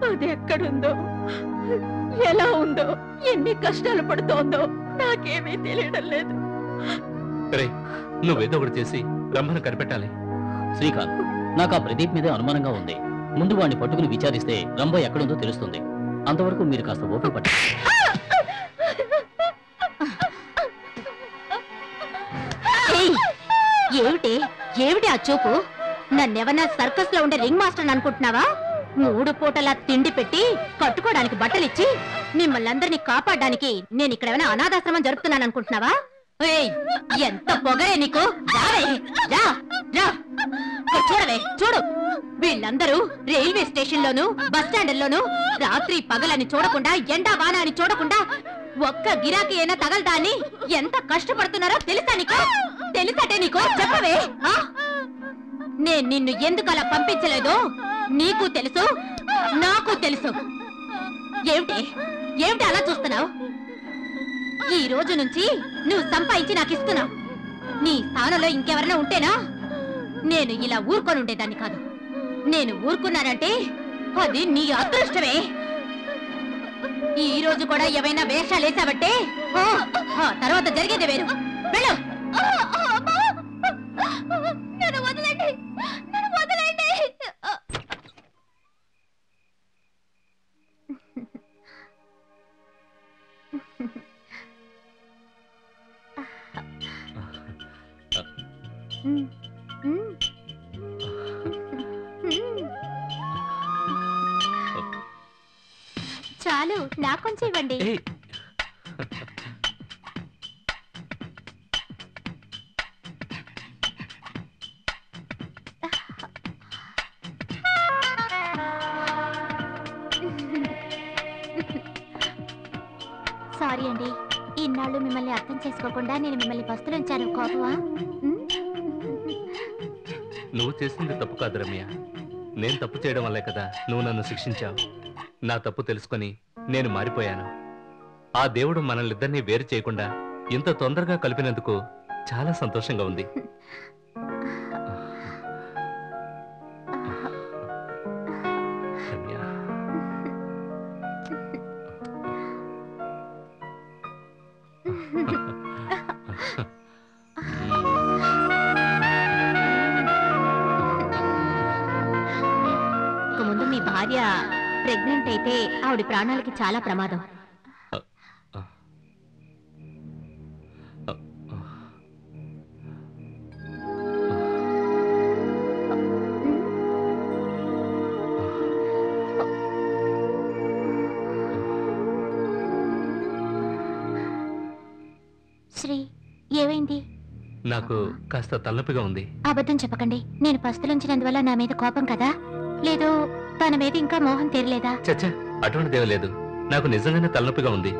[SPEAKER 7] అది ఎక్కడుందో, ఎలా ఉందో, ఎన్ని కష్టాలు పడుతోందో నాకేమీ తెలియడం లేదు.
[SPEAKER 6] నువ్వేదో ఒకటి చేసి రమ్మను కనిపెట్టాలి.
[SPEAKER 2] శ్రీకాంత్, నాకు ఆ ప్రదీప్ మీదే అనుమానంగా ఉంది. ముందు వాడిని పట్టుకుని విచారిస్తే రంభ ఎక్కడుందో తెలుస్తుంది. అంతవరకు మీరు కాస్త ఓపిక పట్టండి.
[SPEAKER 1] ఏమిటి ఏమిటి ఆ చూపు? నన్నెవన్నా సర్కస్ లో ఉండే రింగ్ మాస్టర్ అనుకుంటున్నావా? 3 పూటలా తిండి పెట్టి కట్టుకోవడానికి బట్టలిచ్చి మిమ్మల్ని అందరినీ కాపాడడానికి నేను ఇక్కడేమైనా అనాథాశ్రమం జరుపుతున్నాను అనుకుంటున్నావా? ఏయ్, ఎంత పొగరే నీకు! రావే, రా రా, చూడవే చూడు, వీళ్ళందరూ రైల్వే స్టేషన్ లోను బస్ స్టాండ్ లోను రాత్రి పగలని చూడకుండా ఎండా వాన అని చూడకుండా ఒక్క గిరాకీ అయినా తగలదా అని ఎంత కష్టపడుతున్నారో తెలుసా నీకు? తెలుసటే నీకు? చెప్పవే. నేను నిన్ను ఎందుకు అలా పంపించలేదో నీకు తెలుసు, నాకు తెలుసు. ఏమిటి ఏమిటి అలా చూస్తున్నావు? ఈ రోజు నుంచి నువ్వు సంపాదించి నాకు ఇస్తున్నావు. నీ స్థానంలో ఇంకెవరైనా ఉంటేనా నేను ఇలా ఊరుకొని ఉండేదాన్ని కాదు. నేను ఊరుకున్నానంటే అది నీ అదృష్టమే. ఈ రోజు కూడా ఏమైనా వేషాలు వేసావంటే ఆ తర్వాత జరిగేది వేరు. వెళ్ళు. నన్ను వదలండి, నన్ను వదలండి. చాలు, నాకు కొంచెం ఇవ్వండి. సారీ అండి, ఇన్నాళ్ళు మిమ్మల్ని అర్థం చేసుకోకుండా నేను మిమ్మల్ని పస్తులుంచాను. కోపమా?
[SPEAKER 6] నువ్వు చేసింది తప్పు కాదు రమ్య. నేను తప్పు చేయడం వల్లే కదా నువ్వు నన్ను శిక్షించావు. నా తప్పు తెలుసుకొని నేను మారిపోయాను. ఆ దేవుడు మనల్నిద్దరినీ వేరు చేయకుండా ఇంత తొందరగా కలిపినందుకు చాలా సంతోషంగా ఉంది.
[SPEAKER 1] ముందు మీ భార్య ప్రెగ్నెంట్ అయితే ఆవిడ ప్రాణాలకి చాలా ప్రమాదం. శ్రీ, ఏమైంది?
[SPEAKER 6] నాకు కాస్త తలనొప్పిగా ఉంది.
[SPEAKER 1] అబద్ధం చెప్పకండి. నేను పస్తులుంచినందువల్ల నా మీద కోపం కదా? లేదు తన మీద ఇంకా మోహం తీరలేదా?
[SPEAKER 6] చచ్చా, అటువంటిదేమీ లేదు. నాకు నిజంగానే తలనొప్పిగా ఉంది.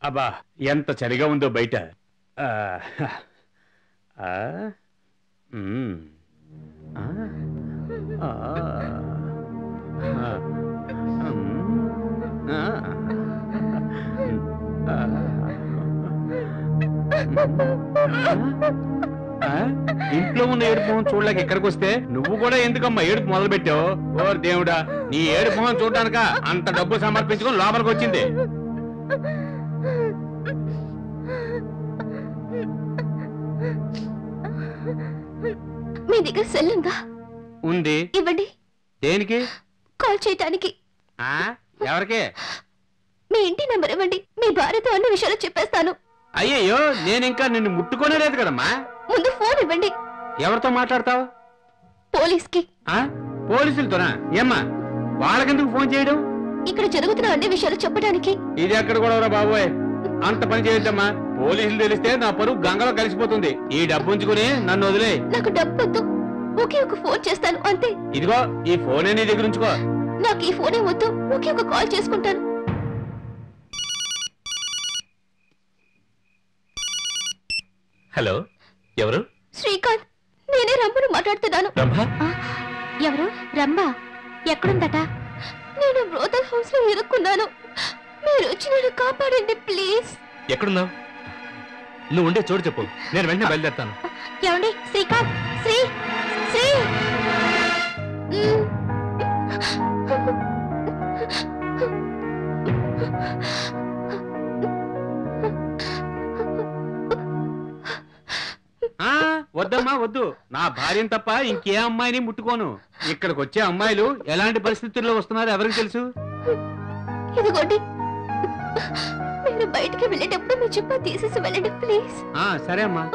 [SPEAKER 5] అబ్బా, ఎంత చలిగా ఉందో బయట. ఇంట్లో ఉన్న ఏడుపు మొహం చూడలేక ఇక్కడికి వస్తే నువ్వు కూడా ఎందుకమ్మా ఏడుపు మొదలు పెట్టావు? ఓ దేవుడా, నీ ఏడుపు మొహం చూడడానిక అంత డబ్బు సమర్పించుకొని లోపలికి వచ్చింది.
[SPEAKER 8] మీ దగ్గర సెల్ ఉందా?
[SPEAKER 5] ఉంది.
[SPEAKER 8] ఇవ్వండి.
[SPEAKER 5] దేనికి?
[SPEAKER 8] కాల్ చేయటానికి.
[SPEAKER 5] ఎవరికి?
[SPEAKER 8] మీ ఇంటి నెంబర్ ఇవ్వండి. మీ భార్యతో అన్ని విషయాలు చెప్పేస్తాను.
[SPEAKER 5] అయ్యయ్యో, నేను ఇంకా నిన్ను ముట్టుకోనే లేదు కదమ్మా.
[SPEAKER 8] ముందు ఫోన్ ఇవ్వండి.
[SPEAKER 5] ఎవరితో మాట్లాడతావు?
[SPEAKER 8] పోలీస్కి.
[SPEAKER 5] పోలీసులతోనా? ఏమ్మా, వాళ్ళకెందుకు ఫోన్ చేయడం?
[SPEAKER 8] ఇక్కడ జరుగుతున్న అన్ని విషయాలు చెప్పడానికి.
[SPEAKER 5] ఇది ఎక్కడ కూడా బాబోయ్, అంత పని చేయొద్దమ్మా. పోలీసులు తెలిస్తే నా పరువు గంగలో కలిసిపోతుంది. ఈ డబ్బు ఉంచుకుని నన్ను వదిలే.
[SPEAKER 8] నాకు డబ్బు వద్దు, ఒకే ఒక ఫోన్ చేస్తాను అంతే.
[SPEAKER 5] ఇదిగో ఈ ఫోనే నీ దగ్గర ఉంచుకో.
[SPEAKER 8] నాకు ఈ ఫోనే వద్దు, ఒకే ఒక కాల్ చేసుకుంటాను.
[SPEAKER 6] హలో, ఎవరు?
[SPEAKER 8] శ్రీకాంత్, నేనే రంభను మాట్లాడుతున్నాను.
[SPEAKER 1] ఎవరు? రంభ ఎక్కడుందట?
[SPEAKER 8] నేను బ్రోతల్ హౌస్ లో ఇరుక్కున్నాను. మీరు వచ్చి నన్ను కాపాడండి ప్లీజ్.
[SPEAKER 6] ఎక్కడున్నావు? నువ్వు ఉండే చోటు చెప్పు, నేను వెంటనే బయలుదేరుతాను.
[SPEAKER 1] ఏమండి? శ్రీకాంత్, శ్రీ శ్రీ
[SPEAKER 5] వద్దమ్మా వద్దు. నా భార్యను తప్ప ఇంకే అమ్మాయిని ముట్టుకోను. ఇక్కడికి వచ్చే అమ్మాయిలు ఎలాంటి పరిస్థితుల్లో వస్తున్నారో ఎవరికి తెలుసు?
[SPEAKER 8] ఇదిగోండి. మీరు బయటికి వెళ్ళేటప్పుడు మీ జిప్పా తీసేసి వెళ్ళండి ప్లీజ్.
[SPEAKER 3] సరే అమ్మా.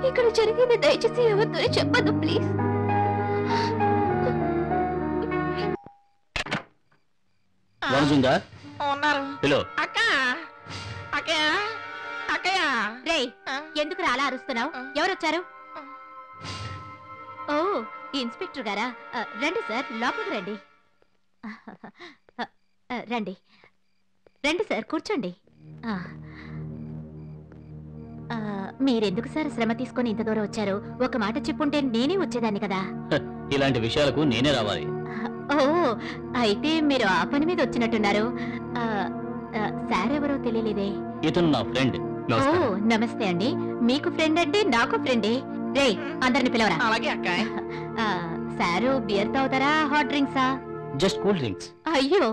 [SPEAKER 8] ఇక్కడ జరిగేది దయచేసి ఎవరితో చెప్పదు ప్లీజ్.
[SPEAKER 2] వనజుందా హలో
[SPEAKER 1] రేయ్ ఎందుకు అలా అరుస్తున్నావు? ఎవరొచ్చారు? ఓ ఇన్స్పెక్టర్ గారా? రండి సార్, లోపలికి రండి. రండి రండి సార్, కూర్చోండి. మీరెందుకు సార్ శ్రమ తీసుకొని ఇంత దూరం వచ్చారు? ఒక మాట చెప్పుంటే నేనే వచ్చేదాన్ని కదా.
[SPEAKER 2] ఇలాంటి విషయాలకు నేనే రావాలి.
[SPEAKER 1] ఓ అయితే మీరు ఆ పని మీద వచ్చినట్టున్నారు. సార్ ఎవరో తెలియలేదే.
[SPEAKER 2] ఇతను నా ఫ్రెండ్.
[SPEAKER 1] ఓ నమస్తే అండి. మీకు ఫ్రెండ్ అంటే నాకు ఫ్రెండే. రే అందరిని పిలవరా.
[SPEAKER 3] అలాగే అక్క.
[SPEAKER 1] సారు బియర్ తాగుతారా, హాట్ డ్రింక్సా?
[SPEAKER 2] Just cool drinks.
[SPEAKER 1] అయ్యో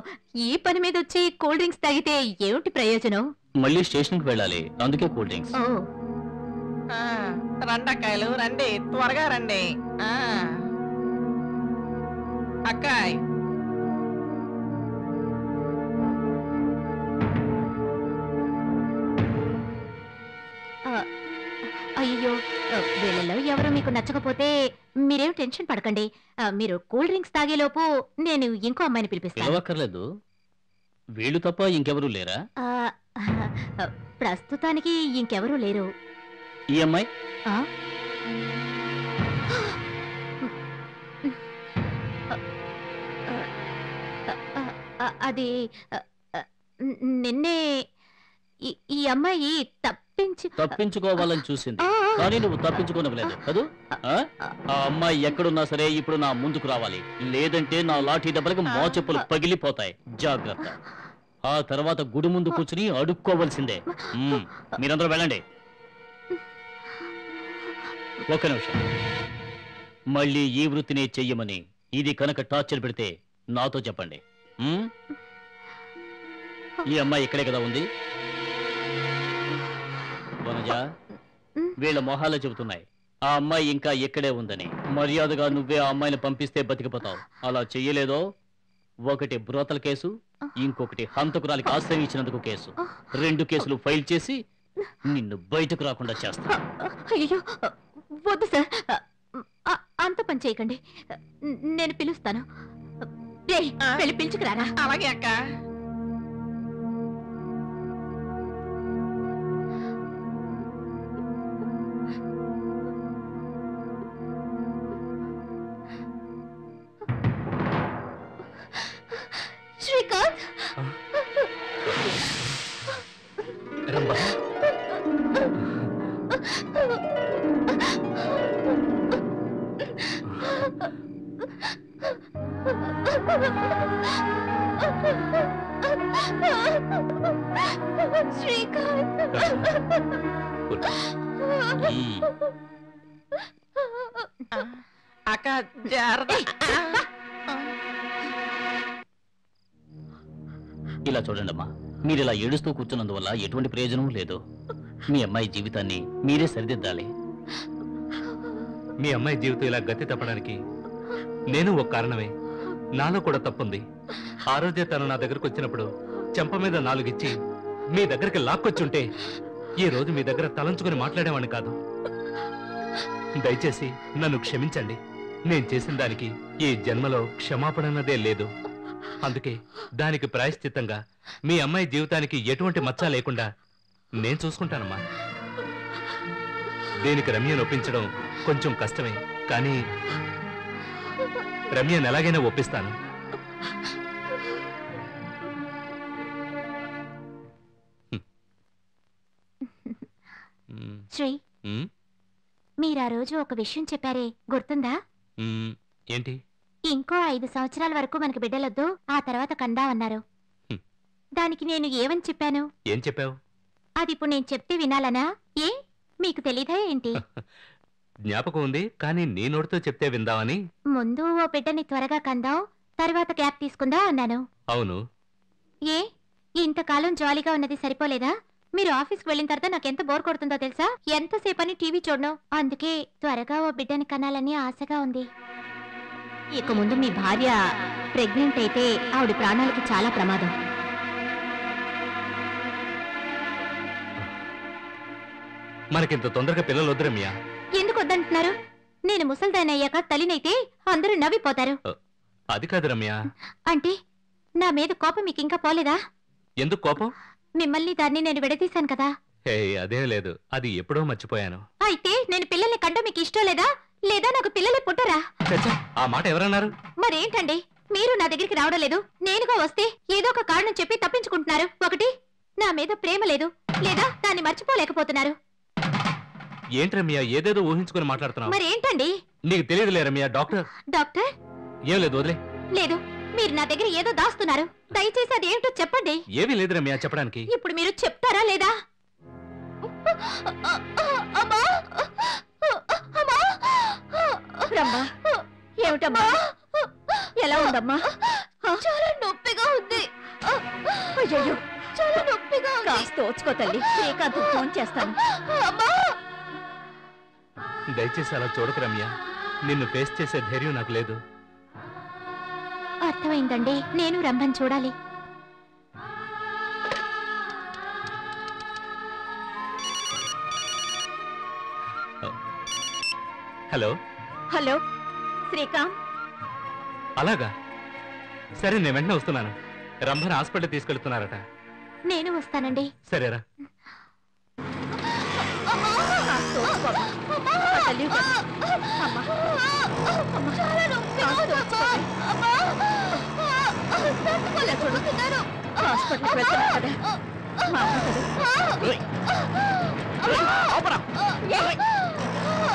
[SPEAKER 1] ఈ పని మీద వచ్చి కూల్ డ్రింక్స్ తాగితే ఏమిటి ప్రయోజనం?
[SPEAKER 2] మళ్ళీ స్టేషన్ కి వెళ్ళాలి, అందుకే కూల్ డ్రింక్స్.
[SPEAKER 1] ఓ
[SPEAKER 3] రండి అక్కాయలు, రండి త్వరగా రండి. అక్కాయ్
[SPEAKER 1] అయ్యో వీళ్ళలో ఎవరో మీకు నచ్చకపోతే మీరేం టెన్షన్ పడకండి. మీరు కూల్ డ్రింక్స్ తాగేలోపు నేను ఇంకో అమ్మాయిని పిలిపిస్తాను.
[SPEAKER 2] పిలవక్కర్లేదు, వీళ్ళు తప్ప ఇంకెవరూ లేరా?
[SPEAKER 1] ప్రస్తుతానికి ఇంకెవరూ లేరు.
[SPEAKER 2] ఈ అమ్మాయి
[SPEAKER 1] అది నిన్నే ఈ అమ్మాయి
[SPEAKER 2] తప్పించుకోవాలని చూసింది, కానీ నువ్వు తప్పించుకోనలేదు కదూ. ఆ అమ్మాయి ఎక్కడున్నా సరే ఇప్పుడు నా ముందుకు రావాలి, లేదంటే నా లాఠీ దెబ్బలకు మోచెప్పులు పగిలిపోతాయి. జాగ్రత్త. ఆ తర్వాత గుడి ముందు కూర్చుని అడుక్కోవలసిందే. మీరందరూ వెళ్ళండి. ఒక్క నిమిషం. మళ్ళీ ఈ వృత్తిని చెయ్యమని ఇది కనుక టార్చర్ పెడితే నాతో చెప్పండి. ఈ అమ్మాయి ఇక్కడే కదా ఉంది. వనజ, వీళ్ళ మొహాలే చెబుతున్నాయి ఆ అమ్మాయి ఇంకా ఇక్కడే ఉందని. మర్యాదగా నువ్వే ఆ అమ్మాయిని పంపిస్తే బతికిపోతావు. అలా చెయ్యలేదో ఒకటి బ్రోతల కేసు, ఇంకొకటి హంతకురాలికి ఆశ్రయం ఇచ్చినందుకు కేసు. 2 కేసులు ఫైల్ చేసి నిన్ను బయటకు రాకుండా చేస్తా.
[SPEAKER 1] అయ్యో వద్దు సార్, అంత పని చేయకండి. నేను పిలుస్తాను. వెళ్ళి పిలుచుకురారా.
[SPEAKER 3] అలాగే అక్క.
[SPEAKER 8] శ్రీకాంత్,
[SPEAKER 6] రంభా,
[SPEAKER 8] శ్రీకాంత్.
[SPEAKER 3] అక్క జాగ్రత్త.
[SPEAKER 2] ఇలా చూడండమ్మా, మీరు ఇలా ఏడుస్తూ కూర్చున్నందువల్ల ఎటువంటి ప్రయోజనం లేదు. మీ అమ్మాయి జీవితాన్ని మీరే సరిదిద్దాలి.
[SPEAKER 6] మీ అమ్మాయి జీవితం ఇలా గతి తప్పడానికి నేను ఒక కారణమే. నాలో కూడా తప్పుంది. ఆ రోజే తను నా దగ్గరకు వచ్చినప్పుడు చెంప మీద 4 ఇచ్చి మీ దగ్గరికి లాక్కొచ్చుంటే ఈ రోజు మీ దగ్గర తలంచుకుని మాట్లాడేవాడిని కాదు. దయచేసి నన్ను క్షమించండి. నేను చేసిన దానికి ఈ జన్మలో క్షమాపణ అన్నదే లేదు. అందుకే దానికి ప్రాయశ్చిత్తంగా మీ అమ్మాయి జీవితానికి ఎటువంటి మచ్చ లేకుండా నేను చూసుకుంటానమ్మా. దీనికి రమ్యను ఒప్పించడం కొంచెం కష్టమే, కానీ రమ్యను ఎలాగైనా ఒప్పిస్తాను.
[SPEAKER 1] శ్రీ, మీరు ఆ రోజు ఒక విషయం చెప్పారే, గుర్తుందా?
[SPEAKER 6] ఏంటి?
[SPEAKER 1] ఇంకో 5 సంవత్సరాల వరకు మనకి బిడ్డలొద్దు, ఆ తర్వాత కందా అన్నారు. దానికి నేను ఏమని చెప్పాను?
[SPEAKER 6] ఏం చెప్పావు?
[SPEAKER 1] అది ఇప్పుడు నేను చెప్తే వినాలనా? ఏ మీకు తెలీదా ఏంటి?
[SPEAKER 6] జ్ఞాపకం ఉంది, కానీ నీ నోటితో చెప్తే విందామని.
[SPEAKER 1] ముందు ఓ బిడ్డని త్వరగా కందాం, తర్వాత క్యాప్ తీసుకుందా అన్నాను.
[SPEAKER 6] అవును.
[SPEAKER 1] ఏ ఇంతకాలం జాలీగా ఉన్నది సరిపోలేదా? మీరు ఆఫీస్కి వెళ్ళిన తర్వాత నాకెంత బోర్ కొడుతుందో తెలుసా? ఎంతసేపని టీవీ చూడను. అందుకే త్వరగా ఓ బిడ్డని కనాలని ఆశగా ఉంది. ఇక ముందు మీ భార్య ప్రెగ్నెంట్ అయితే ఆవిడ ప్రాణాలకి చాలా ప్రమాదం.
[SPEAKER 6] మనకింత తొందరగా పిల్లలు వద్దు రమ్య.
[SPEAKER 1] ఎందుకు వద్దంటున్నారు? నేను ముసల్దాన్ని అయ్యాక తల్లినైతే అందరూ నవ్విపోతారు.
[SPEAKER 6] అది కాదు రమ్య.
[SPEAKER 1] అంటే నా మీద కోపం మీకు ఇంకా పోలేదా?
[SPEAKER 6] ఎందుకు కోపం?
[SPEAKER 1] మిమ్మల్ని దాన్ని నేను విడదీశాను కదా.
[SPEAKER 6] హే, అదేం లేదు, అది ఎప్పుడో మర్చిపోయాను.
[SPEAKER 1] అయితే నేను పిల్లల్ని కంటే మీకు ఇష్టం లేదా? లేదా నాకు పిల్లలే పుట్టరా?
[SPEAKER 6] చచ్చా, ఆ మాట ఎవరన్నారు?
[SPEAKER 1] మరేంటండి, మీరు నా దగ్గరికి రావడం లేదు. నేనుగా వస్తే ఏదో ఒక కారణం చెప్పి తప్పించుకుంటున్నారు. ఒకటి, నా మీద ప్రేమ లేదు, లేదా దాన్ని మర్చిపోలేకపోతున్నారు.
[SPEAKER 6] ఏంటి రమ్య, ఏదేదో ఊహించుకుని మాట్లాడుతున్నావు?
[SPEAKER 1] మరేంటండి?
[SPEAKER 6] నీకు తెలియదులే రమ్య. డాక్టర్
[SPEAKER 1] డాక్టర్
[SPEAKER 6] ఏం లేదు, వదిలే. లేదు,
[SPEAKER 1] మీరు నా దగ్గర ఏదో దాస్తున్నారు. దయచేసి అది ఏమిటో చెప్పండి.
[SPEAKER 6] ఏమీ లేదు రమ్య చెప్పడానికి.
[SPEAKER 1] ఇప్పుడు మీరు చెప్తారా లేదా?
[SPEAKER 7] రమ్మా, ఏమిటమ్మా? ఎలా ఉందమ్మా?
[SPEAKER 1] చాలా నొప్పిగా ఉంది.
[SPEAKER 7] అయ్యో,
[SPEAKER 1] చాలా నొప్పిగా ఉంది.
[SPEAKER 7] కాస్త ఓచుకో తల్లి, శ్రీకాంత్ ఫోన్ చేస్తాను.
[SPEAKER 6] దయచేసి అలా చూడకు రమ్య. నిన్ను ఫేస్ చేసే ధైర్యం నాకు లేదు.
[SPEAKER 1] అర్థమైందండి, నేను రంభని చూడాలి.
[SPEAKER 6] హలో.
[SPEAKER 7] హలో శ్రీకాంత్.
[SPEAKER 6] అలాగా, సరే నేను వెంటనే వస్తున్నాను. రంభని హాస్పిటల్ తీసుకెళ్తున్నారట.
[SPEAKER 1] నేను వస్తానండి.
[SPEAKER 6] సరేరా.
[SPEAKER 7] కాస్త ఓచుకోమ్మా. తల్లి అమ్మా, హాస్పిటల్కి వెళ్తున్నా కదా, మా అమ్మ కదా.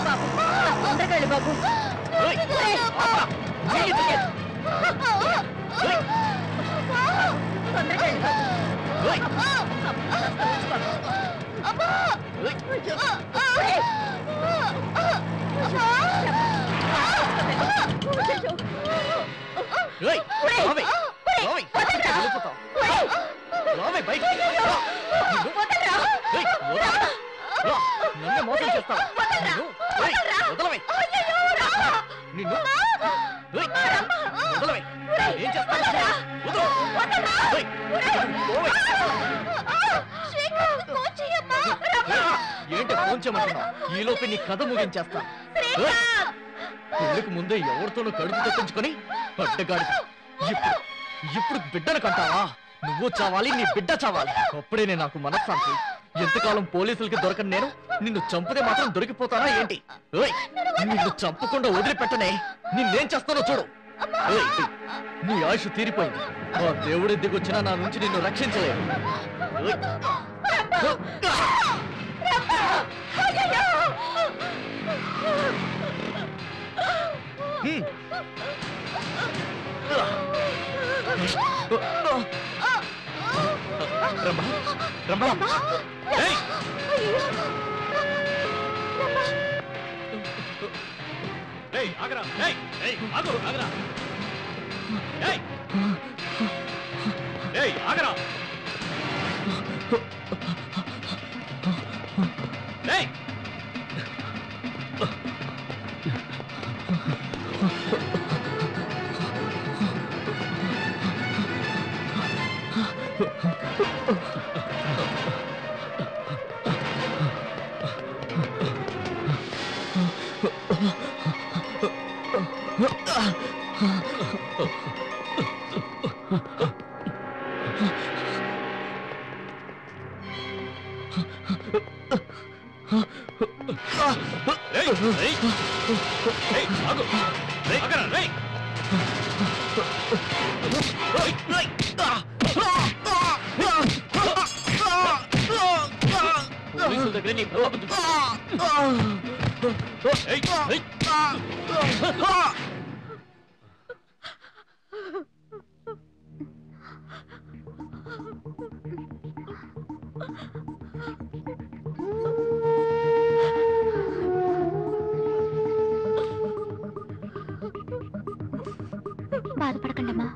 [SPEAKER 7] బాబు, తొందరగా వెళ్ళు బాబు. తొందరగా వెళ్ళు బాబు.
[SPEAKER 4] నన్నే మోసం చేస్తావా? ఏం చేస్తావు? ఏంటి ఫోన్ చేయమంటున్నావు? ఈలోపే నీ కథ ముగించేస్తా. పెళ్లికి ముందే ఎవరితోనూ కడుపు తప్పించుకొని అడ్డగాడి. ఇప్పుడు బిడ్డను కంటావా? నువ్వు చావాలి, నీ బిడ్డ చావాలి. అప్పుడే నాకు మనశ్శాంతి. ఎంతకాలం పోలీసులకి దొరకని నేను నిన్ను చంపితే మాత్రం దొరికిపోతానా ఏంటి? నిన్ను చంపకుండా వదిలిపెట్టనే. నిన్నేం చేస్తానో చూడు. నీ ఆయుష్ తీరిపోయింది. ఆ దేవుడి దిగొచ్చినా నా నుంచి నిన్ను రక్షించలేదు. రమ్మా, రమ్మా.
[SPEAKER 6] ఆగరా, ఆగు, ఆగరా, ఆగరా. పోలీసుల దగ్గర నీ ప్రతాపం
[SPEAKER 1] బాధపడకండమ్మా.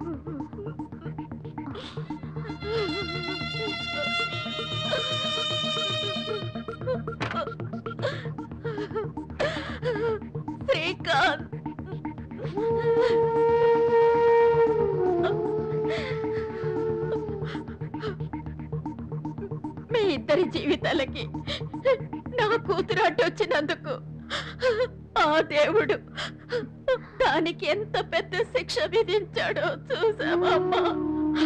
[SPEAKER 7] శ్రీకాంత్, మీ ఇద్దరి జీవితాలకి నా కూతురు అడ్డొచ్చినందుకు ఆ దేవుడు దానికి ఎంత పెద్ద శిక్ష విధించాడో చూసావా అమ్మా?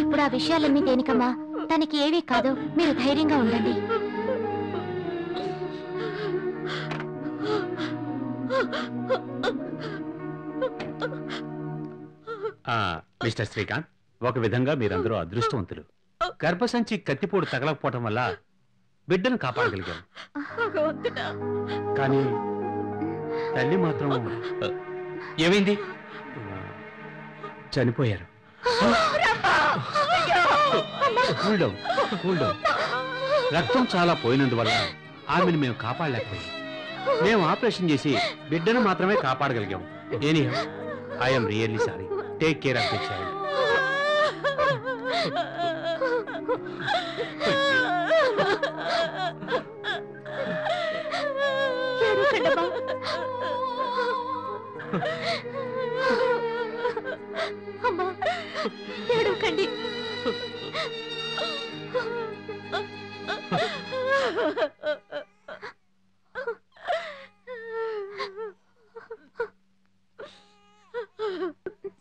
[SPEAKER 1] ఇప్పుడు ఆ విషయాలన్నీ దేనికమ్మా? తనకి ఏవీ కాదు, మీరు ధైర్యంగా ఉండండి.
[SPEAKER 5] మిస్టర్ శ్రీకాంత్, ఒక విధంగా మీరందరూ అదృష్టవంతులు. గర్భసంచి కత్తిపోటు తగలకపోవటం వల్ల బిడ్డను కాపాడగలిగాం. కానీ తల్లి మాత్రం
[SPEAKER 2] ఏమైంది?
[SPEAKER 5] చనిపోయారు. Cool down, cool down. రక్తం చాలా పోయినందువల్ల ఆమెను మేము కాపాడలేకపోయాం. మేము ఆపరేషన్ చేసి బిడ్డను మాత్రమే కాపాడగలిగాం. Anyhow, I'm really sorry. Take care of the child.
[SPEAKER 1] అమ్మా, ఏడవకండి.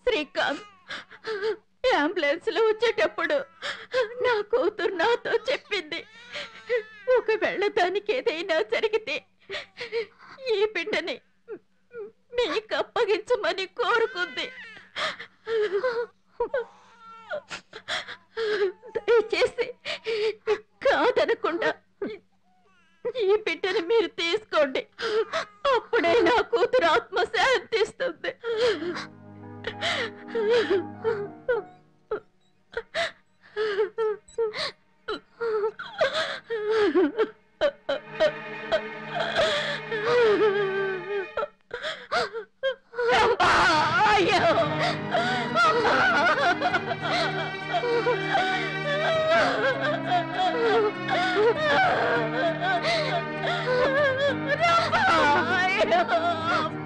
[SPEAKER 7] శ్రీకాంత్, అంబులెన్స్ లో వచ్చేటప్పుడు నా కూతురు నాతో చెప్పింది, ఒకవేళ దానికి ఏదైనా జరిగితే ఈ బిడ్డని మీకు అప్పగించమని కోరుకుంది. దయచేసి కాదనకుండా ఈ బిడ్డని మీరు తీసుకోండి. అప్పుడే నా కూతురు ఆత్మ శాంతిస్తుంది.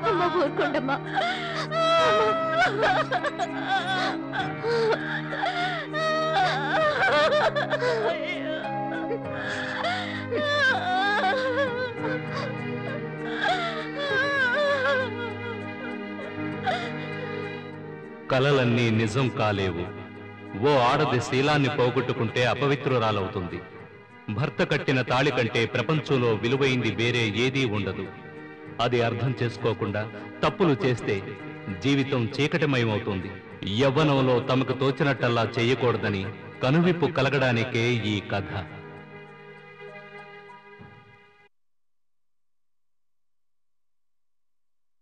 [SPEAKER 1] అమ్మ, ఊరుకోండమ్మా.
[SPEAKER 6] కలలన్నీ నిజం కాలేవు. ఓ ఆడది శీలాన్ని పోగొట్టుకుంటే అపవిత్రురాలవుతుంది. భర్త కట్టిన తాళి కంటే ప్రపంచంలో విలువైంది వేరే ఏదీ ఉండదు. అది అర్థం చేసుకోకుండా తప్పులు చేస్తే జీవితం చీకటిమయమవుతుంది. యవ్వనంలో తమకు తోచినట్టల్లా చేయకూడదని కనువిప్పు కలగడానికే ఈ కథ.